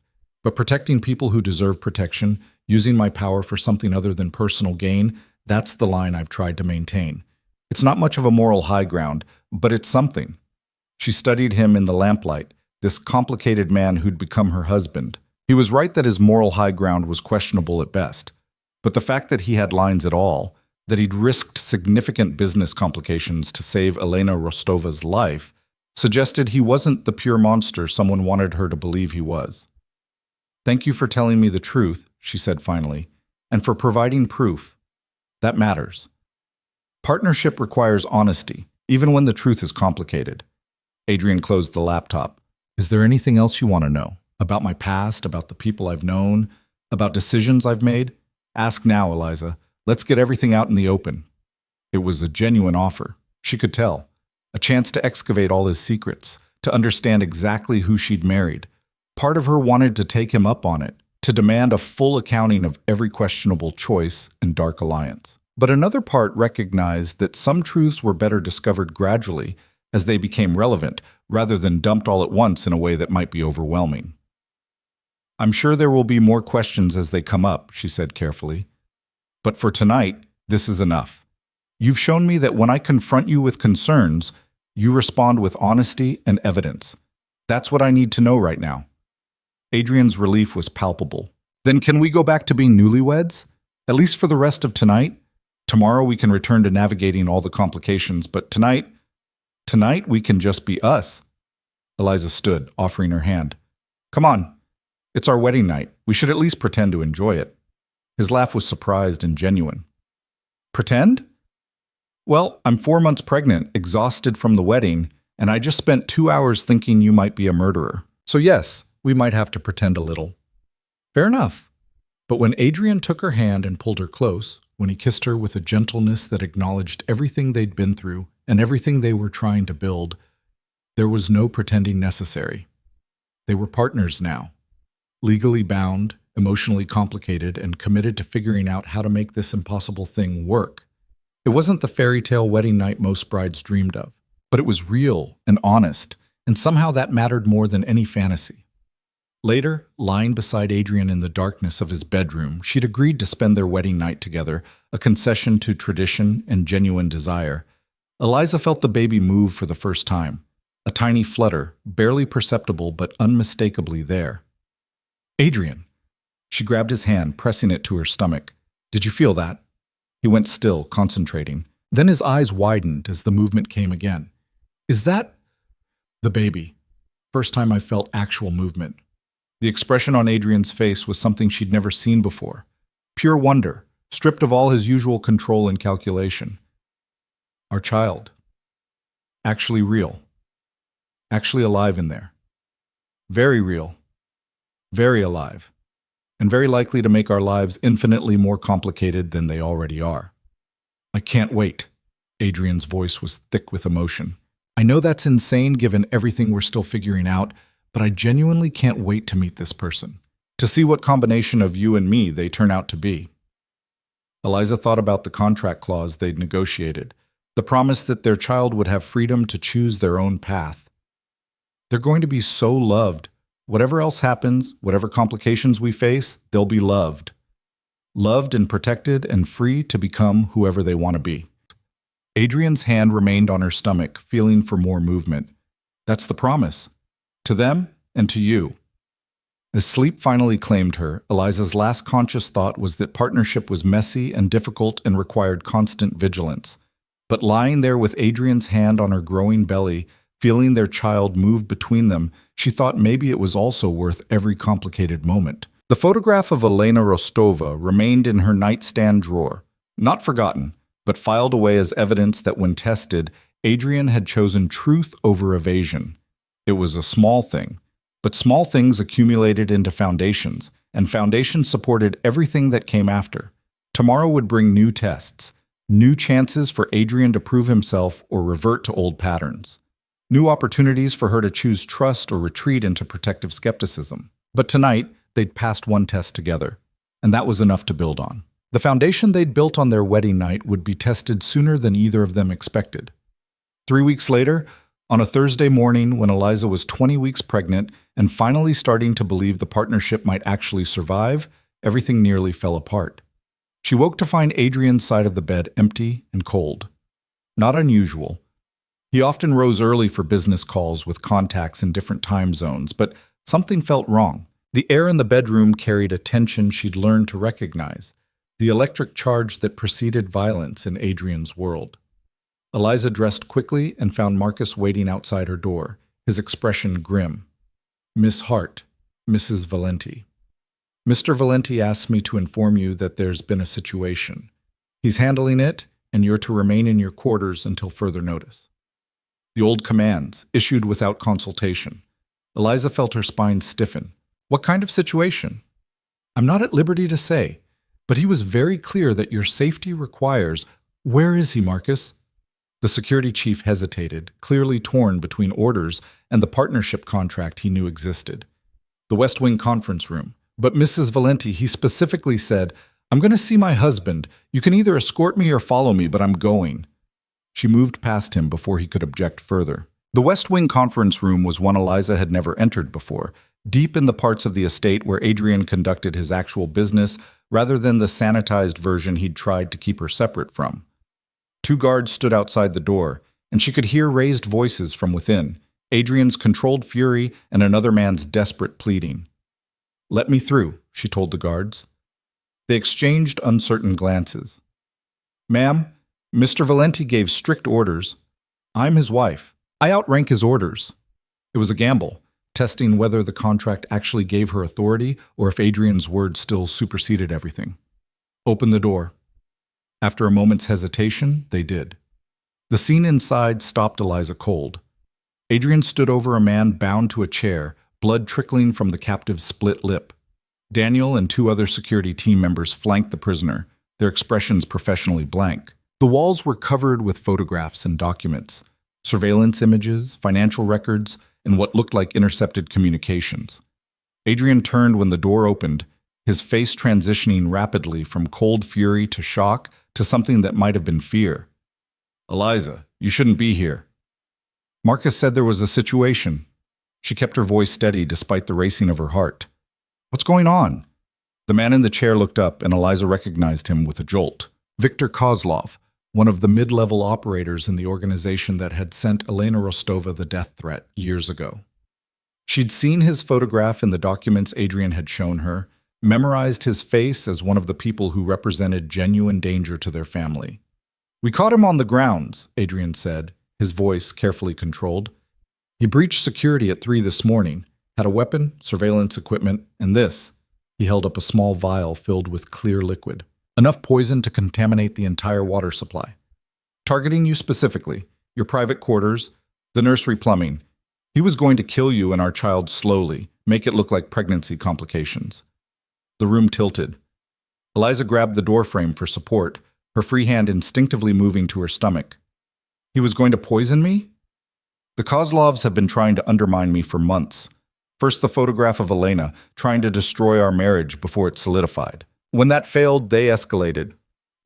But protecting people who deserve protection using my power for something other than personal gain, that's the line I've tried to maintain. It's not much of a moral high ground, but it's something. She studied him in the lamplight, this complicated man who'd become her husband. He was right that his moral high ground was questionable at best. But the fact that he had lines at all, that he'd risked significant business complications to save Elena Rostova's life, suggested he wasn't the pure monster someone wanted her to believe he was. "Thank you for telling me the truth," she said finally, "and for providing proof. That matters. Partnership requires honesty, even when the truth is complicated." Adrian closed the laptop. "Is there anything else you want to know? About my past, about the people I've known, about decisions I've made? Ask now, Eliza. Let's get everything out in the open." It was a genuine offer. She could tell. A chance to excavate all his secrets, to understand exactly who she'd married. Part of her wanted to take him up on it, to demand a full accounting of every questionable choice and dark alliance. But another part recognized that some truths were better discovered gradually as they became relevant, rather than dumped all at once in a way that might be overwhelming. "I'm sure there will be more questions as they come up," she said carefully. "But for tonight, this is enough. You've shown me that when I confront you with concerns, you respond with honesty and evidence. That's what I need to know right now." Adrian's relief was palpable. "Then can we go back to being newlyweds? At least for the rest of tonight? Tomorrow we can return to navigating all the complications, but tonight we can just be us." Eliza stood, offering her hand. "Come on. It's our wedding night. We should at least pretend to enjoy it." His laugh was surprised and genuine. "Pretend? Well, I'm 4 months pregnant, exhausted from the wedding, and I just spent 2 hours thinking you might be a murderer. So yes, we might have to pretend a little." "Fair enough." But when Adrian took her hand and pulled her close, when he kissed her with a gentleness that acknowledged everything they'd been through and everything they were trying to build, there was no pretending necessary. They were partners now, legally bound, emotionally complicated, and committed to figuring out how to make this impossible thing work. It wasn't the fairy tale wedding night most brides dreamed of, but it was real and honest, and somehow that mattered more than any fantasy. Later, lying beside Adrian in the darkness of his bedroom, she'd agreed to spend their wedding night together, a concession to tradition and genuine desire. Eliza felt the baby move for the first time, a tiny flutter, barely perceptible but unmistakably there. "Adrian." She grabbed his hand, pressing it to her stomach. "Did you feel that?" He went still, concentrating. Then his eyes widened as the movement came again. "Is that the baby?" First time I felt actual movement. The expression on Adrian's face was something she'd never seen before. Pure wonder, stripped of all his usual control and calculation. Our child. Actually real. Actually alive in there. Very real. Very alive. And very likely to make our lives infinitely more complicated than they already are. "I can't wait." Adrian's voice was thick with emotion. "I know that's insane given everything we're still figuring out, but I genuinely can't wait to meet this person, to see what combination of you and me they turn out to be." Eliza thought about the contract clause they'd negotiated, the promise that their child would have freedom to choose their own path. They're going to be so loved. Whatever else happens, whatever complications we face, they'll be loved. Loved and protected and free to become whoever they want to be. Adrian's hand remained on her stomach, feeling for more movement. "That's the promise. To them and to you." As sleep finally claimed her, Eliza's last conscious thought was that partnership was messy and difficult and required constant vigilance. But lying there with Adrian's hand on her growing belly, feeling their child move between them, she thought maybe it was also worth every complicated moment. The photograph of Elena Rostova remained in her nightstand drawer, not forgotten, but filed away as evidence that when tested, Adrian had chosen truth over evasion. It was a small thing, but small things accumulated into foundations, and foundations supported everything that came after. Tomorrow would bring new tests, new chances for Adrian to prove himself or revert to old patterns, new opportunities for her to choose trust or retreat into protective skepticism. But tonight, they'd passed one test together, and that was enough to build on. The foundation they'd built on their wedding night would be tested sooner than either of them expected. 3 weeks later, on a Thursday morning when Eliza was 20 weeks pregnant and finally starting to believe the partnership might actually survive, everything nearly fell apart. She woke to find Adrian's side of the bed empty and cold. Not unusual. He often rose early for business calls with contacts in different time zones, but something felt wrong. The air in the bedroom carried a tension she'd learned to recognize, the electric charge that preceded violence in Adrian's world. Eliza dressed quickly and found Marcus waiting outside her door, his expression grim. "Miss Hart, Mrs. Valenti. Mr. Valenti asked me to inform you that there's been a situation. He's handling it, and you're to remain in your quarters until further notice." The old commands, issued without consultation. Eliza felt her spine stiffen. What kind of situation? "I'm not at liberty to say, but he was very clear that your safety requires—" "Where is he, Marcus?" The security chief hesitated, clearly torn between orders and the partnership contract he knew existed. "The West Wing conference room. But Mrs. Valenti, he specifically said, 'I'm going to see my husband. You can either escort me or follow me, but I'm going.'" She moved past him before he could object further. The West Wing conference room was one Eliza had never entered before, deep in the parts of the estate where Adrian conducted his actual business rather than the sanitized version he'd tried to keep her separate from. 2 guards stood outside the door, and she could hear raised voices from within, Adrian's controlled fury and another man's desperate pleading. "Let me through," she told the guards. They exchanged uncertain glances. "Ma'am, Mr. Valenti gave strict orders. I'm his wife. I outrank his orders." It was a gamble, testing whether the contract actually gave her authority or if Adrian's word still superseded everything. "Open the door." After a moment's hesitation, they did. The scene inside stopped Eliza cold. Adrian stood over a man bound to a chair, blood trickling from the captive's split lip. Daniel and 2 other security team members flanked the prisoner, their expressions professionally blank. The walls were covered with photographs and documents, surveillance images, financial records, and what looked like intercepted communications. Adrian turned when the door opened, his face transitioning rapidly from cold fury to shock to something that might have been fear. "Eliza, you shouldn't be here." Marcus said there was a situation. She kept her voice steady despite the racing of her heart. "What's going on?" The man in the chair looked up, and Eliza recognized him with a jolt. Viktor Kozlov, one of the mid-level operators in the organization that had sent Elena Rostova the death threat years ago. She'd seen his photograph in the documents Adrian had shown her, memorized his face as one of the people who represented genuine danger to their family. "We caught him on the grounds," Adrian said, his voice carefully controlled. "He breached security at 3 this morning, had a weapon, surveillance equipment, and this." He held up a small vial filled with clear liquid. "Enough poison to contaminate the entire water supply. Targeting you specifically, your private quarters, the nursery plumbing. He was going to kill you and our child slowly, make it look like pregnancy complications." The room tilted. Eliza grabbed the doorframe for support, her free hand instinctively moving to her stomach. "He was going to poison me?" "The Kozlovs have been trying to undermine me for months. First the photograph of Elena, trying to destroy our marriage before it solidified. When that failed, they escalated."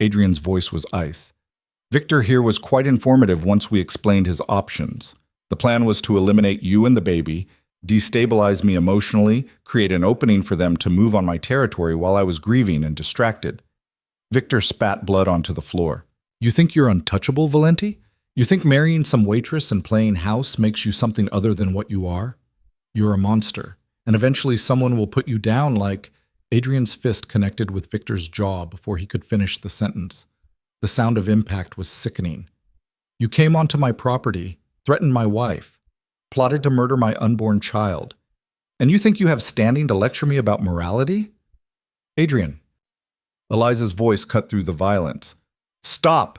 Adrian's voice was ice. "Victor here was quite informative once we explained his options. The plan was to eliminate you and the baby, destabilize me emotionally, create an opening for them to move on my territory while I was grieving and distracted." Victor spat blood onto the floor. "You think you're untouchable, Valenti? You think marrying some waitress and playing house makes you something other than what you are? You're a monster, and eventually someone will put you down like—" Adrian's fist connected with Victor's jaw before he could finish the sentence. The sound of impact was sickening. "You came onto my property, threatened my wife, plotted to murder my unborn child. And you think you have standing to lecture me about morality?" "Adrian." Eliza's voice cut through the violence. "Stop!"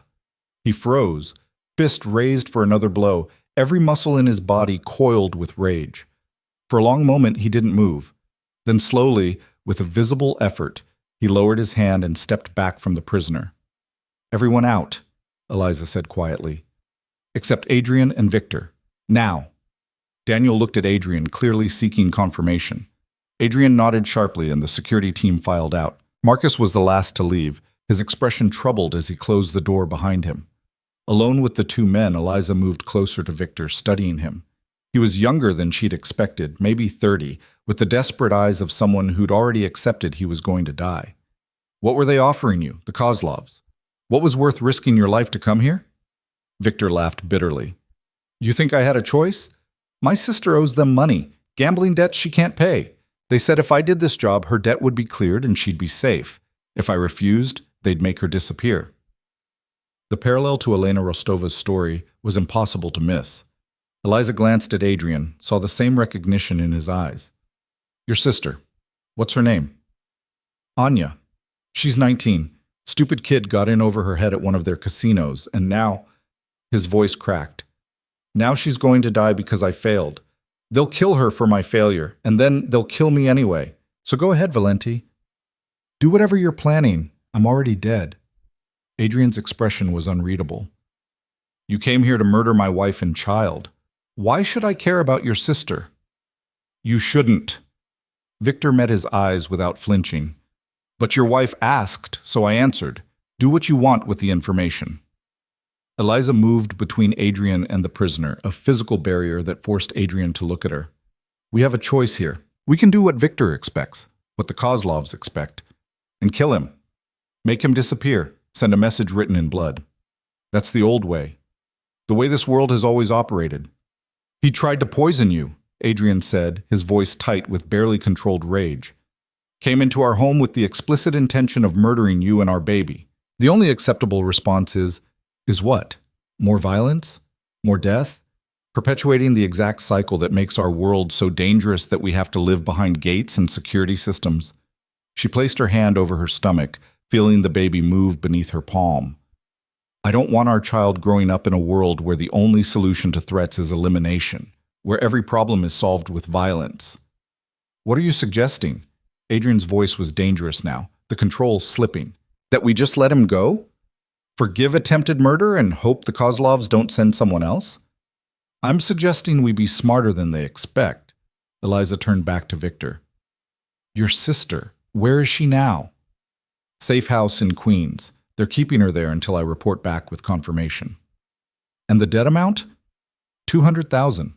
He froze, fist raised for another blow, every muscle in his body coiled with rage. For a long moment, he didn't move. Then slowly, with a visible effort, he lowered his hand and stepped back from the prisoner. "Everyone out," Eliza said quietly. "Except Adrian and Victor. Now." Daniel looked at Adrian, clearly seeking confirmation. Adrian nodded sharply, and the security team filed out. Marcus was the last to leave, his expression troubled as he closed the door behind him. Alone with the 2 men, Eliza moved closer to Victor, studying him. He was younger than she'd expected, maybe 30, with the desperate eyes of someone who'd already accepted he was going to die. What were they offering you, the Kozlovs? What was worth risking your life to come here? Victor laughed bitterly. You think I had a choice? My sister owes them money, gambling debts she can't pay. They said if I did this job, her debt would be cleared and she'd be safe. If I refused, they'd make her disappear. The parallel to Elena Rostova's story was impossible to miss. Eliza glanced at Adrian, saw the same recognition in his eyes. Your sister. What's her name? Anya. She's 19. Stupid kid got in over her head at one of their casinos, and now... His voice cracked. Now she's going to die because I failed. They'll kill her for my failure, and then they'll kill me anyway. So go ahead, Valenti. Do whatever you're planning. I'm already dead. Adrian's expression was unreadable. You came here to murder my wife and child. Why should I care about your sister? You shouldn't. Victor met his eyes without flinching. But your wife asked, so I answered. Do what you want with the information. Eliza moved between Adrian and the prisoner, a physical barrier that forced Adrian to look at her. We have a choice here. We can do what Victor expects, what the Kozlovs expect, and kill him. Make him disappear, send a message written in blood. That's the old way. The way this world has always operated. He tried to poison you, Adrian said, his voice tight with barely controlled rage. Came into our home with the explicit intention of murdering you and our baby. The only acceptable response is what? More violence? More death? Perpetuating the exact cycle that makes our world so dangerous that we have to live behind gates and security systems. She placed her hand over her stomach, feeling the baby move beneath her palm. I don't want our child growing up in a world where the only solution to threats is elimination, where every problem is solved with violence. What are you suggesting? Adrian's voice was dangerous now, the control slipping. That we just let him go? Forgive attempted murder and hope the Kozlovs don't send someone else? I'm suggesting we be smarter than they expect. Eliza turned back to Victor. Your sister, where is she now? Safe house in Queens. They're keeping her there until I report back with confirmation. And the debt amount? 200,000.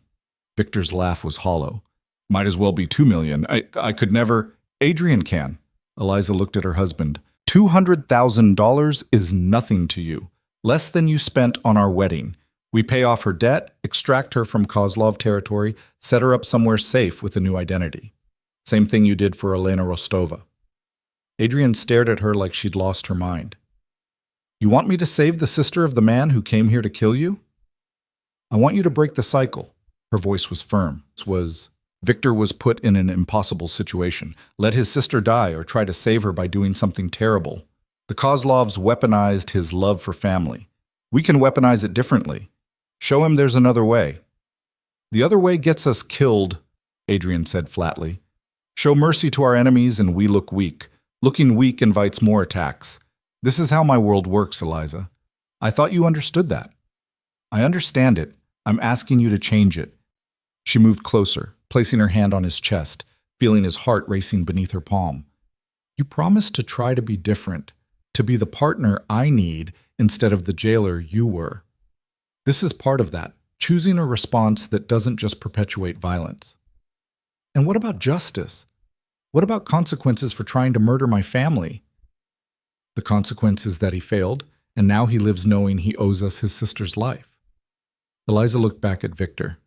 Victor's laugh was hollow. Might as well be 2 million. I could never... Adrian can. Eliza looked at her husband. $200,000 is nothing to you. Less than you spent on our wedding. We pay off her debt, extract her from Kozlov territory, set her up somewhere safe with a new identity. Same thing you did for Elena Rostova. Adrian stared at her like she'd lost her mind. You want me to save the sister of the man who came here to kill you? I want you to break the cycle. Her voice was firm. Victor was put in an impossible situation. Let his sister die or try to save her by doing something terrible. The Kozlovs weaponized his love for family. We can weaponize it differently. Show him there's another way. The other way gets us killed, Adrian said flatly. Show mercy to our enemies and we look weak. Looking weak invites more attacks. This is how my world works, Eliza. I thought you understood that. I understand it. I'm asking you to change it. She moved closer, placing her hand on his chest, feeling his heart racing beneath her palm. You promised to try to be different, to be the partner I need instead of the jailer you were. This is part of that, choosing a response that doesn't just perpetuate violence. And what about justice? What about consequences for trying to murder my family? The consequence is that he failed, and now he lives knowing he owes us his sister's life. Eliza looked back at Victor.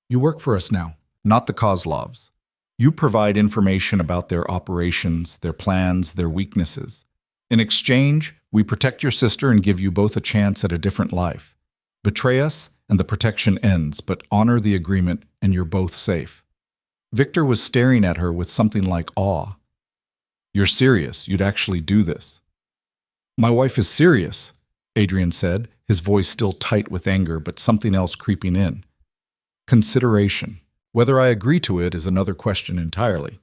You work for us now, not the Kozlovs. You provide information about their operations, their plans, their weaknesses. In exchange, we protect your sister and give you both a chance at a different life. Betray us, and the protection ends, but honor the agreement, and you're both safe. Victor was staring at her with something like awe. You're serious. You'd actually do this. My wife is serious, Adrian said, his voice still tight with anger, but something else creeping in. Consideration. Whether I agree to it is another question entirely.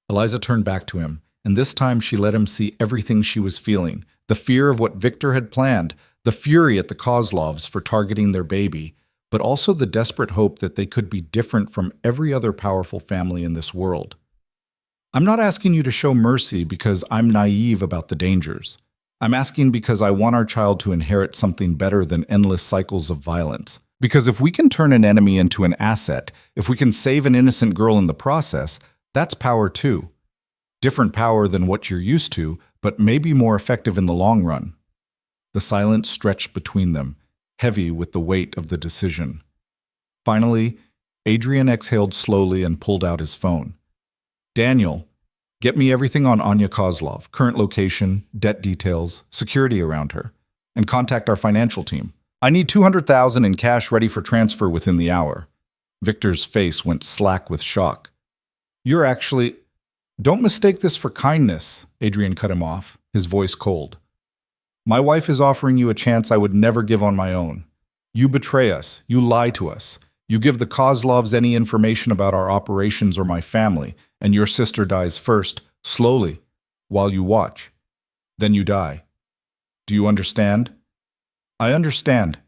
Eliza turned back to him, and this time she let him see everything she was feeling, the fear of what Victor had planned, the fury at the Kozlovs for targeting their baby, but also the desperate hope that they could be different from every other powerful family in this world. I'm not asking you to show mercy because I'm naive about the dangers. I'm asking because I want our child to inherit something better than endless cycles of violence. Because if we can turn an enemy into an asset, if we can save an innocent girl in the process, that's power too. Different power than what you're used to, but maybe more effective in the long run. The silence stretched between them, heavy with the weight of the decision. Finally, Adrian exhaled slowly and pulled out his phone. Daniel, get me everything on Anya Kozlov, current location, debt details, security around her, and contact our financial team. I need $200,000 in cash ready for transfer within the hour. Victor's face went slack with shock. You're actually... Don't mistake this for kindness, Adrian cut him off, his voice cold. My wife is offering you a chance I would never give on my own. You betray us, you lie to us, you give the Kozlovs any information about our operations or my family, and your sister dies first, slowly, while you watch. Then you die. Do you understand? I understand.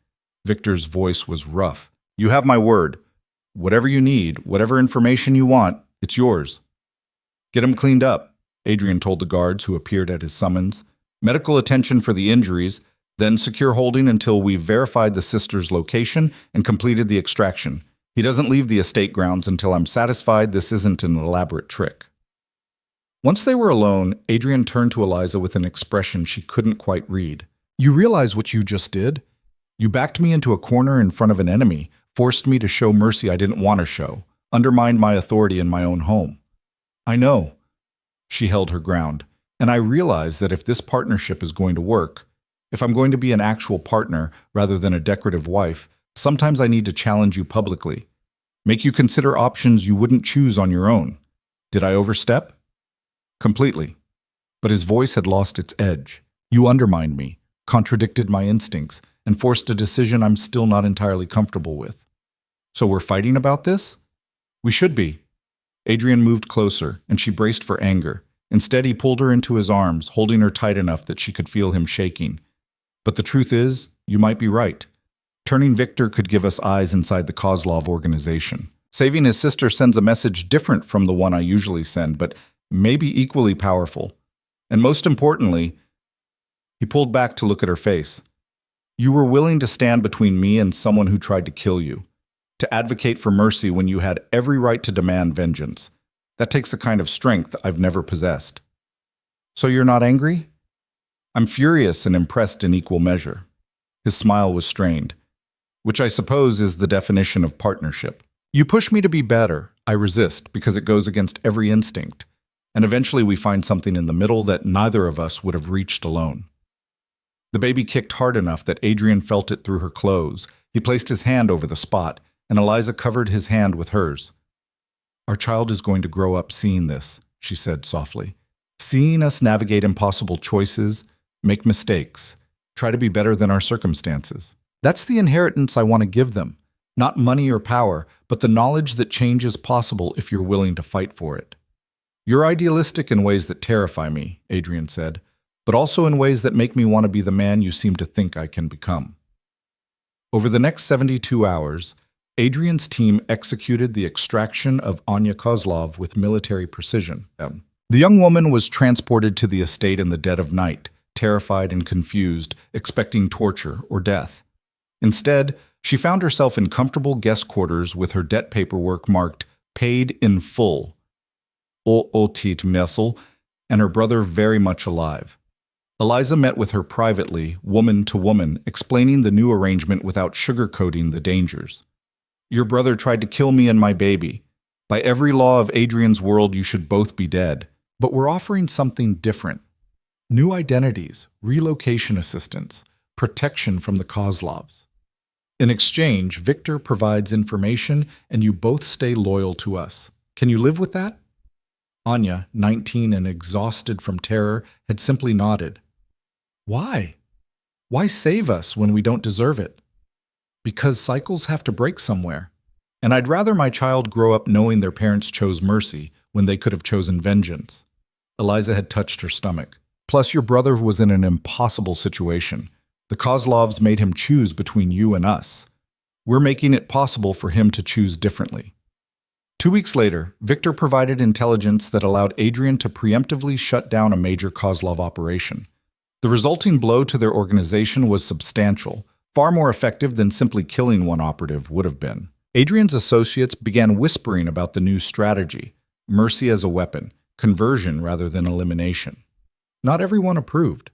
Victor's voice was rough. You have my word. Whatever you need, whatever information you want, it's yours. Get him cleaned up, Adrian told the guards who appeared at his summons. Medical attention for the injuries, then secure holding until we've verified the sister's location and completed the extraction. He doesn't leave the estate grounds until I'm satisfied this isn't an elaborate trick. Once they were alone, Adrian turned to Eliza with an expression she couldn't quite read. You realize what you just did? You backed me into a corner in front of an enemy, forced me to show mercy I didn't want to show, undermined my authority in my own home. I know. She held her ground, and I realize that if this partnership is going to work, if I'm going to be an actual partner rather than a decorative wife, sometimes I need to challenge you publicly, make you consider options you wouldn't choose on your own. Did I overstep? Completely. But his voice had lost its edge. You undermined me, contradicted my instincts, and forced a decision I'm still not entirely comfortable with. So we're fighting about this? We should be. Adrian moved closer, and she braced for anger. Instead, he pulled her into his arms, holding her tight enough that she could feel him shaking. But the truth is, you might be right. Turning Victor could give us eyes inside the Kozlov organization. Saving his sister sends a message different from the one I usually send, but maybe equally powerful. And most importantly, he pulled back to look at her face. You were willing to stand between me and someone who tried to kill you, to advocate for mercy when you had every right to demand vengeance. That takes a kind of strength I've never possessed. So you're not angry? I'm furious and impressed in equal measure. His smile was strained, which I suppose is the definition of partnership. You push me to be better. I resist because it goes against every instinct. And eventually we find something in the middle that neither of us would have reached alone. The baby kicked hard enough that Adrian felt it through her clothes. He placed his hand over the spot, and Eliza covered his hand with hers. Our child is going to grow up seeing this, she said softly. Seeing us navigate impossible choices, make mistakes, try to be better than our circumstances. That's the inheritance I want to give them. Not money or power, but the knowledge that change is possible if you're willing to fight for it. You're idealistic in ways that terrify me, Adrian said, but also in ways that make me want to be the man you seem to think I can become. Over the next 72 hours, Adrian's team executed the extraction of Anya Kozlov with military precision. The young woman was transported to the estate in the dead of night, terrified and confused, expecting torture or death. Instead, she found herself in comfortable guest quarters with her debt paperwork marked paid in full, OOT Messel, and her brother very much alive. Eliza met with her privately, woman to woman, explaining the new arrangement without sugarcoating the dangers. Your brother tried to kill me and my baby. By every law of Adrian's world, you should both be dead. But we're offering something different. New identities, relocation assistance, protection from the Kozlovs. In exchange, Victor provides information and you both stay loyal to us. Can you live with that? Anya, 19 and exhausted from terror, had simply nodded. Why? Why save us when we don't deserve it? Because cycles have to break somewhere. And I'd rather my child grow up knowing their parents chose mercy when they could have chosen vengeance. Eliza had touched her stomach. Plus, your brother was in an impossible situation. The Kozlovs made him choose between you and us. We're making it possible for him to choose differently. 2 weeks later, Victor provided intelligence that allowed Adrian to preemptively shut down a major Kozlov operation. The resulting blow to their organization was substantial, far more effective than simply killing one operative would have been. Adrian's associates began whispering about the new strategy, mercy as a weapon, conversion rather than elimination. Not everyone approved.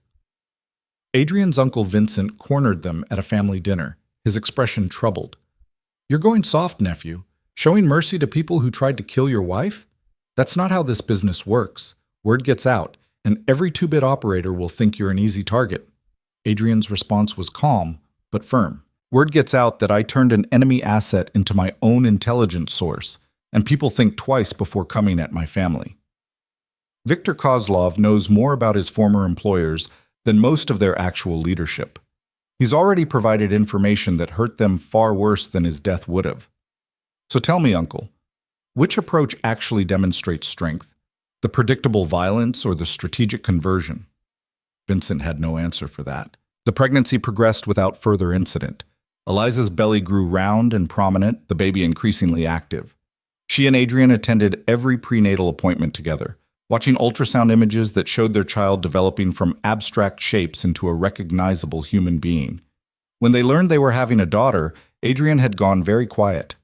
Adrian's uncle Vincent cornered them at a family dinner, his expression troubled. "You're going soft, nephew. Showing mercy to people who tried to kill your wife? That's not how this business works. Word gets out, and every two-bit operator will think you're an easy target." Adrian's response was calm, but firm. "Word gets out that I turned an enemy asset into my own intelligence source, and people think twice before coming at my family." Viktor Kozlov knows more about his former employers than most of their actual leadership. He's already provided information that hurt them far worse than his death would have. So tell me, Uncle, which approach actually demonstrates strength? The predictable violence or the strategic conversion? Vincent had no answer for that. The pregnancy progressed without further incident. Eliza's belly grew round and prominent, the baby increasingly active. She and Adrian attended every prenatal appointment together, watching ultrasound images that showed their child developing from abstract shapes into a recognizable human being. When they learned they were having a daughter, Adrian had gone very quiet.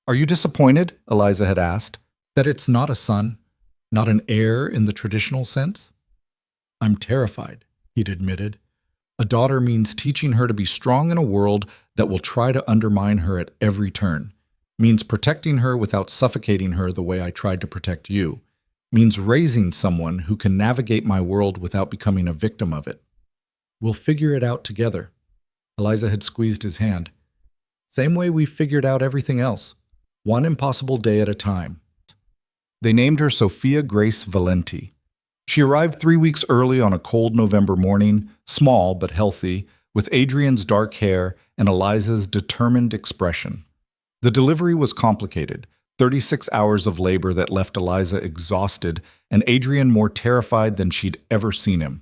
"Are you disappointed?" Eliza had asked. "That it's not a son, not an heir in the traditional sense?" "I'm terrified," he'd admitted. "A daughter means teaching her to be strong in a world that will try to undermine her at every turn, means protecting her without suffocating her the way I tried to protect you, means raising someone who can navigate my world without becoming a victim of it. We'll figure it out together." Eliza had squeezed his hand. "Same way we figured out everything else, one impossible day at a time." They named her Sophia Grace Valenti. She arrived 3 weeks early on a cold November morning, small but healthy, with Adrian's dark hair and Eliza's determined expression. The delivery was complicated, 36 hours of labor that left Eliza exhausted and Adrian more terrified than she'd ever seen him.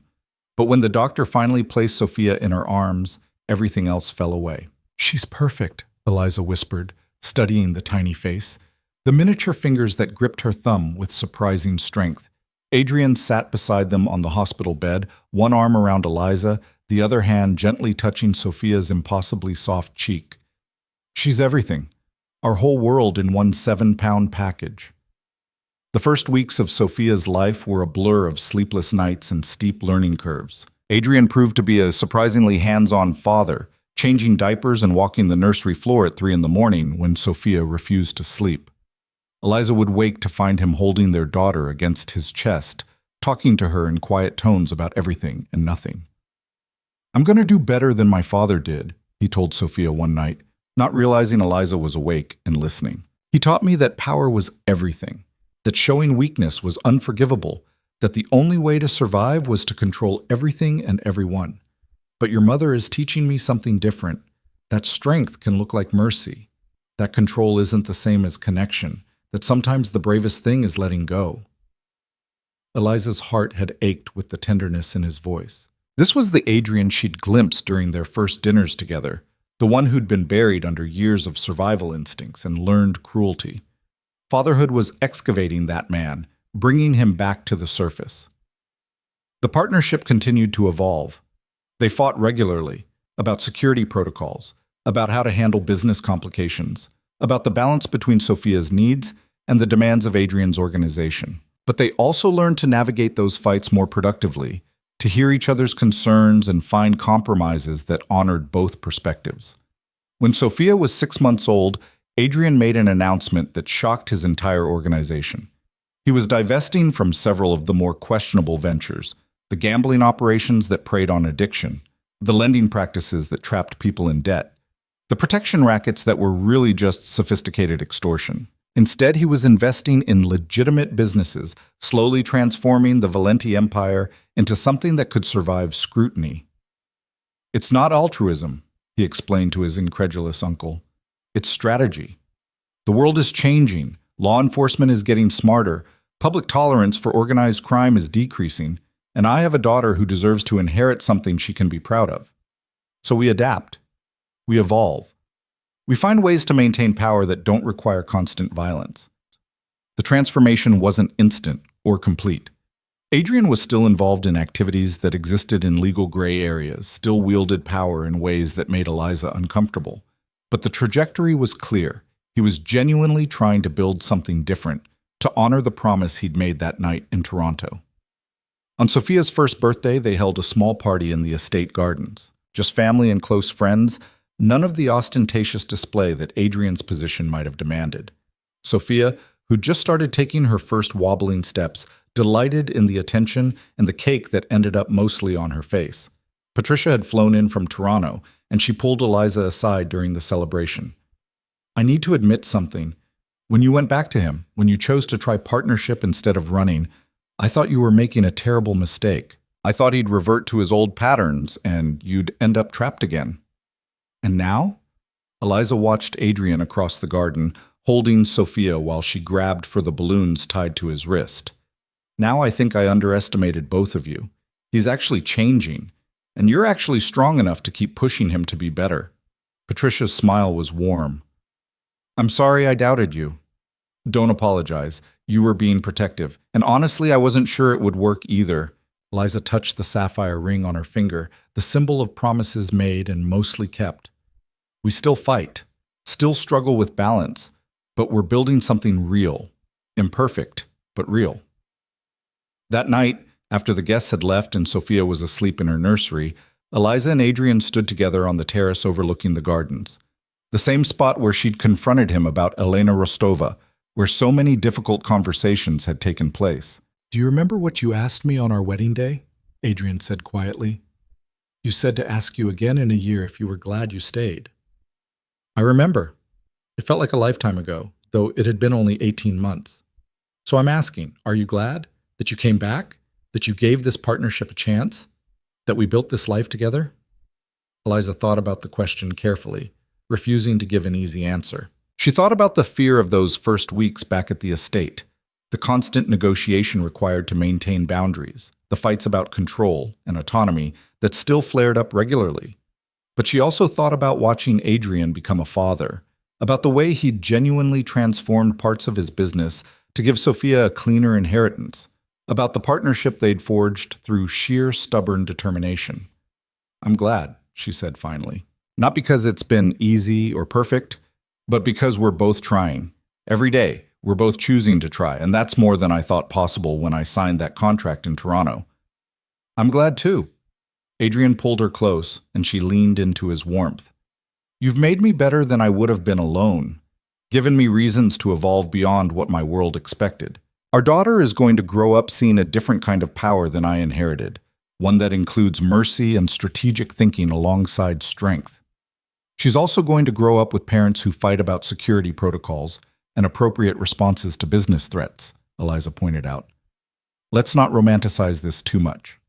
But when the doctor finally placed Sophia in her arms, everything else fell away. "She's perfect," Eliza whispered, studying the tiny face, the miniature fingers that gripped her thumb with surprising strength. Adrian sat beside them on the hospital bed, one arm around Eliza, the other hand gently touching Sophia's impossibly soft cheek. "She's everything. Our whole world in one 7-pound package." The first weeks of Sophia's life were a blur of sleepless nights and steep learning curves. Adrian proved to be a surprisingly hands-on father, changing diapers and walking the nursery floor at 3 a.m. when Sophia refused to sleep. Eliza would wake to find him holding their daughter against his chest, talking to her in quiet tones about everything and nothing. "I'm going to do better than my father did," he told Sophia one night, not realizing Eliza was awake and listening. "He taught me that power was everything, that showing weakness was unforgivable, that the only way to survive was to control everything and everyone. But your mother is teaching me something different, that strength can look like mercy, that control isn't the same as connection, that sometimes the bravest thing is letting go." Eliza's heart had ached with the tenderness in his voice. This was the Adrian she'd glimpsed during their first dinners together, the one who'd been buried under years of survival instincts and learned cruelty. Fatherhood was excavating that man, bringing him back to the surface. The partnership continued to evolve. They fought regularly, about security protocols, about how to handle business complications, about the balance between Sophia's needs and the demands of Adrian's organization. But they also learned to navigate those fights more productively, to hear each other's concerns and find compromises that honored both perspectives. When Sophia was 6 months old, Adrian made an announcement that shocked his entire organization. He was divesting from several of the more questionable ventures, the gambling operations that preyed on addiction, the lending practices that trapped people in debt, the protection rackets that were really just sophisticated extortion. Instead, he was investing in legitimate businesses, slowly transforming the Valenti empire into something that could survive scrutiny. "It's not altruism," he explained to his incredulous uncle. "It's strategy. The world is changing, law enforcement is getting smarter, public tolerance for organized crime is decreasing, and I have a daughter who deserves to inherit something she can be proud of. So we adapt. We evolve. We find ways to maintain power that don't require constant violence." The transformation wasn't instant or complete. Adrian was still involved in activities that existed in legal gray areas, still wielded power in ways that made Eliza uncomfortable. But the trajectory was clear. He was genuinely trying to build something different, to honor the promise he'd made that night in Toronto. On Sophia's first birthday, they held a small party in the estate gardens. Just family and close friends, none of the ostentatious display that Adrian's position might have demanded. Sophia, who'd just started taking her first wobbling steps, delighted in the attention and the cake that ended up mostly on her face. Patricia had flown in from Toronto, and she pulled Eliza aside during the celebration. "I need to admit something. When you went back to him, when you chose to try partnership instead of running, I thought you were making a terrible mistake. I thought he'd revert to his old patterns, and you'd end up trapped again." "And now?" Eliza watched Adrian across the garden, holding Sophia while she grabbed for the balloons tied to his wrist. "Now I think I underestimated both of you. He's actually changing, and you're actually strong enough to keep pushing him to be better." Patricia's smile was warm. "I'm sorry I doubted you." "Don't apologize. You were being protective. And honestly, I wasn't sure it would work either." Eliza touched the sapphire ring on her finger, the symbol of promises made and mostly kept. "We still fight, still struggle with balance, but we're building something real. Imperfect, but real." That night, after the guests had left and Sophia was asleep in her nursery, Eliza and Adrian stood together on the terrace overlooking the gardens. The same spot where she'd confronted him about Elena Rostova, where so many difficult conversations had taken place. "Do you remember what you asked me on our wedding day?" Adrian said quietly. "You said to ask you again in a year if you were glad you stayed." "I remember. It felt like a lifetime ago, though it had been only 18 months. So I'm asking, are you glad that you came back, that you gave this partnership a chance, that we built this life together?" Eliza thought about the question carefully, refusing to give an easy answer. She thought about the fear of those first weeks back at the estate, the constant negotiation required to maintain boundaries, the fights about control and autonomy that still flared up regularly. But she also thought about watching Adrian become a father, about the way he'd genuinely transformed parts of his business to give Sophia a cleaner inheritance, about the partnership they'd forged through sheer stubborn determination. "I'm glad," she said finally. "Not because it's been easy or perfect, but because we're both trying. Every day, we're both choosing to try, and that's more than I thought possible when I signed that contract in Toronto." "I'm glad too." Adrian pulled her close, and she leaned into his warmth. "You've made me better than I would have been alone, given me reasons to evolve beyond what my world expected. Our daughter is going to grow up seeing a different kind of power than I inherited, one that includes mercy and strategic thinking alongside strength. She's also going to grow up with parents who fight about security protocols and appropriate responses to business threats," Eliza pointed out. "Let's not romanticize this too much.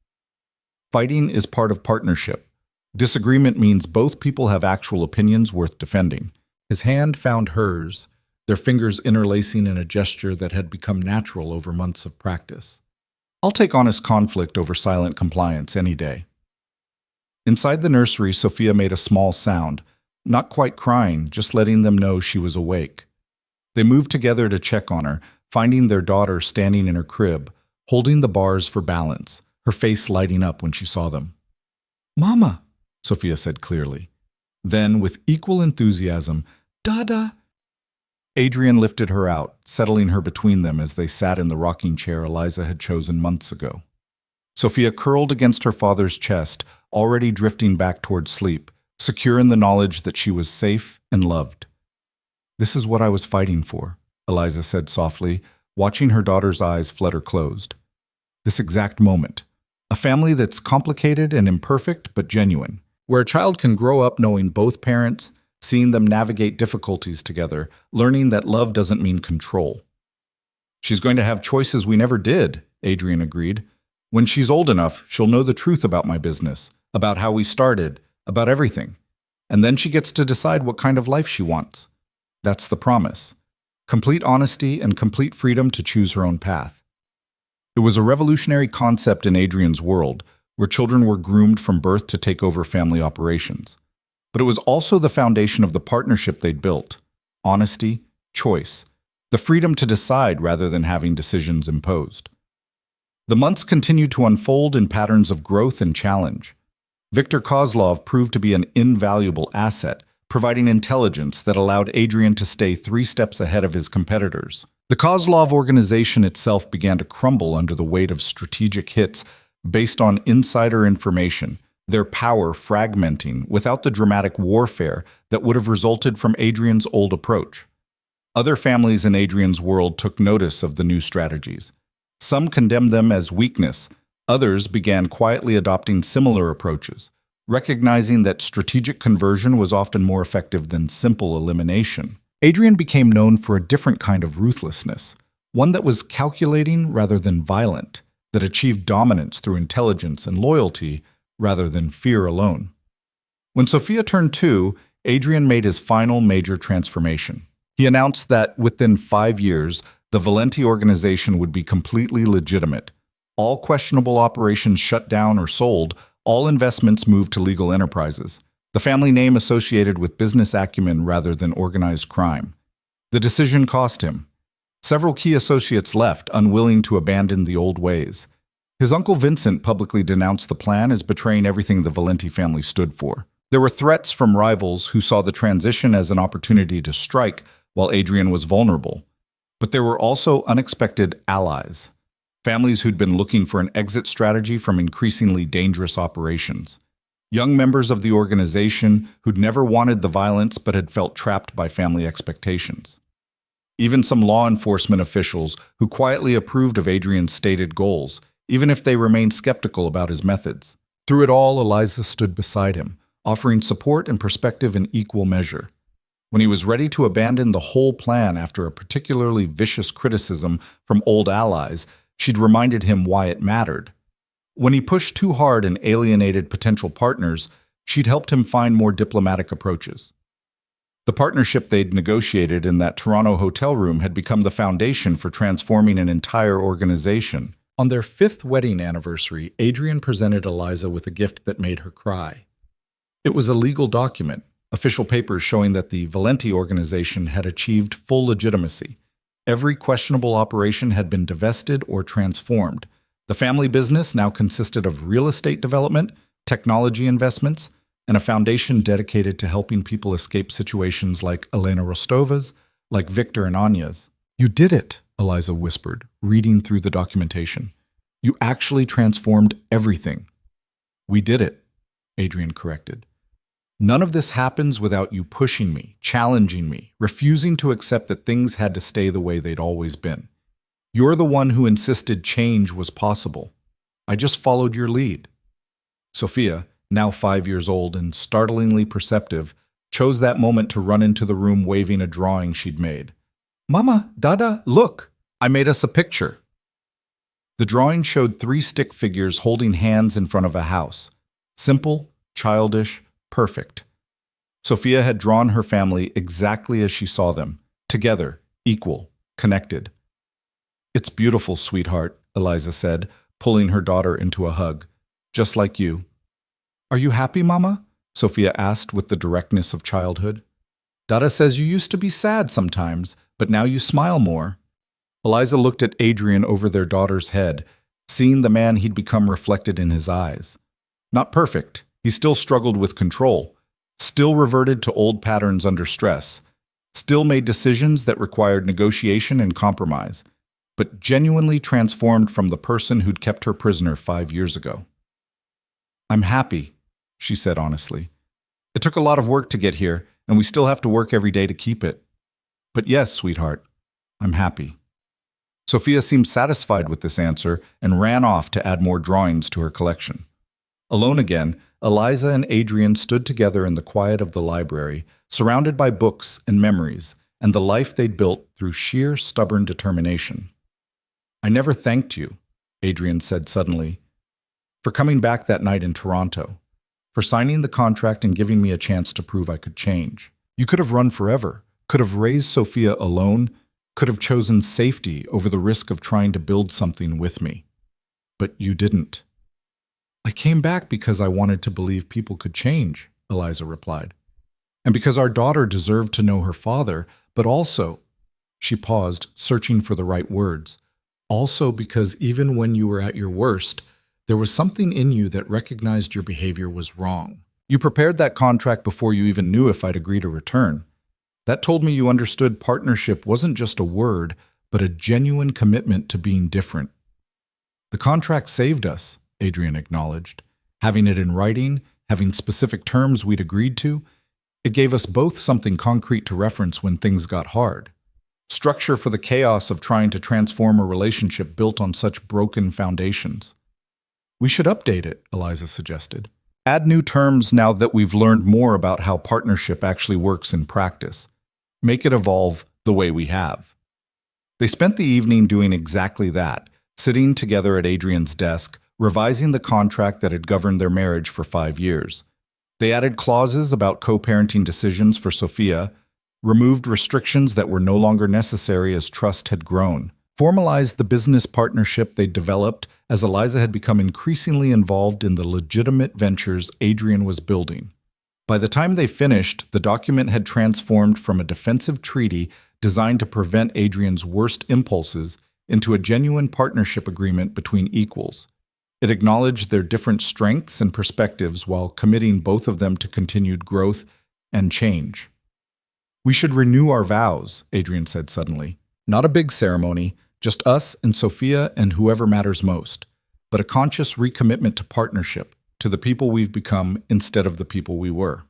Fighting is part of partnership. Disagreement means both people have actual opinions worth defending." His hand found hers, their fingers interlacing in a gesture that had become natural over months of practice. "I'll take honest conflict over silent compliance any day." Inside the nursery, Sophia made a small sound, not quite crying, just letting them know she was awake. They moved together to check on her, finding their daughter standing in her crib, holding the bars for balance, her face lighting up when she saw them. "Mama," Sophia said clearly. Then, with equal enthusiasm, "Dada." Adrian lifted her out, settling her between them as they sat in the rocking chair Eliza had chosen months ago. Sophia curled against her father's chest, already drifting back toward sleep, secure in the knowledge that she was safe and loved. "This is what I was fighting for," Eliza said softly, watching her daughter's eyes flutter closed. "This exact moment. A family that's complicated and imperfect but genuine, where a child can grow up knowing both parents, seeing them navigate difficulties together, learning that love doesn't mean control." "She's going to have choices we never did," Adrian agreed. "When she's old enough, she'll know the truth about my business, about how we started, about everything. And then she gets to decide what kind of life she wants. That's the promise. Complete honesty and complete freedom to choose her own path." It was a revolutionary concept in Adrian's world, where children were groomed from birth to take over family operations. But it was also the foundation of the partnership they'd built: honesty, choice, the freedom to decide rather than having decisions imposed. The months continued to unfold in patterns of growth and challenge. Viktor Kozlov proved to be an invaluable asset, providing intelligence that allowed Adrian to stay 3 steps ahead of his competitors. The Kozlov organization itself began to crumble under the weight of strategic hits based on insider information, their power fragmenting without the dramatic warfare that would have resulted from Adrian's old approach. Other families in Adrian's world took notice of the new strategies. Some condemned them as weakness, others began quietly adopting similar approaches, recognizing that strategic conversion was often more effective than simple elimination. Adrian became known for a different kind of ruthlessness, one that was calculating rather than violent, that achieved dominance through intelligence and loyalty rather than fear alone. When Sofia turned 2, Adrian made his final major transformation. He announced that within 5 years, the Valenti organization would be completely legitimate. All questionable operations shut down or sold, all investments moved to legal enterprises. The family name associated with business acumen rather than organized crime. The decision cost him. Several key associates left, unwilling to abandon the old ways. His uncle Vincent publicly denounced the plan as betraying everything the Valenti family stood for. There were threats from rivals who saw the transition as an opportunity to strike while Adrian was vulnerable. But there were also unexpected allies, families who'd been looking for an exit strategy from increasingly dangerous operations. Young members of the organization who'd never wanted the violence but had felt trapped by family expectations. Even some law enforcement officials who quietly approved of Adrian's stated goals, even if they remained skeptical about his methods. Through it all, Eliza stood beside him, offering support and perspective in equal measure. When he was ready to abandon the whole plan after a particularly vicious criticism from old allies, she'd reminded him why it mattered. When he pushed too hard and alienated potential partners, she'd helped him find more diplomatic approaches. The partnership they'd negotiated in that Toronto hotel room had become the foundation for transforming an entire organization. On their 5th wedding anniversary, Adrian presented Eliza with a gift that made her cry. It was a legal document, official papers showing that the Valenti organization had achieved full legitimacy. Every questionable operation had been divested or transformed. The family business now consisted of real estate development, technology investments, and a foundation dedicated to helping people escape situations like Elena Rostova's, like Victor and Anya's. "You did it," Eliza whispered, reading through the documentation. "You actually transformed everything." "We did it," Adrian corrected. "None of this happens without you pushing me, challenging me, refusing to accept that things had to stay the way they'd always been. You're the one who insisted change was possible. I just followed your lead." Sofia, now 5 years old and startlingly perceptive, chose that moment to run into the room waving a drawing she'd made. "Mama, Dada, look! I made us a picture." The drawing showed 3 stick figures holding hands in front of a house. Simple, childish, perfect. Sofia had drawn her family exactly as she saw them, together, equal, connected. "It's beautiful, sweetheart," Eliza said, pulling her daughter into a hug. "Just like you." "Are you happy, Mama?" Sofia asked with the directness of childhood. "Dada says you used to be sad sometimes, but now you smile more." Eliza looked at Adrian over their daughter's head, seeing the man he'd become reflected in his eyes. Not perfect, he still struggled with control, still reverted to old patterns under stress, still made decisions that required negotiation and compromise, but genuinely transformed from the person who'd kept her prisoner 5 years ago. "I'm happy," she said honestly. "It took a lot of work to get here, and we still have to work every day to keep it. But yes, sweetheart, I'm happy." Sofia seemed satisfied with this answer and ran off to add more drawings to her collection. Alone again, Eliza and Adrian stood together in the quiet of the library, surrounded by books and memories, and the life they'd built through sheer stubborn determination. "I never thanked you," Adrian said suddenly, "for coming back that night in Toronto, for signing the contract and giving me a chance to prove I could change. You could have run forever, could have raised Sofia alone, could have chosen safety over the risk of trying to build something with me. But you didn't." "I came back because I wanted to believe people could change," Eliza replied. "And because our daughter deserved to know her father, but also—" She paused, searching for the right words. Also because even when you were at your worst, there was something in you that recognized your behavior was wrong. You prepared that contract before you even knew if I'd agree to return. That told me you understood partnership wasn't just a word, but a genuine commitment to being different. The contract saved us, Adrian acknowledged. Having it in writing, having specific terms we'd agreed to, it gave us both something concrete to reference when things got hard. Structure for the chaos of trying to transform a relationship built on such broken foundations. We should update it, Eliza suggested. Add new terms now that we've learned more about how partnership actually works in practice. Make it evolve the way we have. They spent the evening doing exactly that, sitting together at Adrian's desk, revising the contract that had governed their marriage for 5 years. They added clauses about co-parenting decisions for Sophia, removed restrictions that were no longer necessary as trust had grown, formalized the business partnership they'd developed as Eliza had become increasingly involved in the legitimate ventures Adrian was building. By the time they finished, the document had transformed from a defensive treaty designed to prevent Adrian's worst impulses into a genuine partnership agreement between equals. It acknowledged their different strengths and perspectives while committing both of them to continued growth and change. We should renew our vows, Adrian said suddenly. Not a big ceremony, just us and Sophia and whoever matters most, but a conscious recommitment to partnership, to the people we've become instead of the people we were.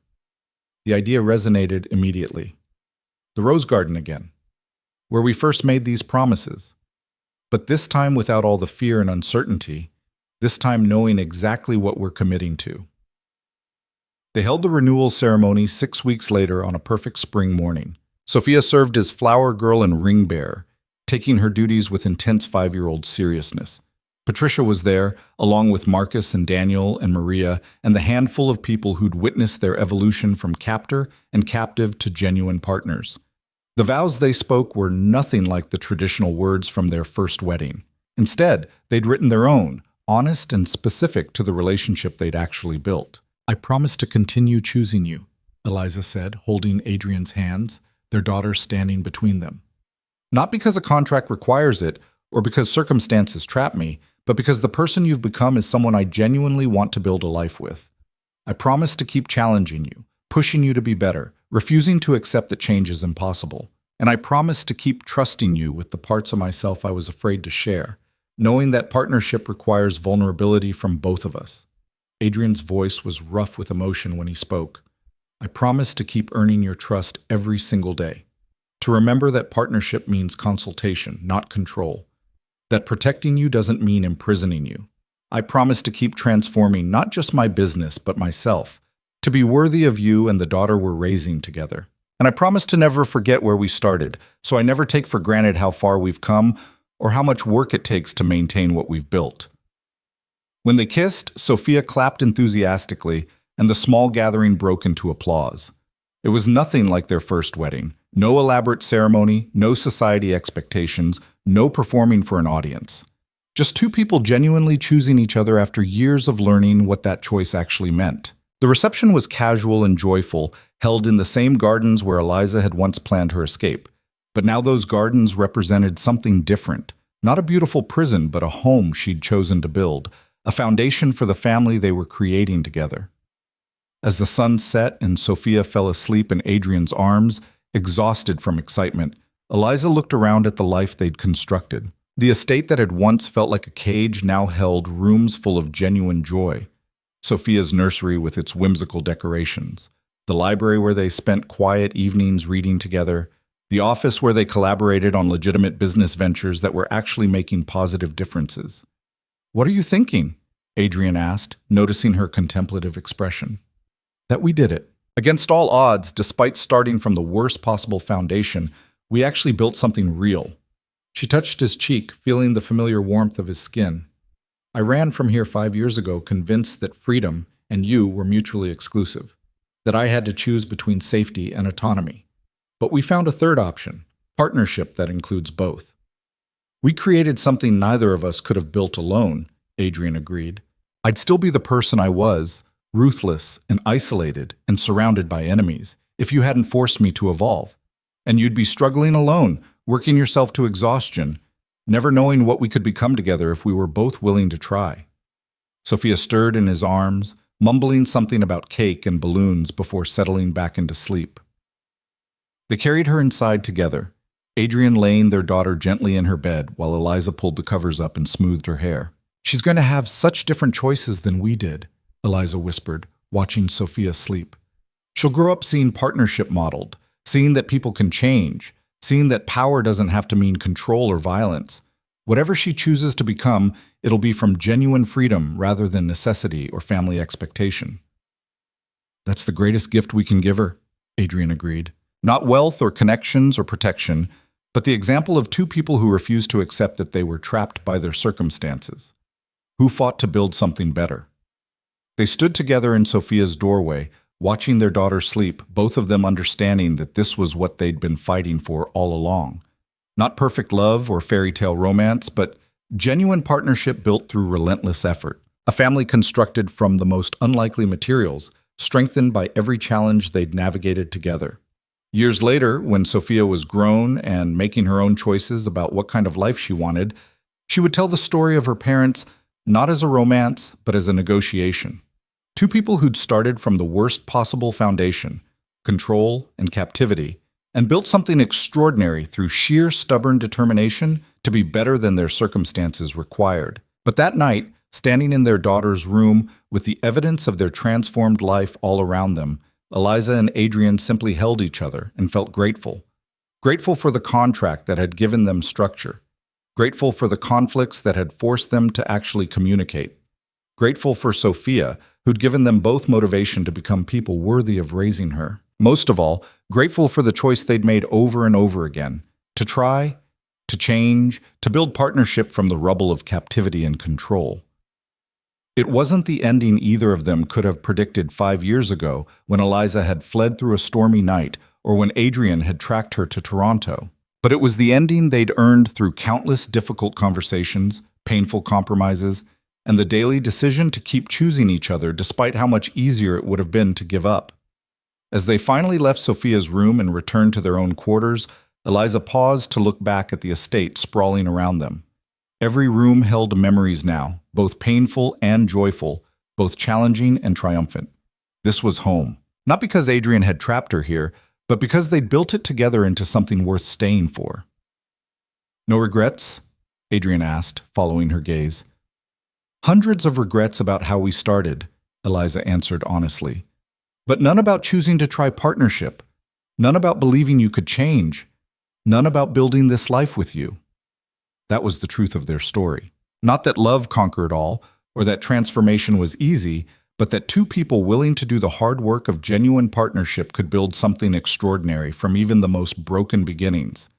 The idea resonated immediately. The Rose Garden again, where we first made these promises. But this time without all the fear and uncertainty, this time knowing exactly what we're committing to. They held the renewal ceremony 6 weeks later on a perfect spring morning. Sophia served as flower girl and ring bearer, taking her duties with intense 5-year-old seriousness. Patricia was there, along with Marcus and Daniel and Maria, and the handful of people who'd witnessed their evolution from captor and captive to genuine partners. The vows they spoke were nothing like the traditional words from their first wedding. Instead, they'd written their own, honest and specific to the relationship they'd actually built. I promise to continue choosing you, Eliza said, holding Adrian's hands, their daughter standing between them. Not because a contract requires it, or because circumstances trap me, but because the person you've become is someone I genuinely want to build a life with. I promise to keep challenging you, pushing you to be better, refusing to accept that change is impossible. And I promise to keep trusting you with the parts of myself I was afraid to share, knowing that partnership requires vulnerability from both of us. Adrian's voice was rough with emotion when he spoke. I promise to keep earning your trust every single day. To remember that partnership means consultation, not control. That protecting you doesn't mean imprisoning you. I promise to keep transforming not just my business, but myself, to be worthy of you and the daughter we're raising together. And I promise to never forget where we started, so I never take for granted how far we've come or how much work it takes to maintain what we've built. When they kissed, Sophia clapped enthusiastically, and the small gathering broke into applause. It was nothing like their first wedding. No elaborate ceremony, no society expectations, no performing for an audience. Just two people genuinely choosing each other after years of learning what that choice actually meant. The reception was casual and joyful, held in the same gardens where Eliza had once planned her escape. But now those gardens represented something different. Not a beautiful prison, but a home she'd chosen to build, a foundation for the family they were creating together. As the sun set and Sophia fell asleep in Adrian's arms, exhausted from excitement, Eliza looked around at the life they'd constructed. The estate that had once felt like a cage now held rooms full of genuine joy. Sophia's nursery with its whimsical decorations, the library where they spent quiet evenings reading together, the office where they collaborated on legitimate business ventures that were actually making positive differences. "What are you thinking?" Adrian asked, noticing her contemplative expression. "That we did it. Against all odds, despite starting from the worst possible foundation, we actually built something real." She touched his cheek, feeling the familiar warmth of his skin. "I ran from here 5 years ago, convinced that freedom and you were mutually exclusive, that I had to choose between safety and autonomy. But we found a third option, partnership that includes both. We created something neither of us could have built alone," Adrian agreed. "I'd still be the person I was, ruthless and isolated and surrounded by enemies, if you hadn't forced me to evolve. And you'd be struggling alone, working yourself to exhaustion, never knowing what we could become together if we were both willing to try. Sophia stirred in his arms, mumbling something about cake and balloons before settling back into sleep. They carried her inside together, Adrian laying their daughter gently in her bed while Eliza pulled the covers up and smoothed her hair. "She's going to have such different choices than we did," Eliza whispered, watching Sophia sleep. "She'll grow up seeing partnership modeled, seeing that people can change, seeing that power doesn't have to mean control or violence. Whatever she chooses to become, it'll be from genuine freedom rather than necessity or family expectation." "That's the greatest gift we can give her," Adrian agreed. "Not wealth or connections or protection, but the example of two people who refused to accept that they were trapped by their circumstances, who fought to build something better." They stood together in Sophia's doorway, watching their daughter sleep, both of them understanding that this was what they'd been fighting for all along. Not perfect love or fairy tale romance, but genuine partnership built through relentless effort. A family constructed from the most unlikely materials, strengthened by every challenge they'd navigated together. Years later, when Sophia was grown and making her own choices about what kind of life she wanted, she would tell the story of her parents not as a romance, but as a negotiation. Two people who'd started from the worst possible foundation, control and captivity, and built something extraordinary through sheer stubborn determination to be better than their circumstances required. But that night, standing in their daughter's room with the evidence of their transformed life all around them, Eliza and Adrian simply held each other and felt grateful. Grateful for the contract that had given them structure. Grateful for the conflicts that had forced them to actually communicate. Grateful for Sophia, who'd given them both motivation to become people worthy of raising her. Most of all, grateful for the choice they'd made over and over again, to try, to change, to build partnership from the rubble of captivity and control. It wasn't the ending either of them could have predicted 5 years ago when Eliza had fled through a stormy night or when Adrian had tracked her to Toronto. But it was the ending they'd earned through countless difficult conversations, painful compromises, and the daily decision to keep choosing each other despite how much easier it would have been to give up. As they finally left Sophia's room and returned to their own quarters, Eliza paused to look back at the estate sprawling around them. Every room held memories now, both painful and joyful, both challenging and triumphant. This was home. Not because Adrian had trapped her here, but because they'd built it together into something worth staying for. "No regrets?" Adrian asked, following her gaze. "Hundreds of regrets about how we started," Eliza answered honestly. "But none about choosing to try partnership. None about believing you could change. None about building this life with you." That was the truth of their story. Not that love conquered all, or that transformation was easy, but that two people willing to do the hard work of genuine partnership could build something extraordinary from even the most broken beginnings.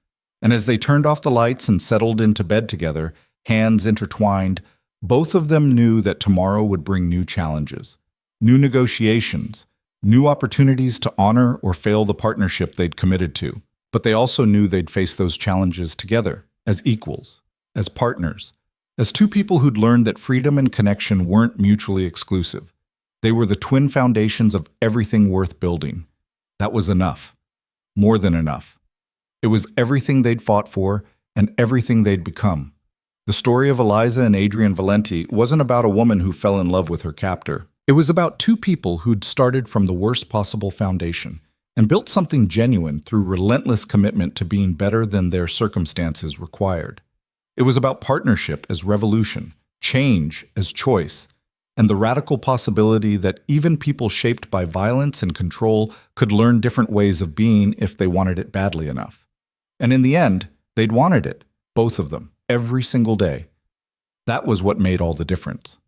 And as they turned off the lights and settled into bed together, hands intertwined, both of them knew that tomorrow would bring new challenges, new negotiations, new opportunities to honor or fail the partnership they'd committed to. But they also knew they'd face those challenges together, as equals, as partners, as two people who'd learned that freedom and connection weren't mutually exclusive. They were the twin foundations of everything worth building. That was enough. More than enough. It was everything they'd fought for and everything they'd become. The story of Eliza and Adrian Valenti wasn't about a woman who fell in love with her captor. It was about two people who'd started from the worst possible foundation and built something genuine through relentless commitment to being better than their circumstances required. It was about partnership as revolution, change as choice, and the radical possibility that even people shaped by violence and control could learn different ways of being if they wanted it badly enough. And in the end, they'd wanted it, both of them, every single day. That was what made all the difference.